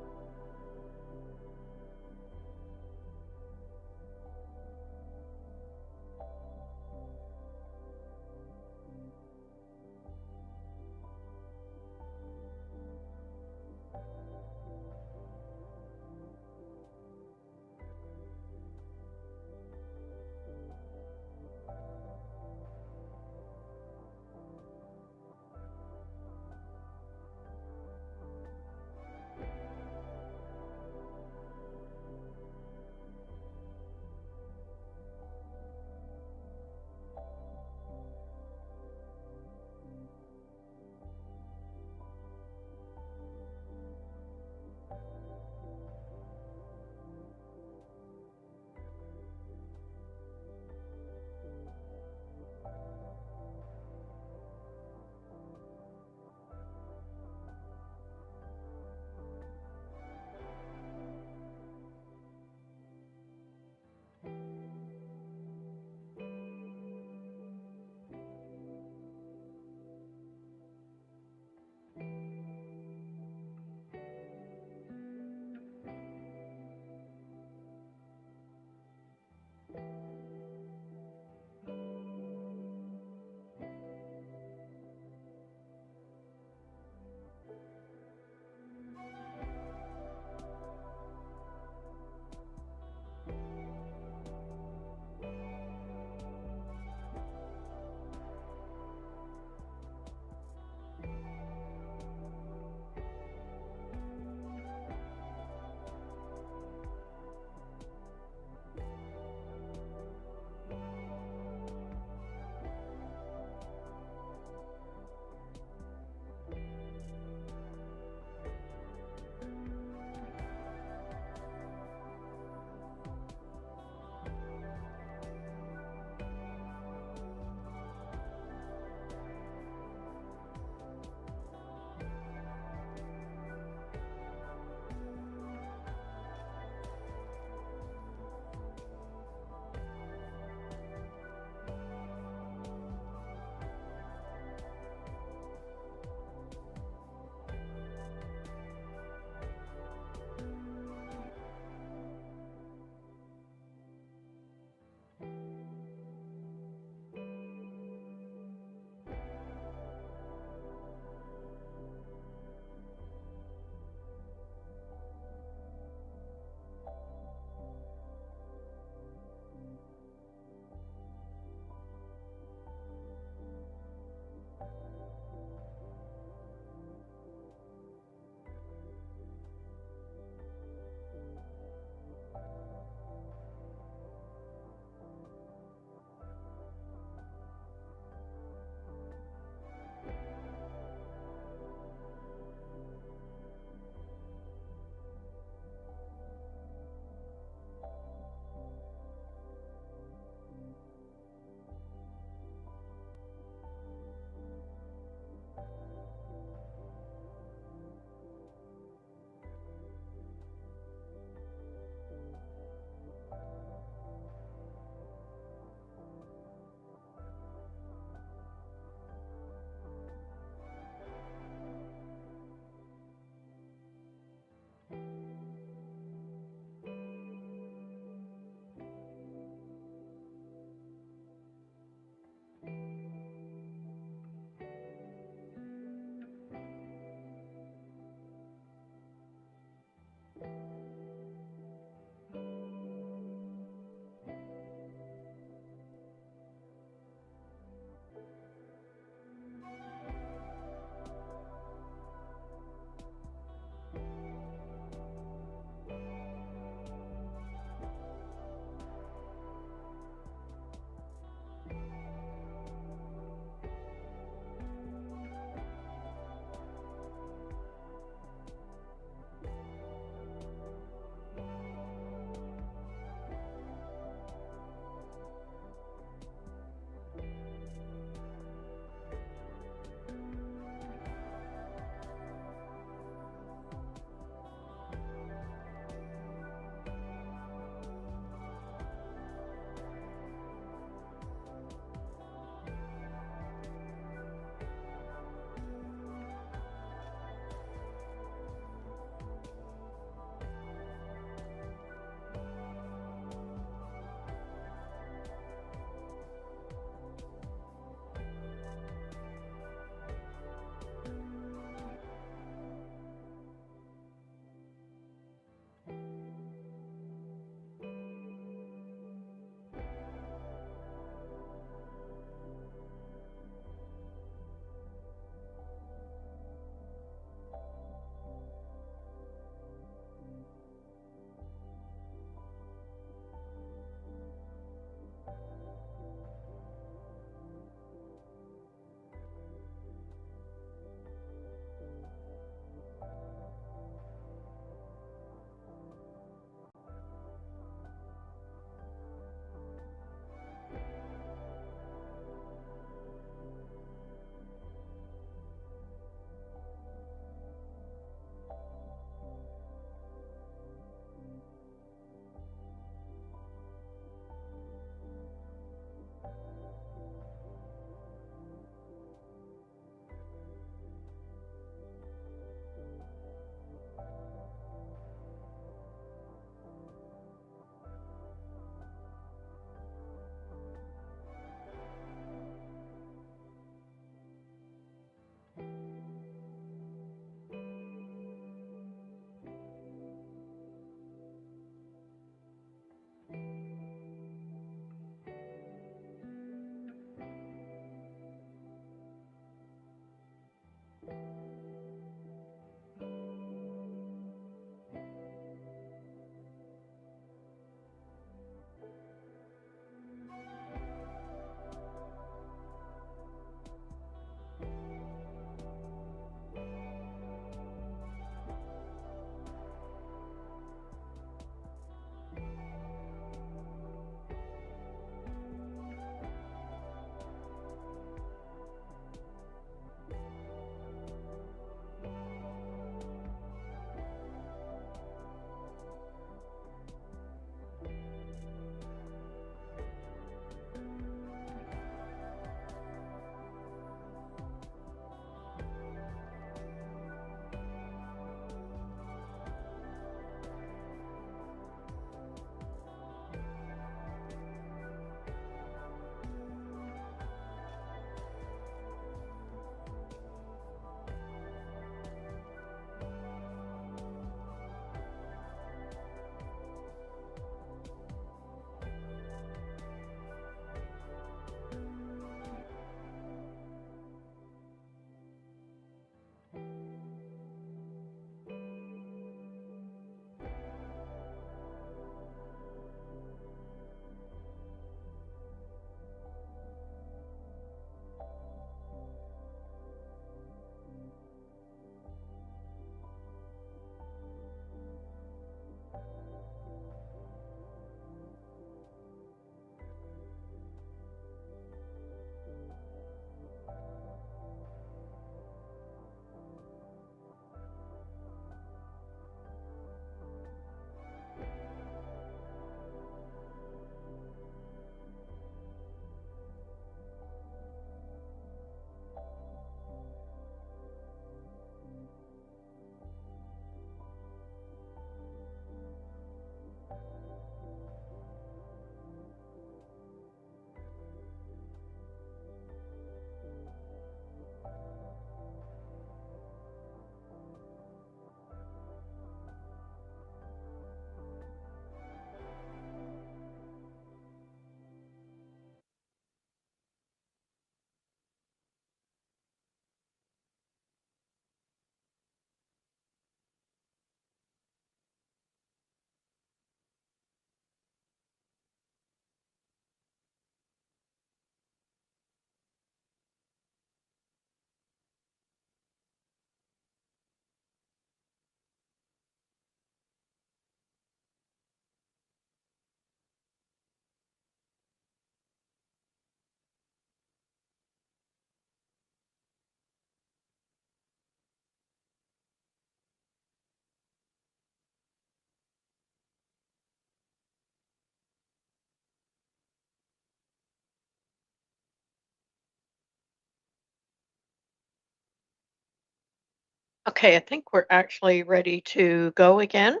Okay, I think we're actually ready to go again.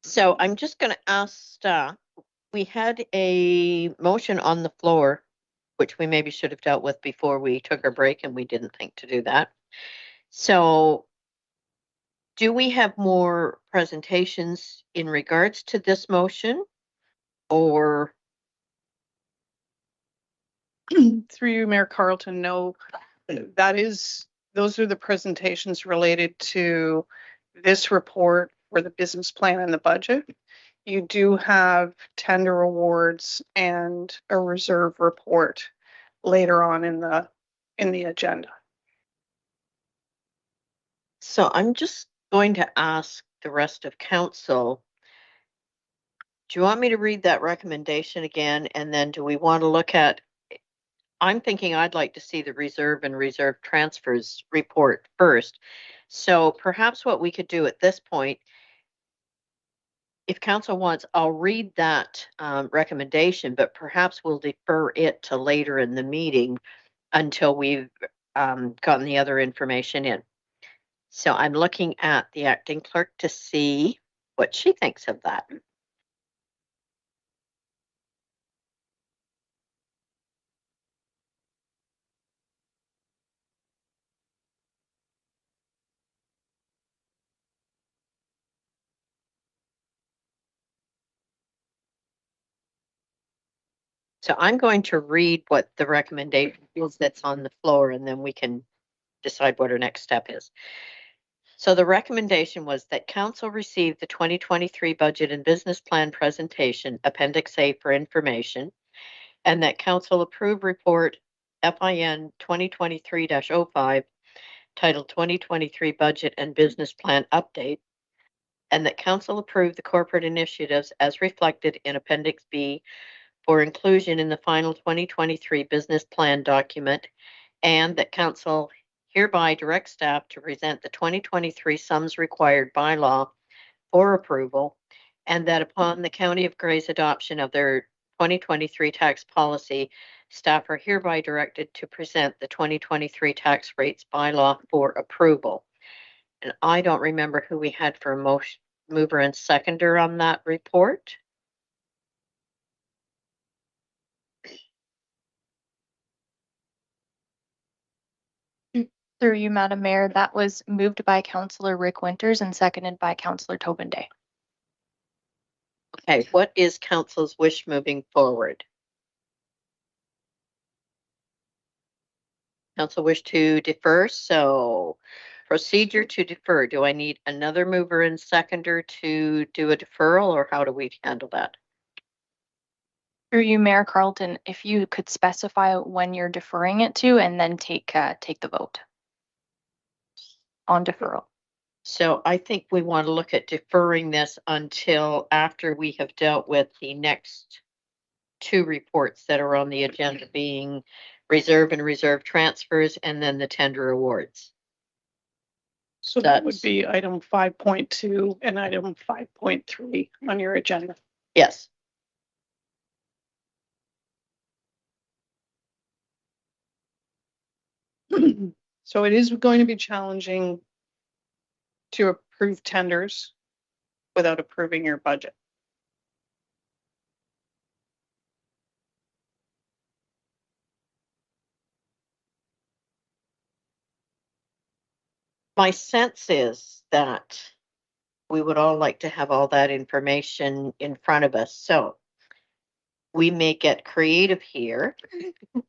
So I'm just going to ask, we had a motion on the floor, which we maybe should have dealt with before we took our break, and we didn't think to do that. So do we have more presentations in regards to this motion? Or Through you, Mayor Carlton, no, those are the presentations related to this report for the business plan and the budget. You do have tender awards and a reserve report later on in the agenda. so I'm just going to ask the rest of council, do you want me to read that recommendation again? And then do we want to look at, I'm thinking I'd like to see the reserve and reserve transfers report first. So perhaps what we could do at this point, if council wants, I'll read that recommendation, but perhaps we'll defer it to later in the meeting until we've gotten the other information in. So I'm looking at the acting clerk to see what she thinks of that. So I'm going to read what the recommendation is that's on the floor, and then we can decide what our next step is. So the recommendation was that council receive the 2023 budget and business plan presentation, Appendix A, for information, and that council approve report FIN 2023-05, titled 2023 Budget and Business Plan Update, and that council approve the corporate initiatives as reflected in Appendix B for inclusion in the final 2023 business plan document, and that council hereby direct staff to present the 2023 sums required by law for approval, and that upon the County of Grey's adoption of their 2023 tax policy, staff are hereby directed to present the 2023 tax rates by law for approval. And I don't remember who we had for motion mover and seconder on that report. Through you, Madam Mayor, that was moved by Councillor Rick Winters and seconded by Councillor Tobin Day. Okay, what is council's wish moving forward? Council wish to defer, so procedure to defer. Do I need another mover and seconder to do a deferral, or how do we handle that? Through you, Mayor Carlton, if you could specify when you're deferring it to, and then take the vote on deferral. So I think we want to look at deferring this until after we have dealt with the next two reports that are on the agenda, being reserve and reserve transfers, and then the tender awards. So that would be item 5.2 and item 5.3 on your agenda. Yes. So it is going to be challenging to approve tenders without approving your budget. My sense is that we would all like to have all that information in front of us. So we may get creative here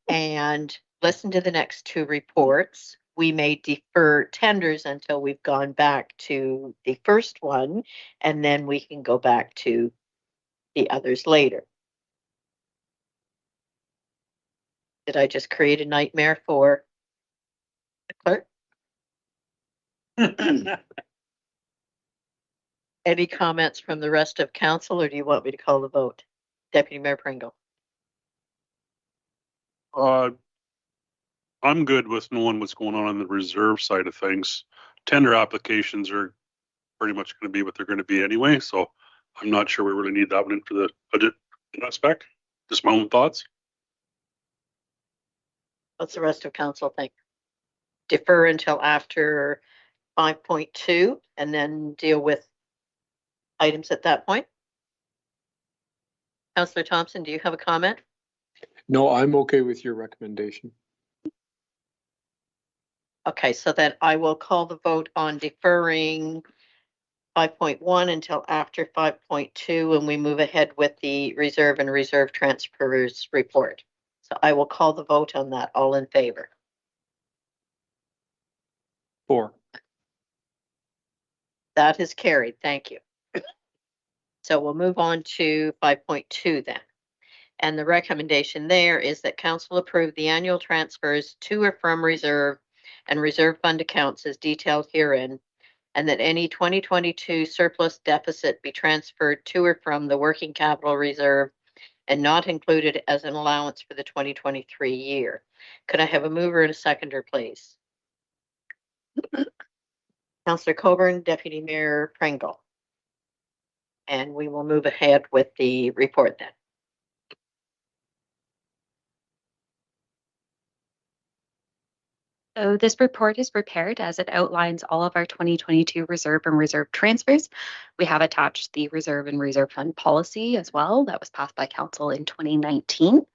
and listen to the next two reports. We may defer tenders until we've gone back to the first one, and then we can go back to the others later. Did I just create a nightmare for the clerk? Any comments from the rest of council, or do you want me to call the vote? Deputy Mayor Pringle. I'm good with knowing what's going on the reserve side of things. Tender applications are pretty much going to be what they're going to be anyway, so I'm not sure we really need that one in for the budget aspect. Just my own thoughts. What's the rest of council think? defer until after 5.2 and then deal with items at that point? Councillor Thompson, do you have a comment? No, I'm okay with your recommendation. Okay, so then I will call the vote on deferring 5.1 until after 5.2, and we move ahead with the reserve and reserve transfers report. So I will call the vote on that. All in favor? 4. That is carried. Thank you. So we'll move on to 5.2 then. And the recommendation there is that council approve the annual transfers to or from reserve and reserve fund accounts as detailed herein, and that any 2022 surplus deficit be transferred to or from the working capital reserve and not included as an allowance for the 2023 year. Could I have a mover and a seconder, please? Councillor Coburn, Deputy Mayor Pringle. And we will move ahead with the report then. So this report is prepared as it outlines all of our 2022 reserve and reserve transfers. We have attached the reserve and reserve fund policy as well that was passed by council in 2019.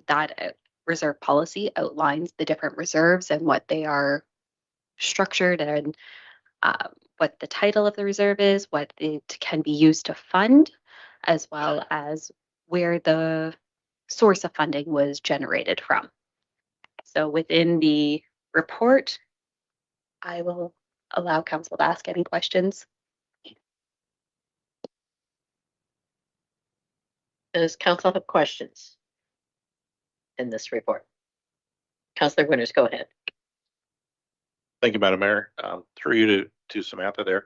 That reserve policy outlines the different reserves and what they are structured and what the title of the reserve is, what it can be used to fund, as well as where the source of funding was generated from. So within the report, I will allow council to ask any questions. Does council have questions in this report? Councillor Winters, go ahead. Thank you, Madam Mayor. Through you to Samantha there.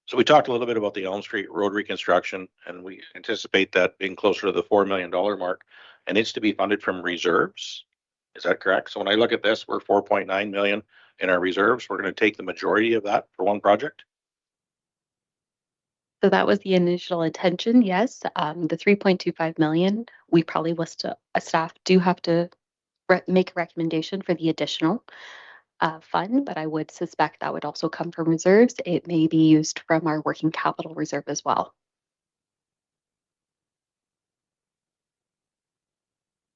So we talked a little bit about the Elm Street Road reconstruction, and we anticipate that being closer to the $4 million mark, and it's to be funded from reserves. Is that correct? So when I look at this, we're 4.9 million in our reserves. We're going to take the majority of that for one project. So that was the initial intention, yes. The 3.25 million, we probably was to, staff do have to make a recommendation for the additional fund, but I would suspect that would also come from reserves. It may be used from our working capital reserve as well.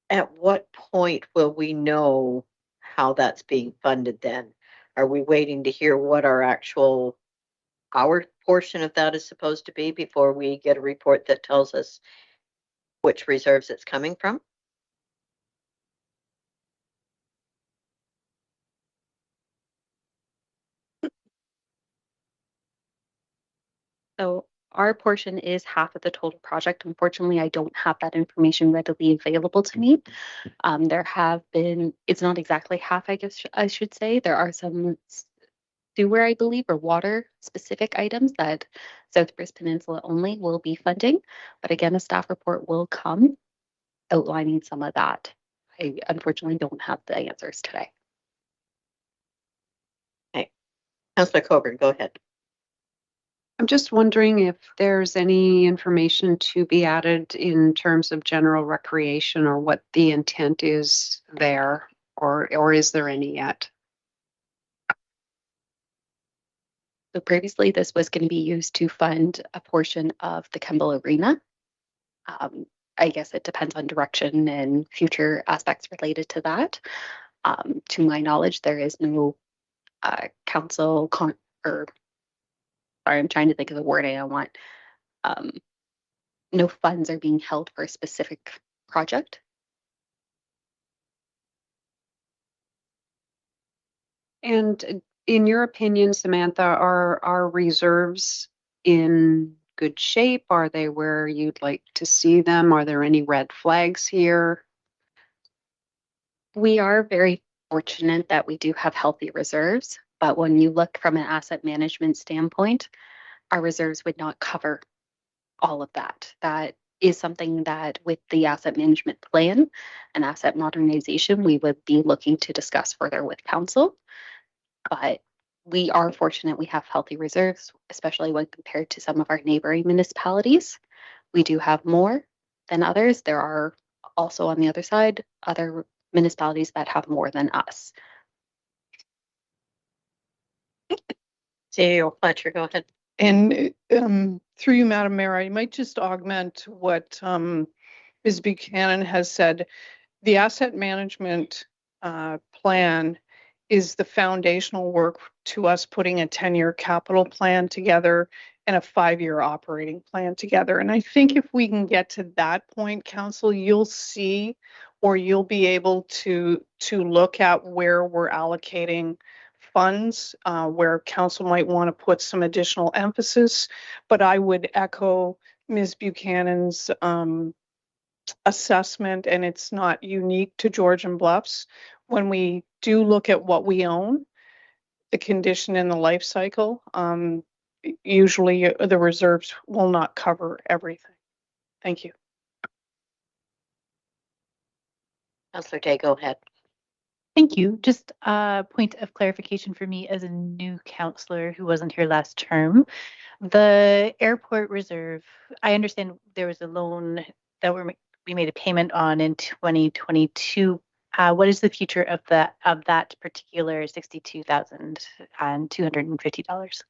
At what point will we know how that's being funded then? Are we waiting to hear what our portion of that is supposed to be before we get a report that tells us which reserves it's coming from? So our portion is half of the total project. Unfortunately, I don't have that information readily available to me. There have been, it's not exactly half, I guess I should say. There are some sewer, I believe, or water specific items that Southwest Peninsula only will be funding. But again, a staff report will come outlining some of that. I unfortunately don't have the answers today. Okay. Councillor Coburn, go ahead. I'm just wondering if there's any information to be added in terms of general recreation or what the intent is there, or is there any yet? So previously, this was going to be used to fund a portion of the Kemble Arena. I guess it depends on direction and future aspects related to that. To my knowledge, there is no council sorry, I'm trying to think of the wording I want. No funds are being held for a specific project. And in your opinion, Samantha, are our reserves in good shape? Are they where you'd like to see them? Are there any red flags here? We are very fortunate that we do have healthy reserves, but when you look from an asset management standpoint, our reserves would not cover all of that. That is something that with the asset management plan and asset modernization, we would be looking to discuss further with council. But we are fortunate we have healthy reserves, especially when compared to some of our neighboring municipalities. We do have more than others. There are also on the other side, other municipalities that have more than us. CEO Fletcher, go ahead. And through you, Madam Mayor, I might just augment what Ms. Buchanan has said. The asset management plan is the foundational work to us putting a 10-year capital plan together and a 5-year operating plan together. And I think if we can get to that point, Council, you'll see, or you'll be able to look at where we're allocating funds, where Council might want to put some additional emphasis. But I would echo Ms. Buchanan's assessment, and it's not unique to Georgian Bluffs. When we do look at what we own, the condition in the life cycle, usually the reserves will not cover everything. Thank you. Councillor Day, go ahead. Thank you. Just a point of clarification for me as a new councillor who wasn't here last term. The airport reserve, I understand there was a loan that we made a payment on in 2022. What is the future of that particular $62,250?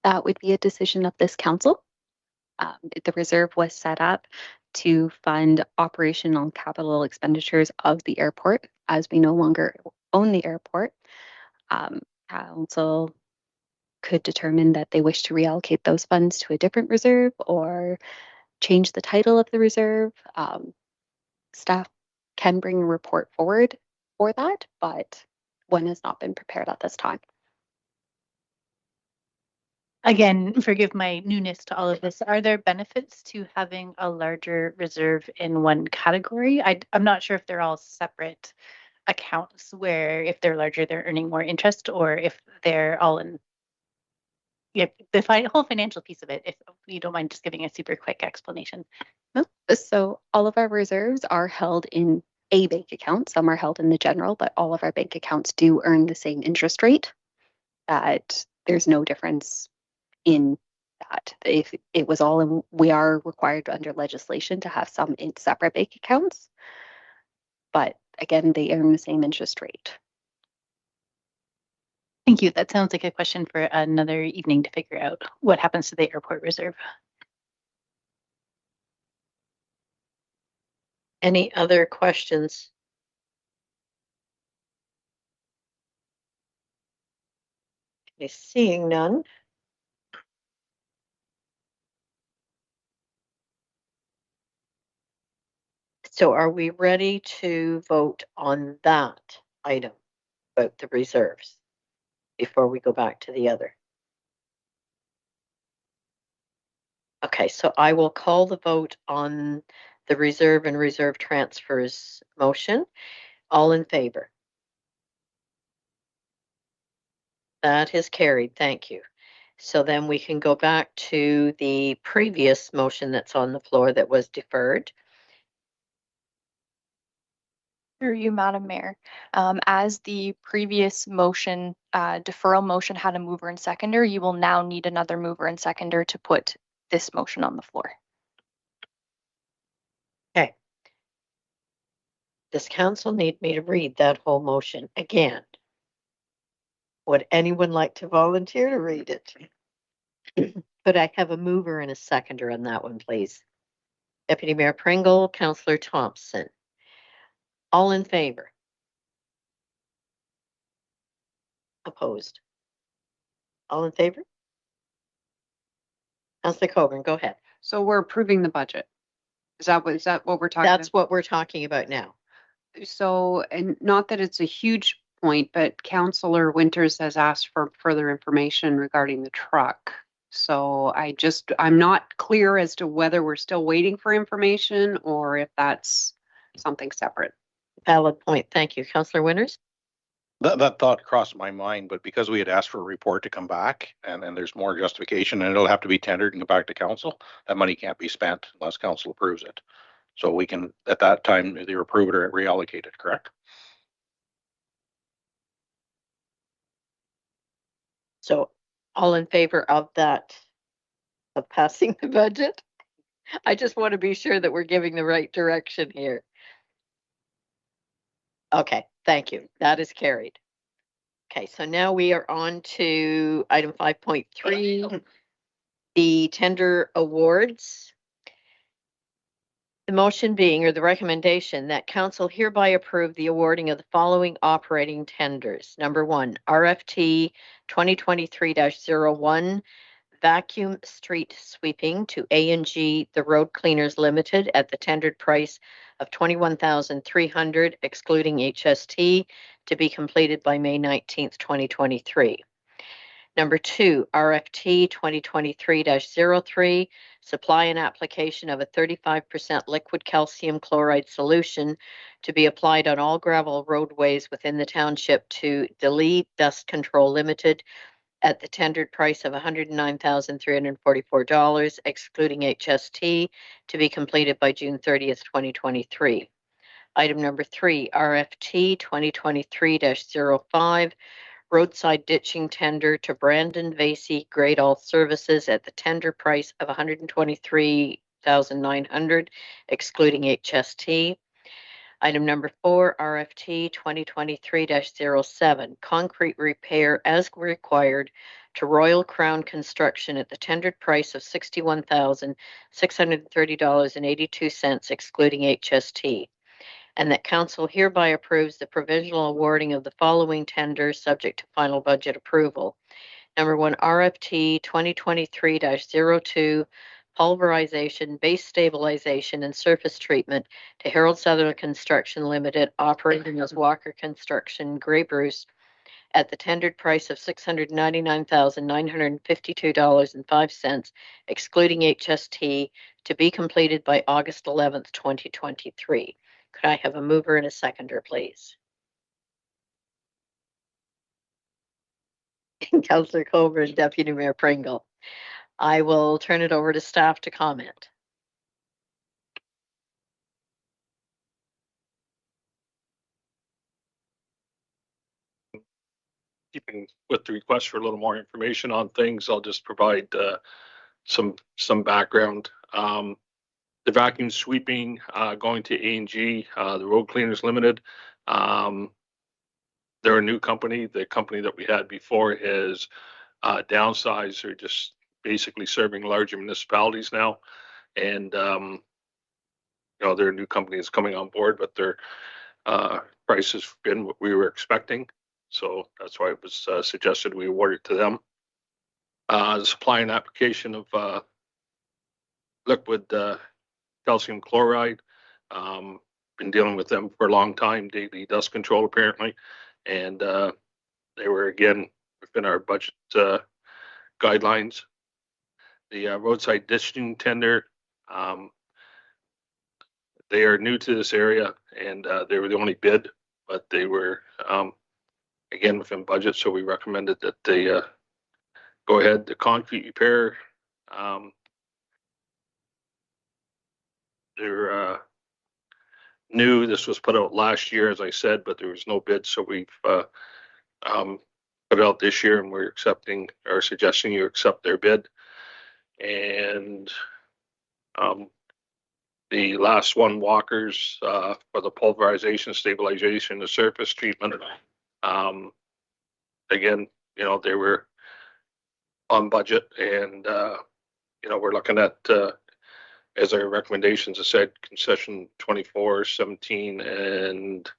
That would be a decision of this council. The reserve was set up to fund operational capital expenditures of the airport, as we no longer own the airport. Council could determine that they wish to reallocate those funds to a different reserve or change the title of the reserve. Staff can bring a report forward for that, but one has not been prepared at this time. Again, forgive my newness to all of this. Are there benefits to having a larger reserve in one category? I'm not sure if they're all separate accounts where if they're larger, they're earning more interest, or if they're all in. Yeah, the whole financial piece of it, if you don't mind just giving a super quick explanation. So all of our reserves are held in a bank account. Some are held in the general, but all of our bank accounts do earn the same interest rate. That there's no difference in that. If it was all in, we are required under legislation to have some in separate bank accounts. But again, they earn the same interest rate. Thank you. That sounds like a question for another evening to figure out what happens to the airport reserve. Any other questions? Okay, seeing none. So are we ready to vote on that item about the reserves before we go back to the other? Okay, so I will call the vote on the reserve and reserve transfers motion. All in favor? That is carried. Thank you. So then we can go back to the previous motion that's on the floor that was deferred. Through you, Madam Mayor. As the previous motion, deferral motion had a mover and seconder, you will now need another mover and seconder to put this motion on the floor. Okay. Does council need me to read that whole motion again? Would anyone like to volunteer to read it? Could I have a mover and a seconder on that one, please? Deputy Mayor Pringle, Councillor Thompson. All in favor? Opposed? All in favor? Councillor Coburn, go ahead. So we're approving the budget. Is that what we're talking about? That's what we're talking about now. So, and not that it's a huge point, but Councillor Winters has asked for further information regarding the truck. So I'm not clear as to whether we're still waiting for information or if that's something separate. Valid point. Thank you. Councillor Winters? That thought crossed my mind, but because we had asked for a report to come back and there's more justification and it'll have to be tendered and go back to council, that money can't be spent unless council approves it. So we can, at that time, either approve it or reallocate it, correct? So all in favor of that, of passing the budget? I just want to be sure that we're giving the right direction here. Okay, thank you. That is carried. Okay, so now we are on to item 5.3, the tender awards. The motion being, or the recommendation, that council hereby approve the awarding of the following operating tenders. Number 1, RFT 2023-01, vacuum street sweeping to A&G The Road Cleaners Limited at the tendered price of $21,300 excluding HST, to be completed by May 19th, 2023. Number 2, RFT 2023-03, supply and application of a 35% liquid calcium chloride solution to be applied on all gravel roadways within the township to Delete Dust Control Limited at the tendered price of $109,344, excluding HST, to be completed by June 30th, 2023. Item number 3, RFT 2023-05, roadside ditching tender to Brandon Vasey Grade All Services at the tender price of $123,900, excluding HST. Item number 4, RFT 2023-07, concrete repair as required to Royal Crown Construction at the tendered price of $61,630.82, excluding HST. And that council hereby approves the provisional awarding of the following tenders subject to final budget approval. Number 1, RFT 2023-02, pulverization, base stabilization, and surface treatment to Harold Sutherland Construction Limited, operating as Walker Construction, Grey Bruce, at the tendered price of $699,952.05, excluding HST, to be completed by August 11th, 2023. Could I have a mover and a seconder, please? Councillor Coburn, Deputy Mayor Pringle. I will turn it over to staff to comment. Keeping with the request for a little more information on things, I'll just provide some background. The vacuum sweeping going to A&G, the Road Cleaners Limited. They're a new company. The company that we had before is downsized. They're just basically serving larger municipalities now. And, you know, they're a new company that's coming on board, but their price has been what we were expecting. So that's why it was suggested we award it to them. The supply and application of liquid calcium chloride. Been dealing with them for a long time, daily dust control apparently. And they were again within our budget guidelines. The roadside ditching tender, they are new to this area and they were the only bid, but they were again within budget, so we recommended that they go ahead. The concrete repair, they're new. This was put out last year, as I said, but there was no bid, so we've put it out this year, and we're accepting or suggesting you accept their bid. And the last one, Walkers, for the pulverization, stabilization, the surface treatment. Again, you know, they were on budget, and you know, we're looking at as our recommendations have said, concession 2417 and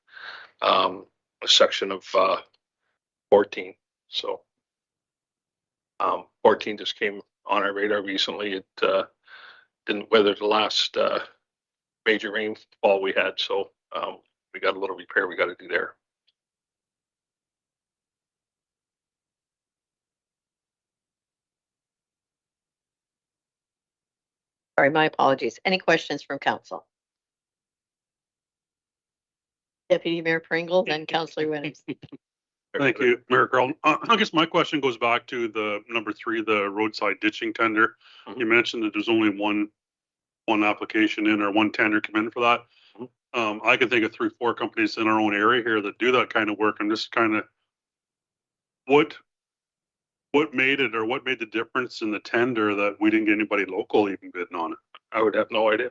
a section of 14. So 14 just came on our radar recently. It didn't weather the last major rainfall we had, so we got a little repair we got to do there. Sorry, my apologies. Any questions from council? Deputy Mayor Pringle, then Councillor Winners. Thank you, Mayor Carlton. I guess my question goes back to the number 3, the roadside ditching tender. Mhm. You mentioned that there's only one application in or one tender come in for that. I can think of 3-4 companies in our own area here that do that kind of work. I'm just kind of, what made it, or what made the difference in the tender that we didn't get anybody local even bidding on it? I would have no idea.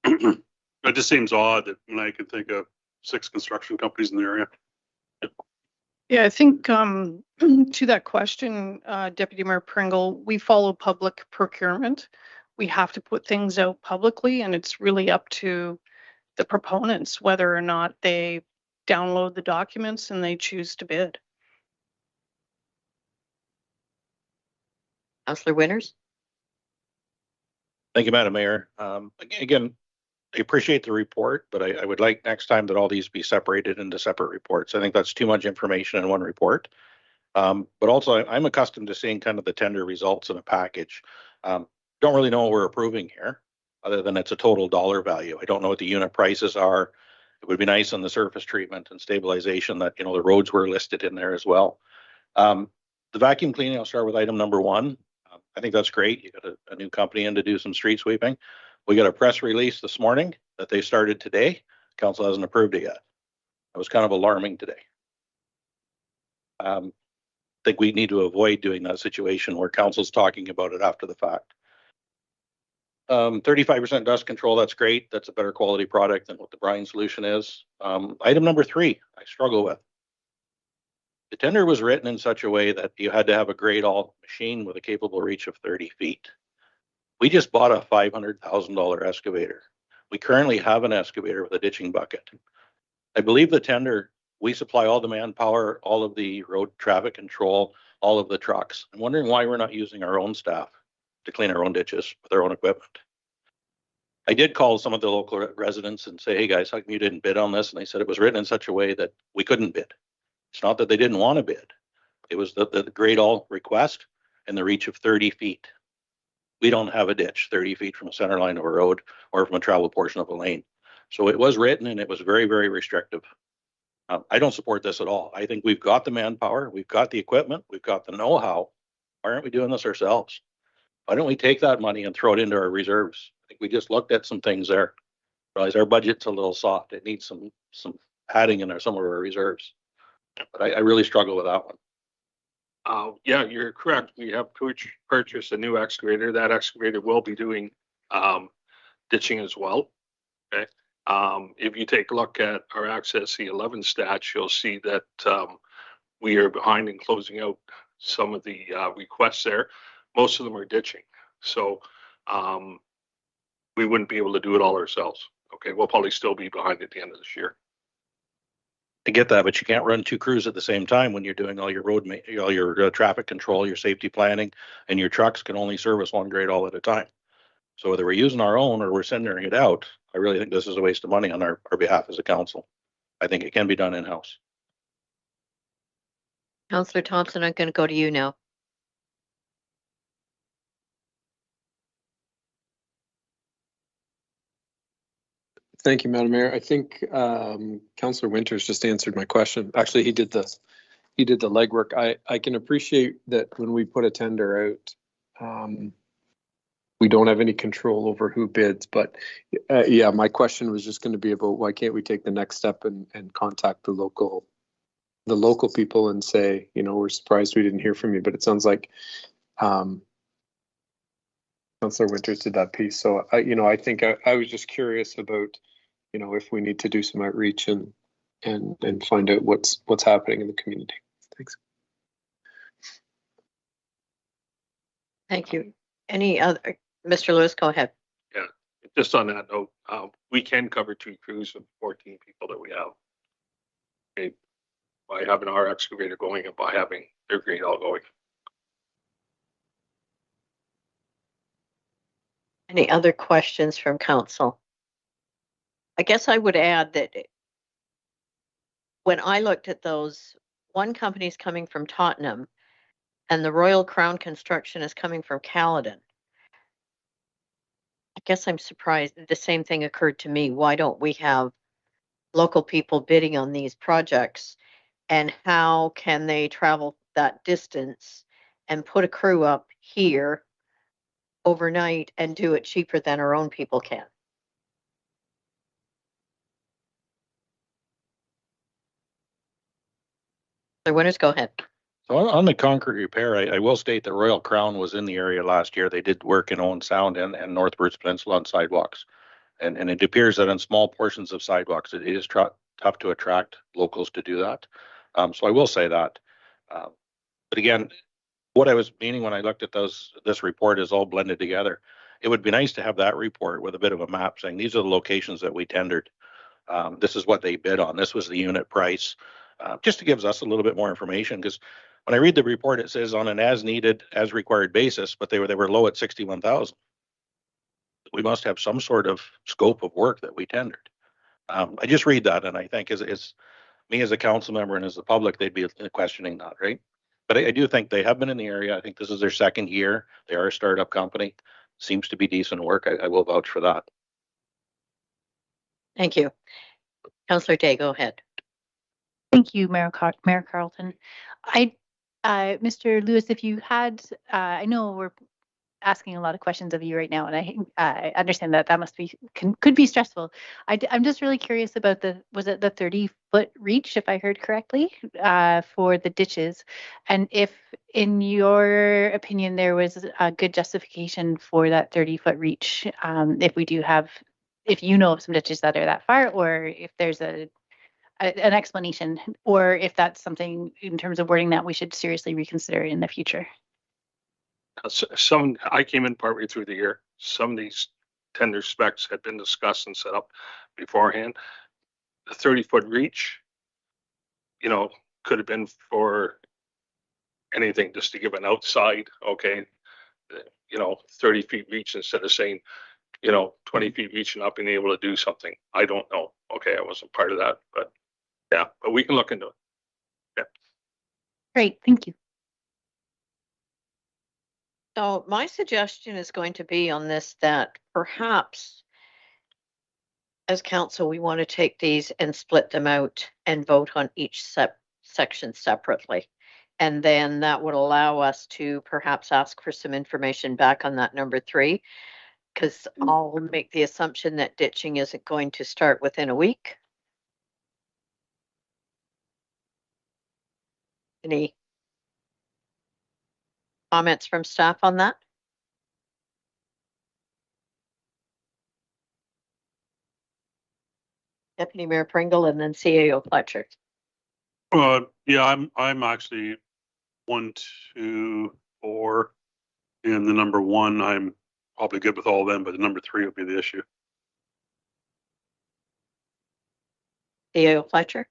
It just seems odd that when I can think of 6 construction companies in the area. Yeah, I think to that question, Deputy Mayor Pringle, we follow public procurement. We have to put things out publicly, and it's really up to the proponents whether or not they download the documents and they choose to bid. Councillor Winters? Thank you, Madam Mayor. Again, I appreciate the report, but I would like next time that all these be separated into separate reports. I think that's too much information in one report. But also I'm accustomed to seeing kind of the tender results in a package. Don't really know what we're approving here, other than it's a total dollar value. I don't know what the unit prices are. It would be nice on the surface treatment and stabilization that, you know, the roads were listed in there as well. The vacuum cleaning, I'll start with item number 1. I think that's great. You got a new company in to do some street sweeping. We got a press release this morning that they started today. Council hasn't approved it yet. That was kind of alarming today. I think we need to avoid doing that situation where council's talking about it after the fact. 35% dust control, that's great. That's a better quality product than what the brine solution is. Item number 3, I struggle with. The tender was written in such a way that you had to have a grade all machine with a capable reach of 30 feet. We just bought a $500,000 excavator. We currently have an excavator with a ditching bucket. I believe the tender, we supply all the manpower, all of the road traffic control, all of the trucks. I'm wondering why we're not using our own staff to clean our own ditches with our own equipment. I did call some of the local residents and say, hey guys, how come you didn't bid on this? And they said it was written in such a way that we couldn't bid. It's not that they didn't want to bid. It was the grade all request and the reach of 30 feet. We don't have a ditch 30 feet from a center line of a road or from a travel portion of a lane. So it was written and it was very, very restrictive. I don't support this at all. I think we've got the manpower, we've got the equipment, we've got the know-how. Why aren't we doing this ourselves? Why don't we take that money and throw it into our reserves? I think we just looked at some things there. Realize our budget's a little soft. It needs some padding in some of our reserves. But I really struggle with that one. Yeah, you're correct. We have purchased a new excavator. That excavator will be doing ditching as well. Okay. If you take a look at our Access C11 stats, you'll see that we are behind in closing out some of the requests there. Most of them are ditching. So we wouldn't be able to do it all ourselves. Okay, we'll probably still be behind at the end of this year. I get that, but you can't run 2 crews at the same time when you're doing all your all your traffic control, your safety planning, and your trucks can only service 1 grade all at a time. So whether we're using our own or we're sending it out, I really think this is a waste of money on our behalf as a council. I think it can be done in-house. Councillor Thompson, I'm going to go to you now. Thank you, Madam Mayor. I think Councillor Winters just answered my question. Actually, he did the legwork. I can appreciate that when we put a tender out, we don't have any control over who bids. But yeah, my question was just going to be about why can't we take the next step and contact the local people and say, you know, we're surprised we didn't hear from you. But it sounds like Councillor Winters did that piece. So I think I was just curious about, you know, if we need to do some outreach and find out what's happening in the community. Thanks. Thank you. Any other, Mr. Lewis, go ahead. Yeah, just on that note, we can cover 2 crews of 14 people that we have. Okay, by having our excavator going and by having their grade all going. Any other questions from council? I guess I would add that when I looked at those, one company's coming from Tottenham and the Royal Crown Construction is coming from Caledon. I guess I'm surprised the same thing occurred to me. Why don't we have local people bidding on these projects? And how can they travel that distance and put a crew up here overnight and do it cheaper than our own people can? The winners, go ahead. So on the concrete repair, I will state that Royal Crown was in the area last year. They did work in Owen Sound and North Bruce Peninsula on sidewalks. And it appears that on small portions of sidewalks, it is tough to attract locals to do that. So I will say that. But again, what I was meaning when I looked at this report is all blended together. It would be nice to have that report with a bit of a map saying these are the locations that we tendered. This is what they bid on. This was the unit price. Just to gives us a little bit more information, because when I read the report, it says on an as needed, as required basis, but they were low at 61,000. We must have some sort of scope of work that we tendered. I just read that, and I think as me as a council member and as the public, they'd be questioning that, right? But I do think they have been in the area. I think this is their second year. They are a startup company. Seems to be decent work. I will vouch for that. Thank you. Councillor Day, go ahead. Thank you, Mayor Carlton. Mr. Lewis, if you had, I know we're asking a lot of questions of you right now, and I understand that must be could be stressful. I'm just really curious about was it the 30-foot reach, if I heard correctly, for the ditches, and if, in your opinion, there was a good justification for that 30-foot reach, if you know of some ditches that are that far, or if there's an explanation, or if that's something in terms of wording that we should seriously reconsider in the future. I came in partway through the year. Some of these tender specs had been discussed and set up beforehand. The 30-foot reach, could have been for anything, just to give an outside, okay, 30 feet reach instead of saying, 20 feet reach and not being able to do something. I don't know. Okay, I wasn't part of that, but yeah, but we can look into it. Yeah. Great, thank you. So my suggestion is going to be on this, that perhaps as council, we want to take these and split them out and vote on each section separately. And then that would allow us to perhaps ask for some information back on that number 3, because I'll make the assumption that ditching isn't going to start within a week. Any comments from staff on that? Deputy Mayor Pringle and then CAO Fletcher. Yeah, I'm actually 1, 2, 4, and the number 1, I'm probably good with all of them, but the number 3 will be the issue. CAO Fletcher.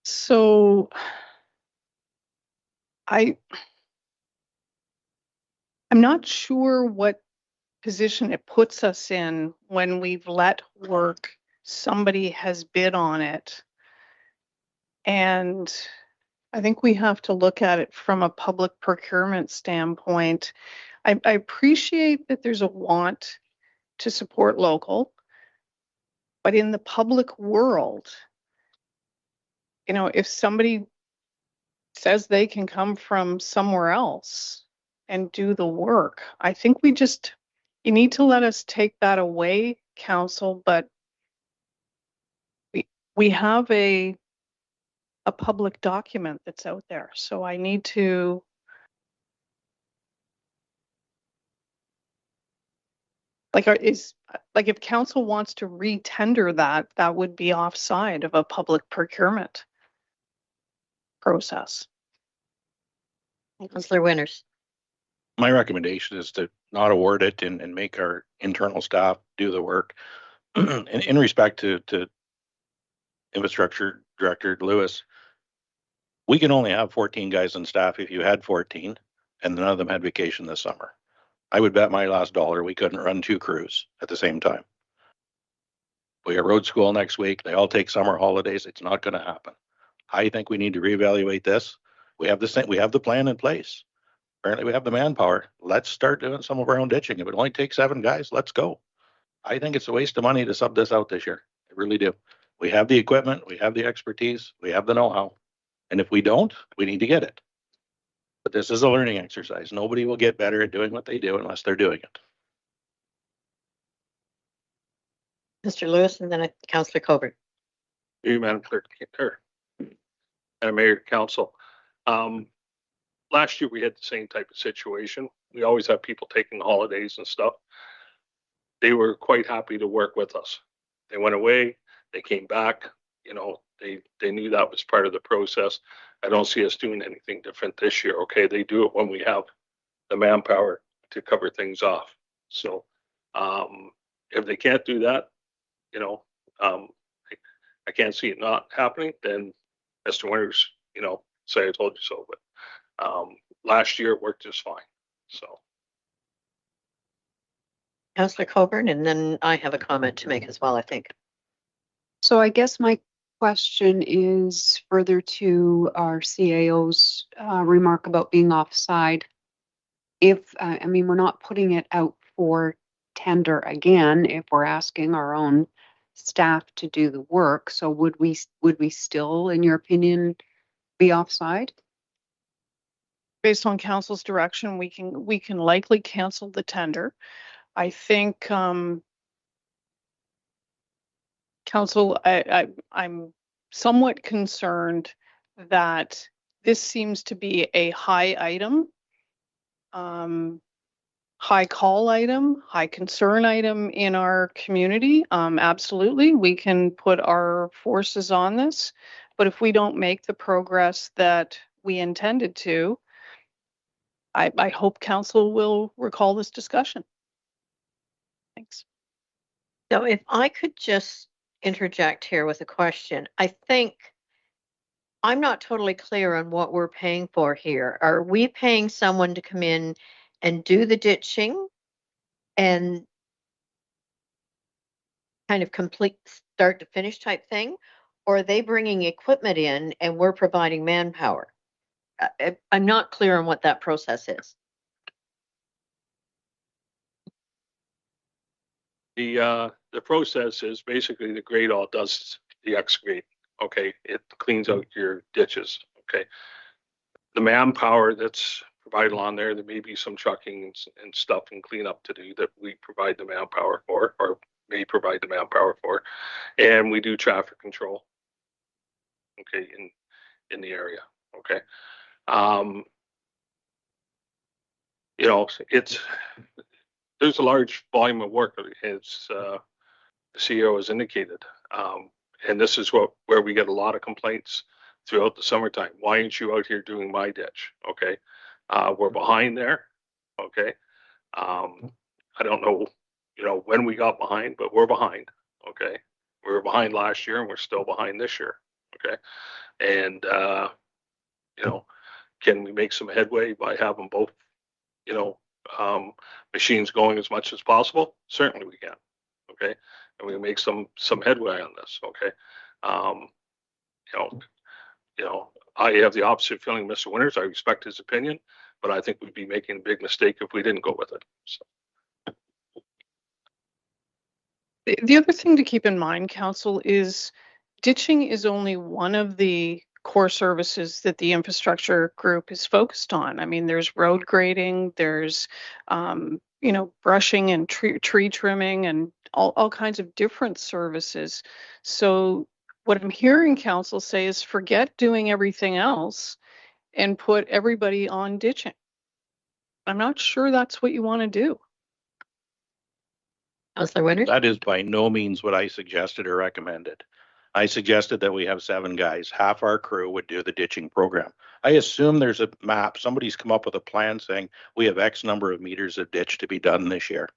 So I'm not sure what position it puts us in when we've let work, somebody has bid on it. And I think we have to look at it from a public procurement standpoint. I appreciate that there's a want to support local, but in the public world, if somebody says they can come from somewhere else and do the work, I think you need to let us take that away, council, but we have a public document that's out there. So I need to if council wants to re-tender that would be offside of a public procurement process. Councillor Winters. My recommendation is to not award it and make our internal staff do the work. In respect to Infrastructure Director Lewis, we can only have 14 guys on staff if you had 14, and none of them had vacation this summer. I would bet my last dollar we couldn't run 2 crews at the same time. We got road school next week. They all take summer holidays. It's not going to happen. I think we need to reevaluate this. We have the plan in place. Apparently we have the manpower. Let's start doing some of our own ditching. If it only takes 7 guys, let's go. I think it's a waste of money to sub this out this year. I really do. We have the equipment, we have the expertise, we have the know-how. And if we don't, we need to get it. But this is a learning exercise. Nobody will get better at doing what they do unless they're doing it. Mr. Lewis and then Councillor Coburn. You, Madam Clerk, Madam Mayor, Council. Last year we had the same type of situation. We always have people taking holidays and stuff. They were quite happy to work with us. They went away, they came back, They knew that was part of the process. I don't see us doing anything different this year. Okay, they do it when we have the manpower to cover things off. So if they can't do that, you know, I can't see it not happening. Then Mr. Winters, you know, say I told you so. But last year it worked just fine. So. Councillor Coburn, and then I have a comment to make as well, I think. So I guess my question is further to our CAO's remark about being offside. If, I mean, we're not putting it out for tender again, if we're asking our own staff to do the work. So would we still, in your opinion, be offside? Based on council's direction, we can likely cancel the tender. I think, council, I'm somewhat concerned that this seems to be a high item, high call item, high concern item in our community. Absolutely, we can put our forces on this, but if we don't make the progress that we intended to, I hope council will recall this discussion. Thanks. So if I could just interject here with a question, I think I'm not totally clear on what we're paying for here. Are we paying someone to come in and do the ditching and kind of complete start to finish type thing? Or are they bringing equipment in and we're providing manpower? I'm not clear on what that process is. The process is basically the grade all does the excavate. Okay, it cleans out your ditches. Okay, the manpower that's provided on there may be some trucking and stuff and cleanup to do that we provide the manpower for, or may provide the manpower for, and we do traffic control. Okay, in the area. Okay, you know, there's a large volume of work, as the CEO has indicated. And this is where we get a lot of complaints throughout the summertime. Why aren't you out here doing my ditch? Okay. We're behind there. Okay. I don't know, you know, when we got behind, but we're behind. Okay. We were behind last year and we're still behind this year. Okay. And, you know, can we make some headway by having both, you know, machines going as much as possible? Certainly we can. Okay. And we make some headway on this. Okay. You know, I have the opposite feeling, Mr. Winters. I respect his opinion, but I think we'd be making a big mistake if we didn't go with it. So. The other thing to keep in mind, council, is ditching is only one of the core services that the infrastructure group is focused on. I mean, there's road grading, there's, you know, brushing and tree trimming and all kinds of different services. So what I'm hearing council say is forget doing everything else and put everybody on ditching. I'm not sure that's what you want to do. Councillor Winters? That is by no means what I suggested or recommended. I suggested that we have 7 guys. Half our crew would do the ditching program. I assume there's a map. Somebody's come up with a plan saying we have X number of meters of ditch to be done this year.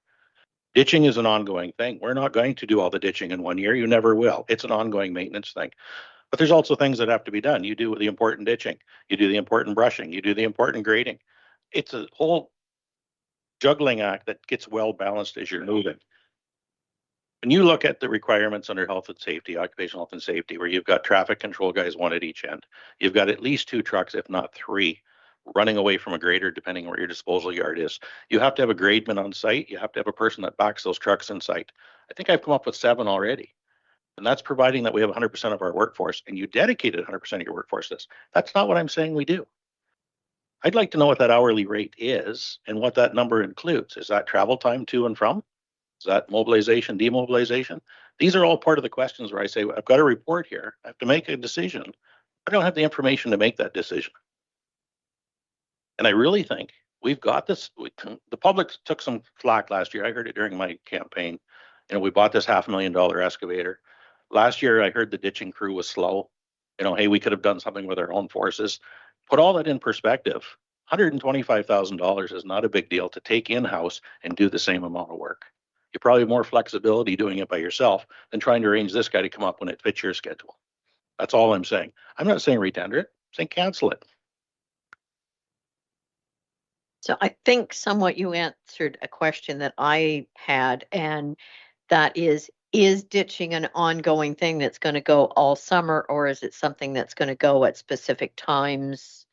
Ditching is an ongoing thing. We're not going to do all the ditching in 1 year. You never will. It's an ongoing maintenance thing. But there's also things that have to be done. You do the important ditching. You do the important brushing. You do the important grading. It's a whole juggling act that gets well balanced as you're moving. When you look at the requirements under health and safety, occupational health and safety, where you've got traffic control guys, 1 at each end, you've got at least 2 trucks, if not 3, running away from a grader, depending on where your disposal yard is. You have to have a grademan on site. You have to have a person that backs those trucks in sight. I think I've come up with 7 already. And that's providing that we have 100% of our workforce, and you dedicated 100% of your workforce to this. That's not what I'm saying we do. I'd like to know what that hourly rate is and what that number includes. Is that travel time to and from? Is that mobilization, demobilization? These are all part of the questions where I say, I've got a report here. I have to make a decision. I don't have the information to make that decision. And I really think we've got this. The public took some flack last year. I heard it during my campaign. You know, we bought this $500,000 excavator. Last year, I heard the ditching crew was slow. You know, hey, we could have done something with our own forces. Put all that in perspective. $125,000 is not a big deal to take in-house and do the same amount of work. You probably have more flexibility doing it by yourself than trying to arrange this guy to come up when it fits your schedule. That's all I'm saying. I'm not saying retender it, I'm saying cancel it. So I think somewhat you answered a question that I had, and that is ditching an ongoing thing that's going to go all summer, or is it something that's going to go at specific times?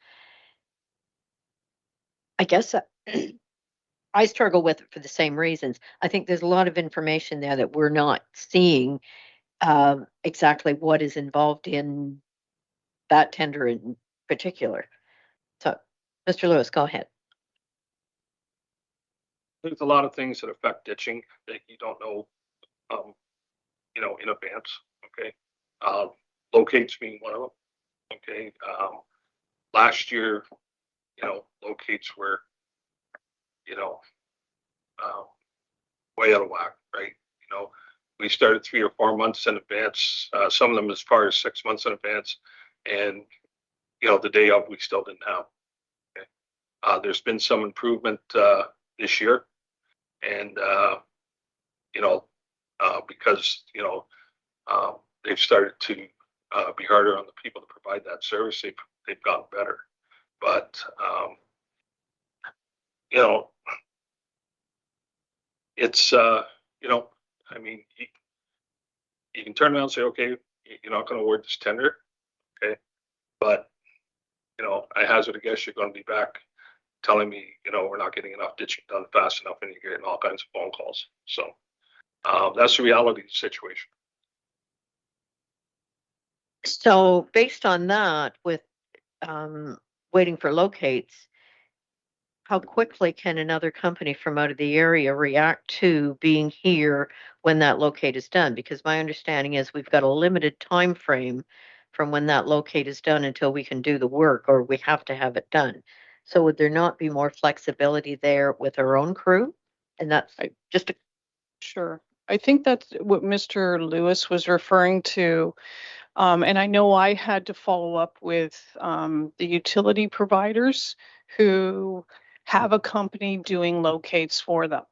I guess I struggle with it for the same reasons. I think there's a lot of information there that we're not seeing exactly what is involved in that tender in particular. So, Mr. Lewis, go ahead. There's a lot of things that affect ditching that you don't know, in advance. Okay. Locates being one of them. Okay. Last year, locates were, way out of whack, right? We started 3 or 4 months in advance, some of them as far as 6 months in advance. And, the day of, we still didn't have. Okay. There's been some improvement this year. And, because, they've started to be harder on the people to provide that service, they've gotten better. But, it's, I mean, you can turn around and say, okay, you're not going to award this tender. Okay. But, I hazard a guess you're going to be back telling me, we're not getting enough ditching done fast enough, and you're getting all kinds of phone calls. So that's the reality of the situation. So based on that, with waiting for locates, how quickly can another company from out of the area react to being here when that locate is done? Because my understanding is we've got a limited time frame from when that locate is done until we can do the work, or we have to have it done. So would there not be more flexibility there with our own crew? And that's just a Sure. I think that's what Mr. Lewis was referring to. And I know I had to follow up with the utility providers who have a company doing locates for them.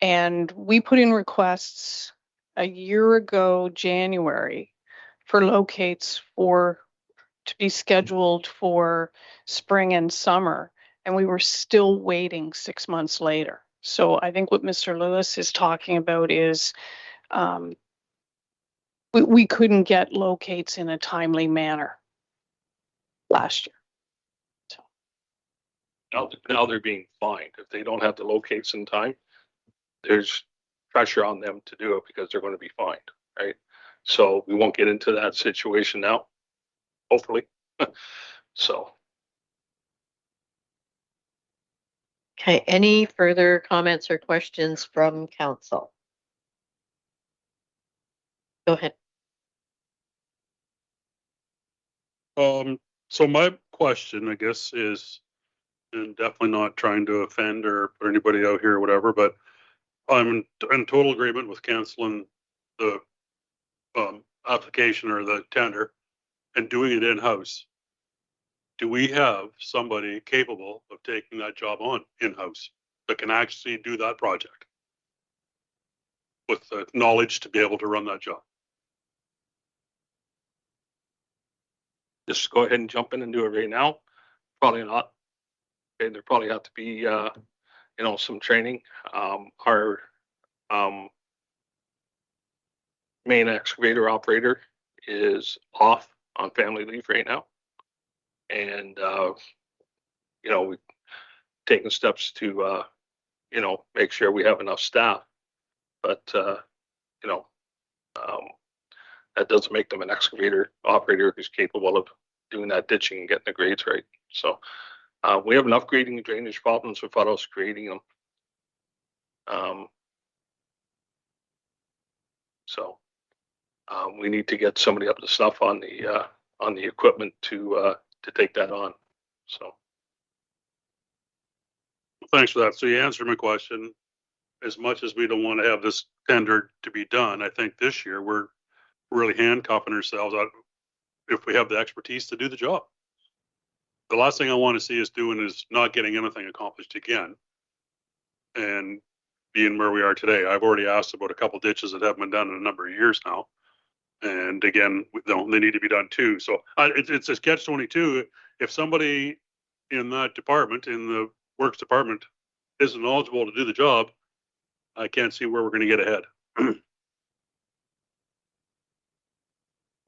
And we put in requests a year ago, January, for locates to be scheduled for spring and summer. And we were still waiting 6 months later. So I think what Mr. Lewis is talking about is we couldn't get locates in a timely manner last year. So Now they're being fined. If they don't have the locates in time, there's pressure on them to do it because they're going to be fined, right? So we won't get into that situation now, hopefully. So. Okay, any further comments or questions from council? Go ahead. So my question, I guess, is, and definitely not trying to offend or put anybody out here or whatever, but I'm in total agreement with canceling the application or the tender and doing it in-house. Do we have somebody capable of taking that job on in-house that can actually do that project with the knowledge to be able to run that job? Just go ahead and jump in and do it right now. Probably not. Okay, there probably have to be, some training. Our main excavator operator is off on family leave right now. And, we've taken steps to, make sure we have enough staff. But, that doesn't make them an excavator operator who's capable of doing that ditching and getting the grades right. So we have enough grading and drainage problems without us creating them. So we need to get somebody up to snuff on the equipment to take that on. So. Thanks for that. So you answered my question. As much as we don't want to have this tender to be done, I think this year we're really handcuffing ourselves out if we have the expertise to do the job. The last thing I want to see us doing is not getting anything accomplished again and being where we are today. I've already asked about a couple ditches that haven't been done in a number of years now. And again, they need to be done too. So it's a catch-22. If somebody in that department, in the works department, isn't eligible to do the job, I can't see where we're going to get ahead.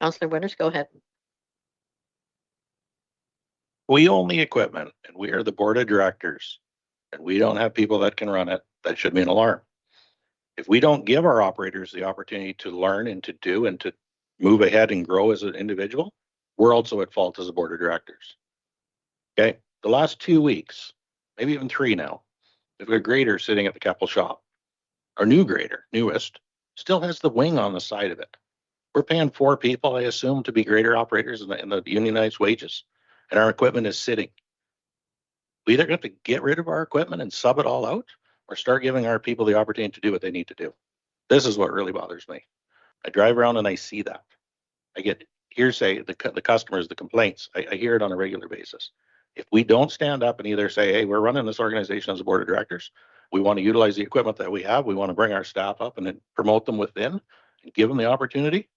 Councillor Winters, go ahead. We own the equipment and we are the board of directors and we don't have people that can run it. That should be an alarm. If we don't give our operators the opportunity to learn and to do and to move ahead and grow as an individual, we're also at fault as a board of directors. Okay. The last 2 weeks, maybe even 3 now, we've got a grader sitting at the capital shop. Our new grader, newest, still has the wing on the side of it. We're paying 4 people, I assume, to be grader operators in the unionized wages, and our equipment is sitting. We either have to get rid of our equipment and sub it all out, or start giving our people the opportunity to do what they need to do. This is what really bothers me. I drive around and I see that. I get hearsay, the customers, the complaints. I hear it on a regular basis. If we don't stand up and either say, hey, we're running this organization as a board of directors, we want to utilize the equipment that we have, we want to bring our staff up and then promote them within and give them the opportunity,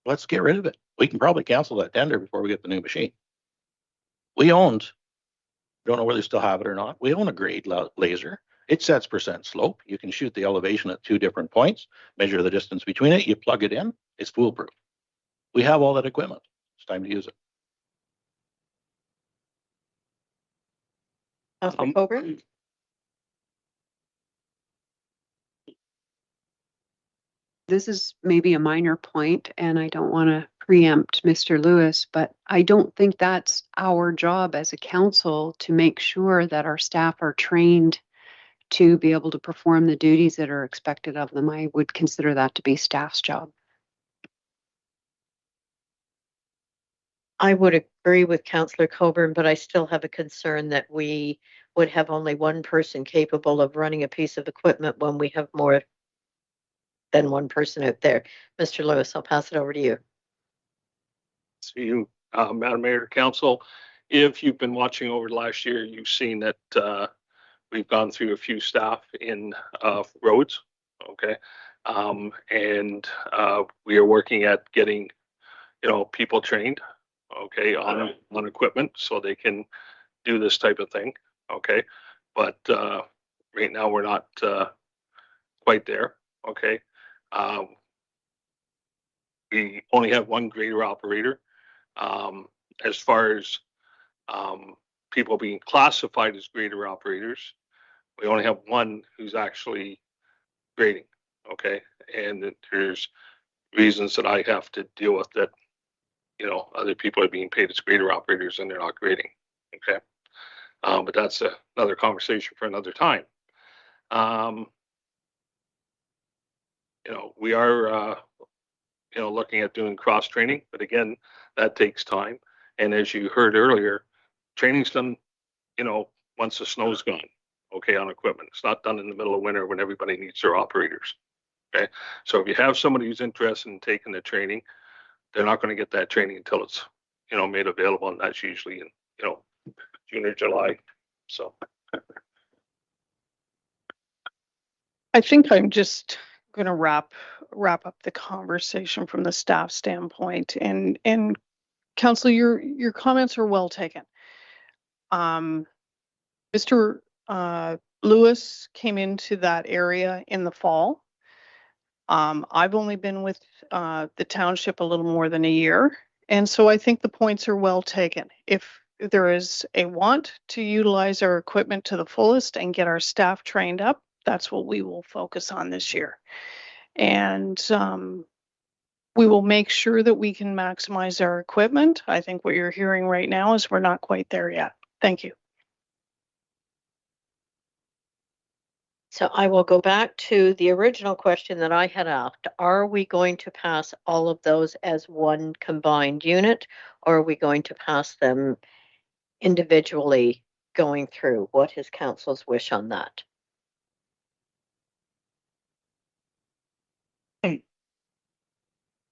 let's get rid of it. We can probably cancel that tender before we get the new machine. We owned, don't know whether they still have it or not, we own a grade laser. It sets percent slope. You can shoot the elevation at 2 different points, measure the distance between it, you plug it in, it's foolproof. We have all that equipment. It's time to use it. Councillor Coburn? This is maybe a minor point, and I don't want to preempt Mr. Lewis, but I don't think that's our job as a council to make sure that our staff are trained to be able to perform the duties that are expected of them. I would consider that to be staff's job. I would agree with Councillor Coburn, but I still have a concern that we would have only one person capable of running a piece of equipment when we have more than one person out there. Mr. Lewis, I'll pass it over to you. See you, Madam Mayor, Council. If you've been watching over the last year, you've seen that we've gone through a few staff in roads, okay? And we are working at getting, people trained, okay, on equipment so they can do this type of thing, okay? But right now we're not quite there, okay? We only have one grader operator. As far as people being classified as grader operators, we only have one who's actually grading, okay? And there's reasons that I have to deal with that, other people are being paid as grader operators and they're not grading, okay? But that's another conversation for another time. We are, looking at doing cross training, but again, that takes time. And as you heard earlier, training's done, once the snow's gone, okay, on equipment. It's not done in the middle of winter when everybody needs their operators, okay? So if you have somebody who's interested in taking the training, they're not going to get that training until it's, made available, and that's usually in, June or July, so. I think I'm just going to wrap up the conversation from the staff standpoint. And Council, your comments are well taken. Mr. Lewis came into that area in the fall. I've only been with the township a little more than a year. And so I think the points are well taken. If there is a want to utilize our equipment to the fullest and get our staff trained up, that's what we will focus on this year. And we will make sure that we can maximize our equipment. I think what you're hearing right now is we're not quite there yet. Thank you. So I will go back to the original question that I had asked. Are we going to pass all of those as one combined unit, or are we going to pass them individually going through? What is council's wish on that?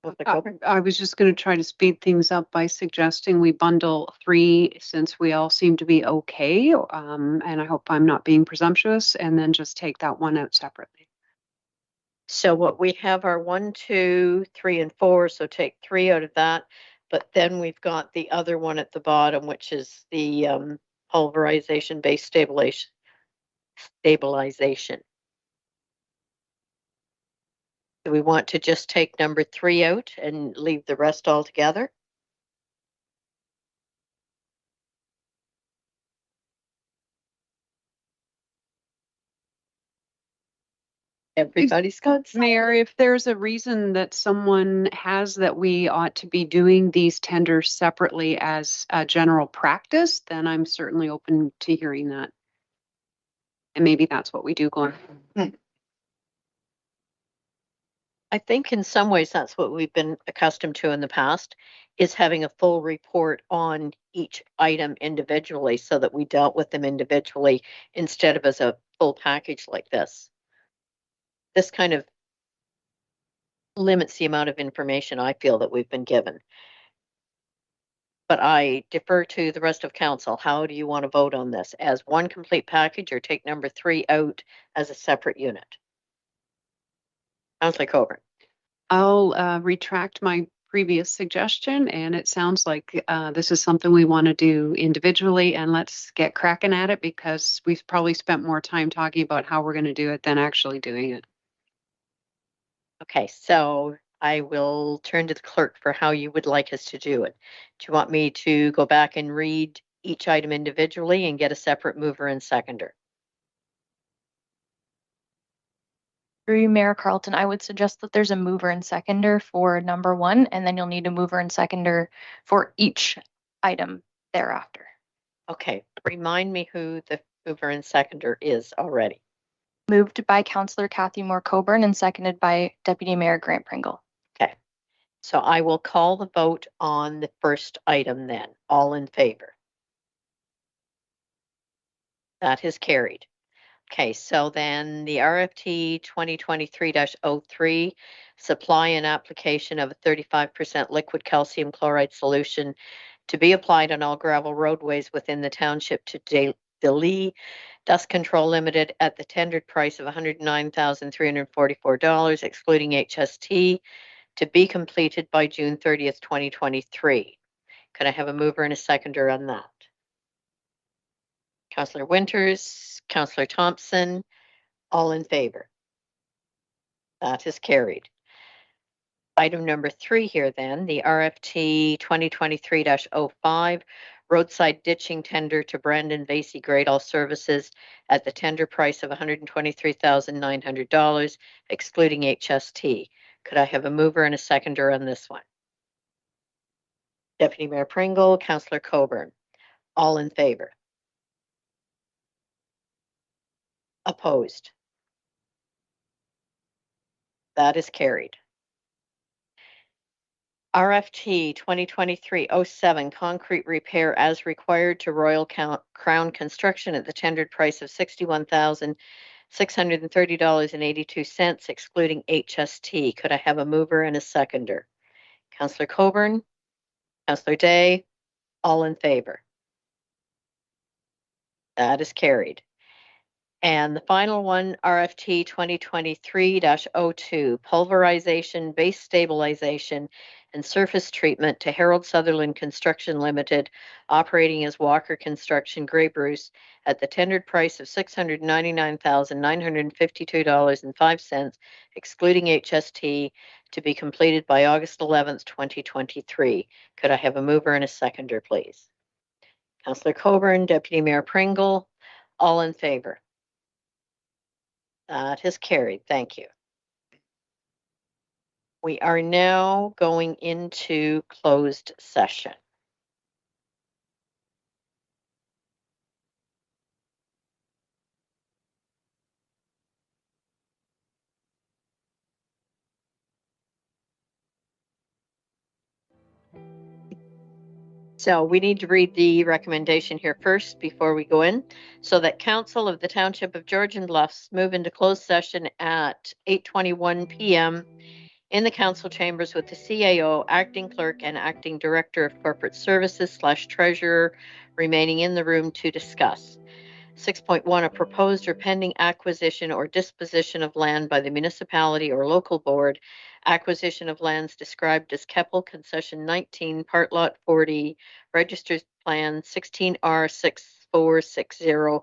Counselor Coburn? I was just going to try to speed things up by suggesting we bundle 3 since we all seem to be okay. And I hope I'm not being presumptuous, and then just take that one out separately. So what we have are 1, 2, 3, and 4. So take 3 out of that. But then we've got the other one at the bottom, which is the pulverization based stabilization. Do we want to just take number 3 out and leave the rest altogether? Everybody's got some. Mayor, if there's a reason that someone has that we ought to be doing these tenders separately as a general practice, then I'm certainly open to hearing that. And maybe that's what we do going. I think in some ways that's what we've been accustomed to in the past, is having a full report on each item individually so that we dealt with them individually instead of as a full package like this. This kind of limits the amount of information I feel that we've been given. But I defer to the rest of council. How do you want to vote on this? As one complete package or take number 3 out as a separate unit? Councillor Coburn. I'll retract my previous suggestion, and it sounds like this is something we want to do individually, and let's get cracking at it because we've probably spent more time talking about how we're going to do it than actually doing it. Okay, so I will turn to the clerk for how you would like us to do it. Do you want me to go back and read each item individually and get a separate mover and seconder? Through you, Mayor Carlton, I would suggest that there's a mover and seconder for number 1, and then you'll need a mover and seconder for each item thereafter. Okay, remind me who the mover and seconder is already. Moved by Councillor Kathy Moore Coburn and seconded by Deputy Mayor Grant Pringle. Okay, so I will call the vote on the first item then. All in favor? That is carried. Okay, so then the RFT 2023-03, supply and application of a 35% liquid calcium chloride solution to be applied on all gravel roadways within the township to Delee Dust Control Limited at the tendered price of $109,344, excluding HST, to be completed by June 30th, 2023. Could I have a mover and a seconder on that? Councillor Winters, Councillor Thompson, all in favor? That is carried. Item number 3 here then, the RFT 2023-05, roadside ditching tender to Brandon Vasey Great All Services at the tender price of $123,900, excluding HST. Could I have a mover and a seconder on this one? Deputy Mayor Pringle, Councillor Coburn, all in favor? Opposed? That is carried. RFT 2023-07, concrete repair as required to Royal Crown Construction at the tendered price of $61,630.82, excluding HST. Could I have a mover and a seconder? Councillor Coburn, Councillor Day, all in favor? That is carried. And the final one, RFT 2023-02, pulverization, base stabilization, and surface treatment to Harold Sutherland Construction Limited, operating as Walker Construction, Grey Bruce, at the tendered price of $699,952.05, excluding HST, to be completed by August 11th, 2023. Could I have a mover and a seconder, please? Councillor Coburn, Deputy Mayor Pringle, all in favor? That is carried. Thank you. We are now going into closed session. So we need to read the recommendation here first before we go in, so that Council of the Township of Georgian Bluffs move into closed session at 8:21 p.m. in the council chambers with the CAO, acting clerk, and acting director of corporate services / treasurer remaining in the room to discuss. 6.1, a proposed or pending acquisition or disposition of land by the municipality or local board. Acquisition of lands described as Keppel Concession 19, Part Lot 40, Registered Plan 16R6460,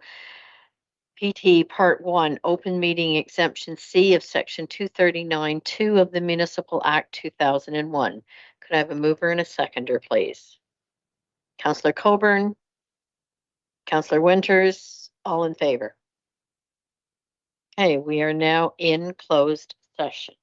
PT Part 1, Open Meeting Exemption C of Section 239(2) of the Municipal Act 2001. Could I have a mover and a seconder, please? Councillor Coburn, Councillor Winters, all in favor? Okay, we are now in closed session.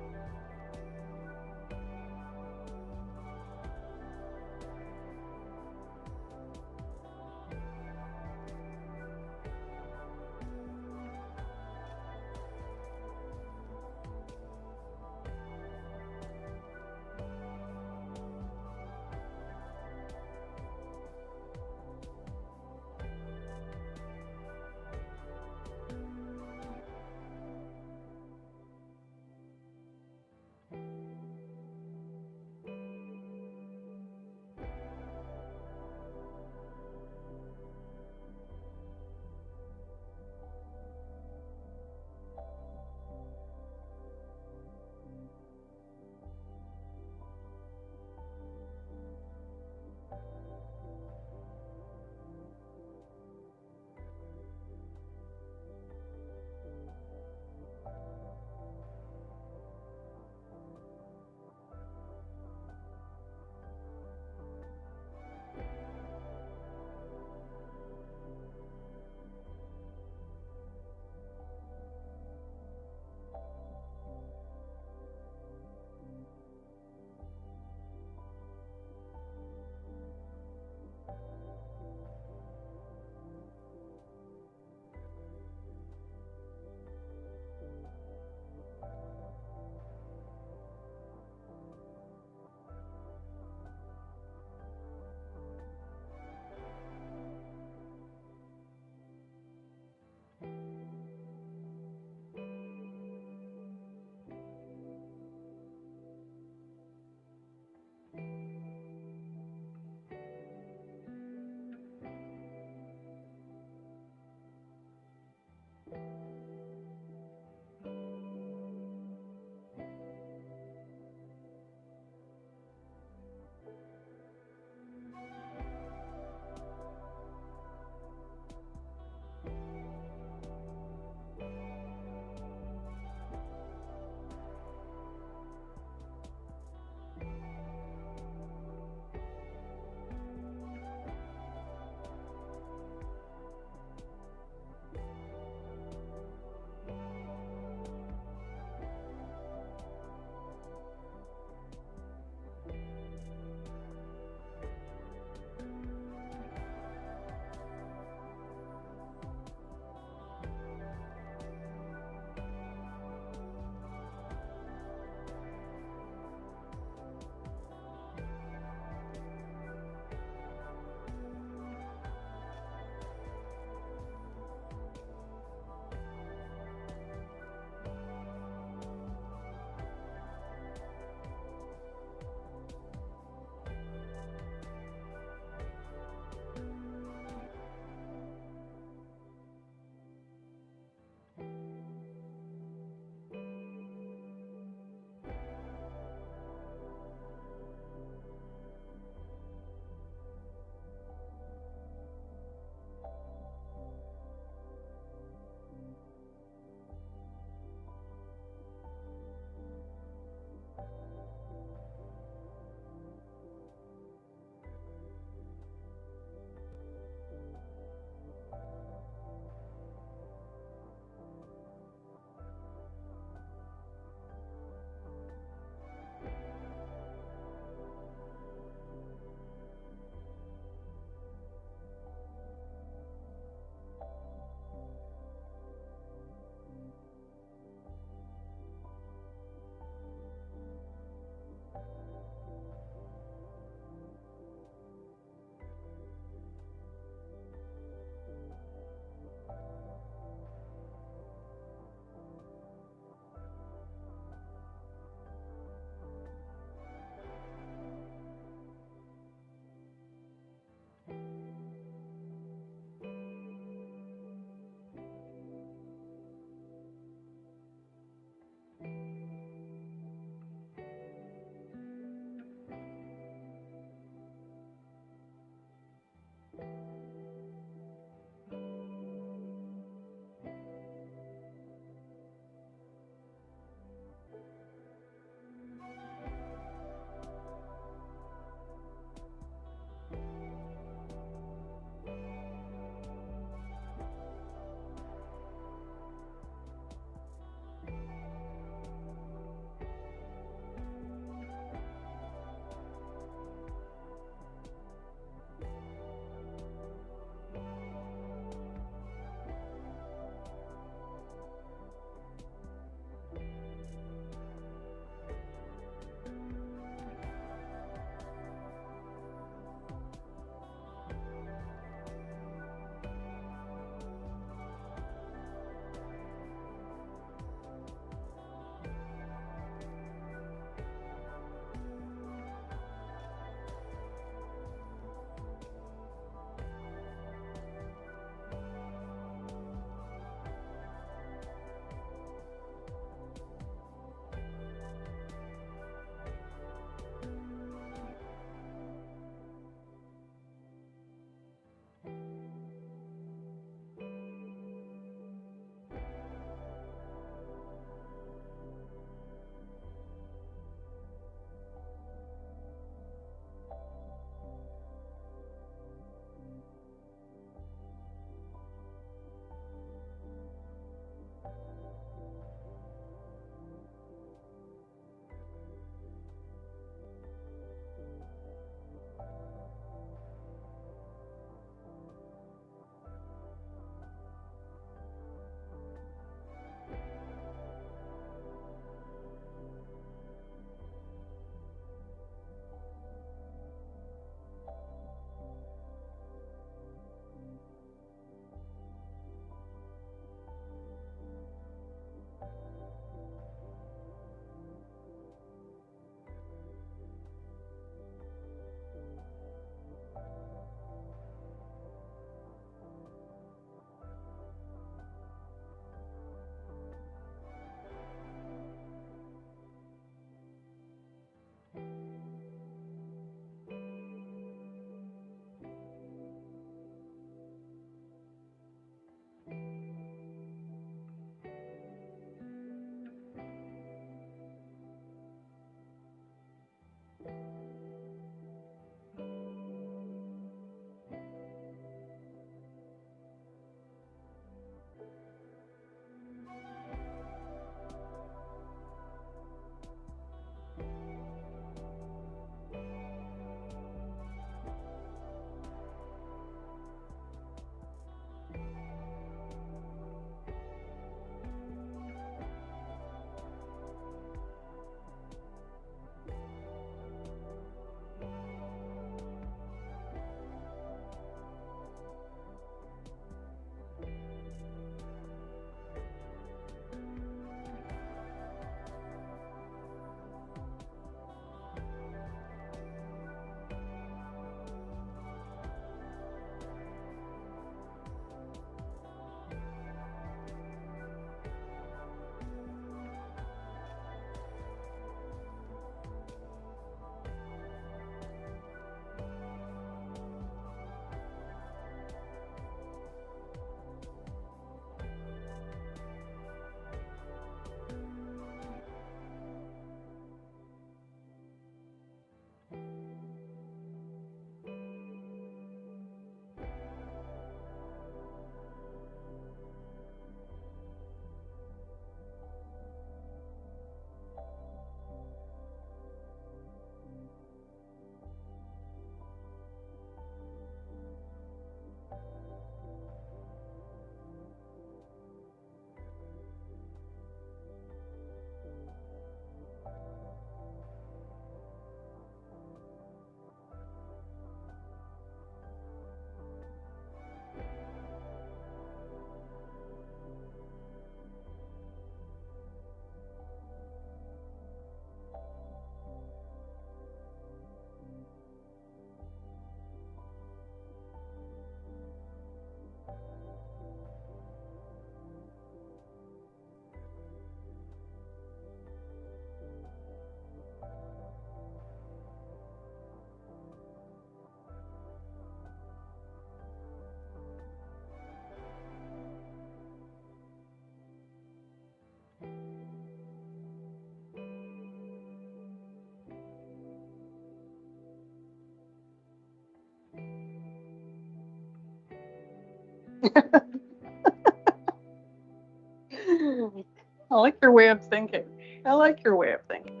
I like your way of thinking. I like your way of thinking.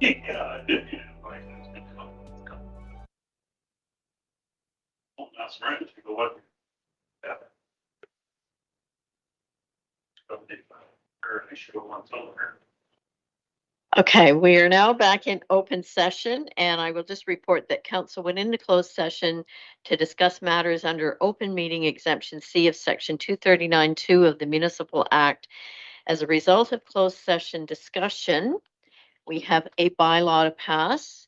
Yeah. That's right. You know what? Yeah. Or I should go on somewhere. Okay, we are now back in open session, and I will just report that council went into closed session to discuss matters under open meeting exemption C of section 239(2) of the Municipal Act. As a result of closed session discussion, we have a bylaw to pass.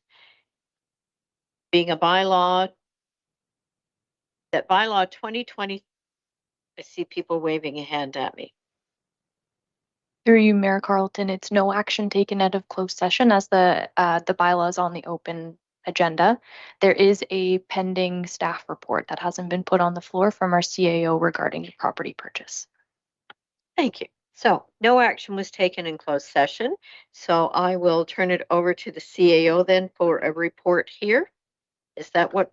Being a bylaw, that bylaw 2020, I see people waving a hand at me. Through you, Mayor Carlton, it's no action taken out of closed session as the bylaws on the open agenda. There is a pending staff report that hasn't been put on the floor from our CAO regarding the property purchase. Thank you. So no action was taken in closed session. So I will turn it over to the CAO then for a report here. Is that what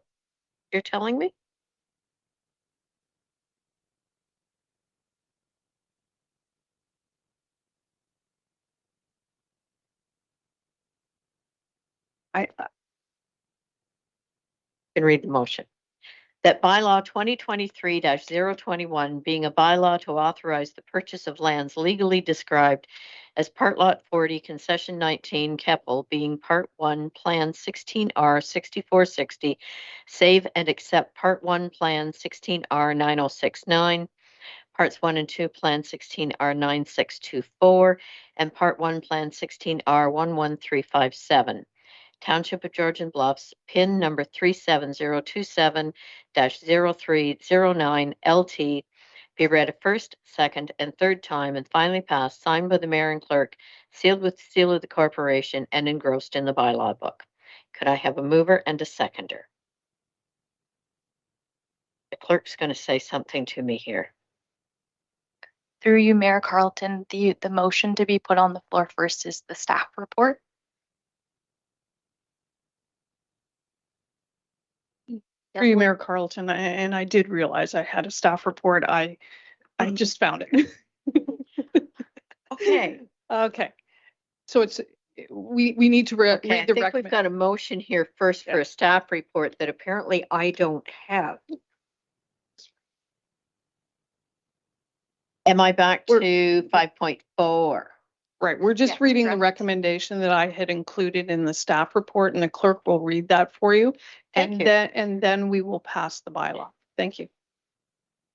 you're telling me? I Can read the motion. That bylaw 2023-021 being a bylaw to authorize the purchase of lands legally described as Part Lot 40, Concession 19, Keppel, being Part 1, Plan 16R 6460, save and accept Part 1, Plan 16R 9069, Parts 1 and 2, Plan 16R 9624, and Part 1, Plan 16R 11357. Township of Georgian Bluffs, PIN number 37027-0309 LT, be read a first, second, and third time and finally passed, signed by the mayor and clerk, sealed with the seal of the corporation, and engrossed in the bylaw book. Could I have a mover and a seconder? The clerk's going to say something to me here. Through you, Mayor Carlton, the motion to be put on the floor first is the staff report. through you, Mayor Carlton, and I did realize I had a staff report. I just found it. Okay. Okay. So it's, we need to Okay, I read the think we've recommend. got a motion here first for Yeah. a staff report that apparently I don't have. Am I back to 5.4? Right, we're just Yes, reading the correct. recommendation that I had included in the staff report, and the clerk will read that for you. Thank you. And then we will pass the bylaw. Thank you.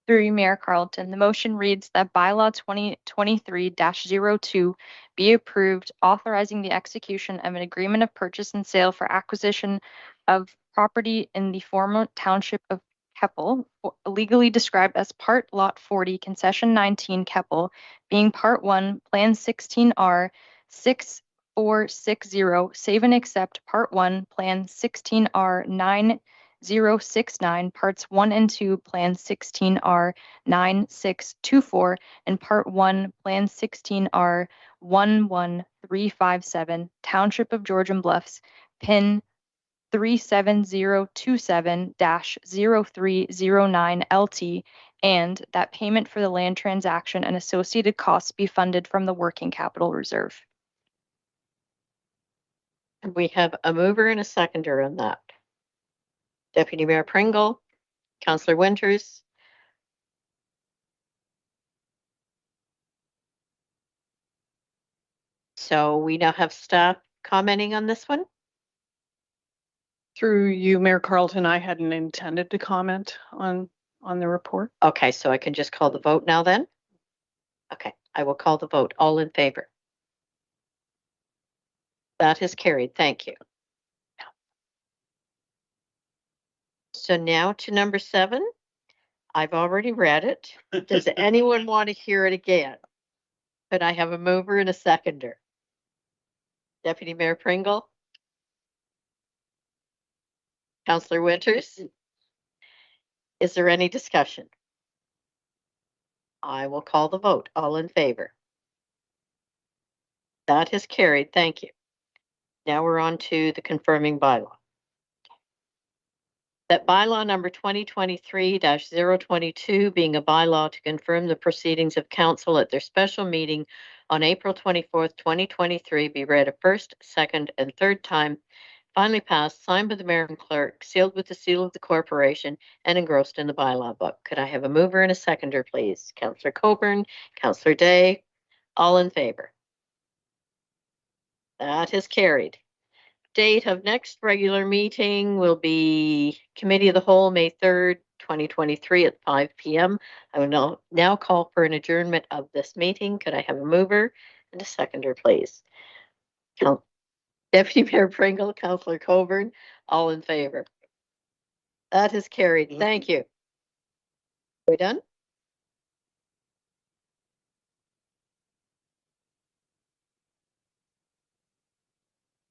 Through you, Mayor Carlton, the motion reads that bylaw 2023-02 be approved, authorizing the execution of an agreement of purchase and sale for acquisition of property in the former township of Keppel, legally described as Part Lot 40, Concession 19 Keppel, being Part 1, Plan 16R 6460, save and accept Part 1, Plan 16R 9069, Parts 1 and 2, Plan 16R 9624, and Part 1, Plan 16R 11357, Township of Georgian Bluffs, PIN 37027-0309 LT, and that payment for the land transaction and associated costs be funded from the working capital reserve. We have a mover and a seconder on that. Deputy Mayor Pringle, Councillor Winters. So we now have staff commenting on this one. Through you, Mayor Carlton, I hadn't intended to comment on the report. Okay, so I can just call the vote now then? Okay, I will call the vote. All in favor? That is carried. Thank you. So now to number 7. I've already read it. Does anyone want to hear it again? Could I have a mover and a seconder? Deputy Mayor Pringle? Councillor Winters? Is there any discussion? I will call the vote. All in favor? That is carried. Thank you. Now we're on to the confirming bylaw. That bylaw number 2023-022 being a bylaw to confirm the proceedings of council at their special meeting on April 24th, 2023 be read a first, second, and third time, finally passed, signed by the mayor and clerk, sealed with the seal of the corporation, and engrossed in the bylaw book. Could I have a mover and a seconder, please? Councillor Coburn, Councillor Day, all in favor? That is carried. Date of next regular meeting will be Committee of the Whole, May 3rd, 2023 at 5 p.m. I will now call for an adjournment of this meeting. Could I have a mover and a seconder, please? Deputy Mayor Pringle, Councillor Coburn, all in favor? That is carried. Thank you. We done?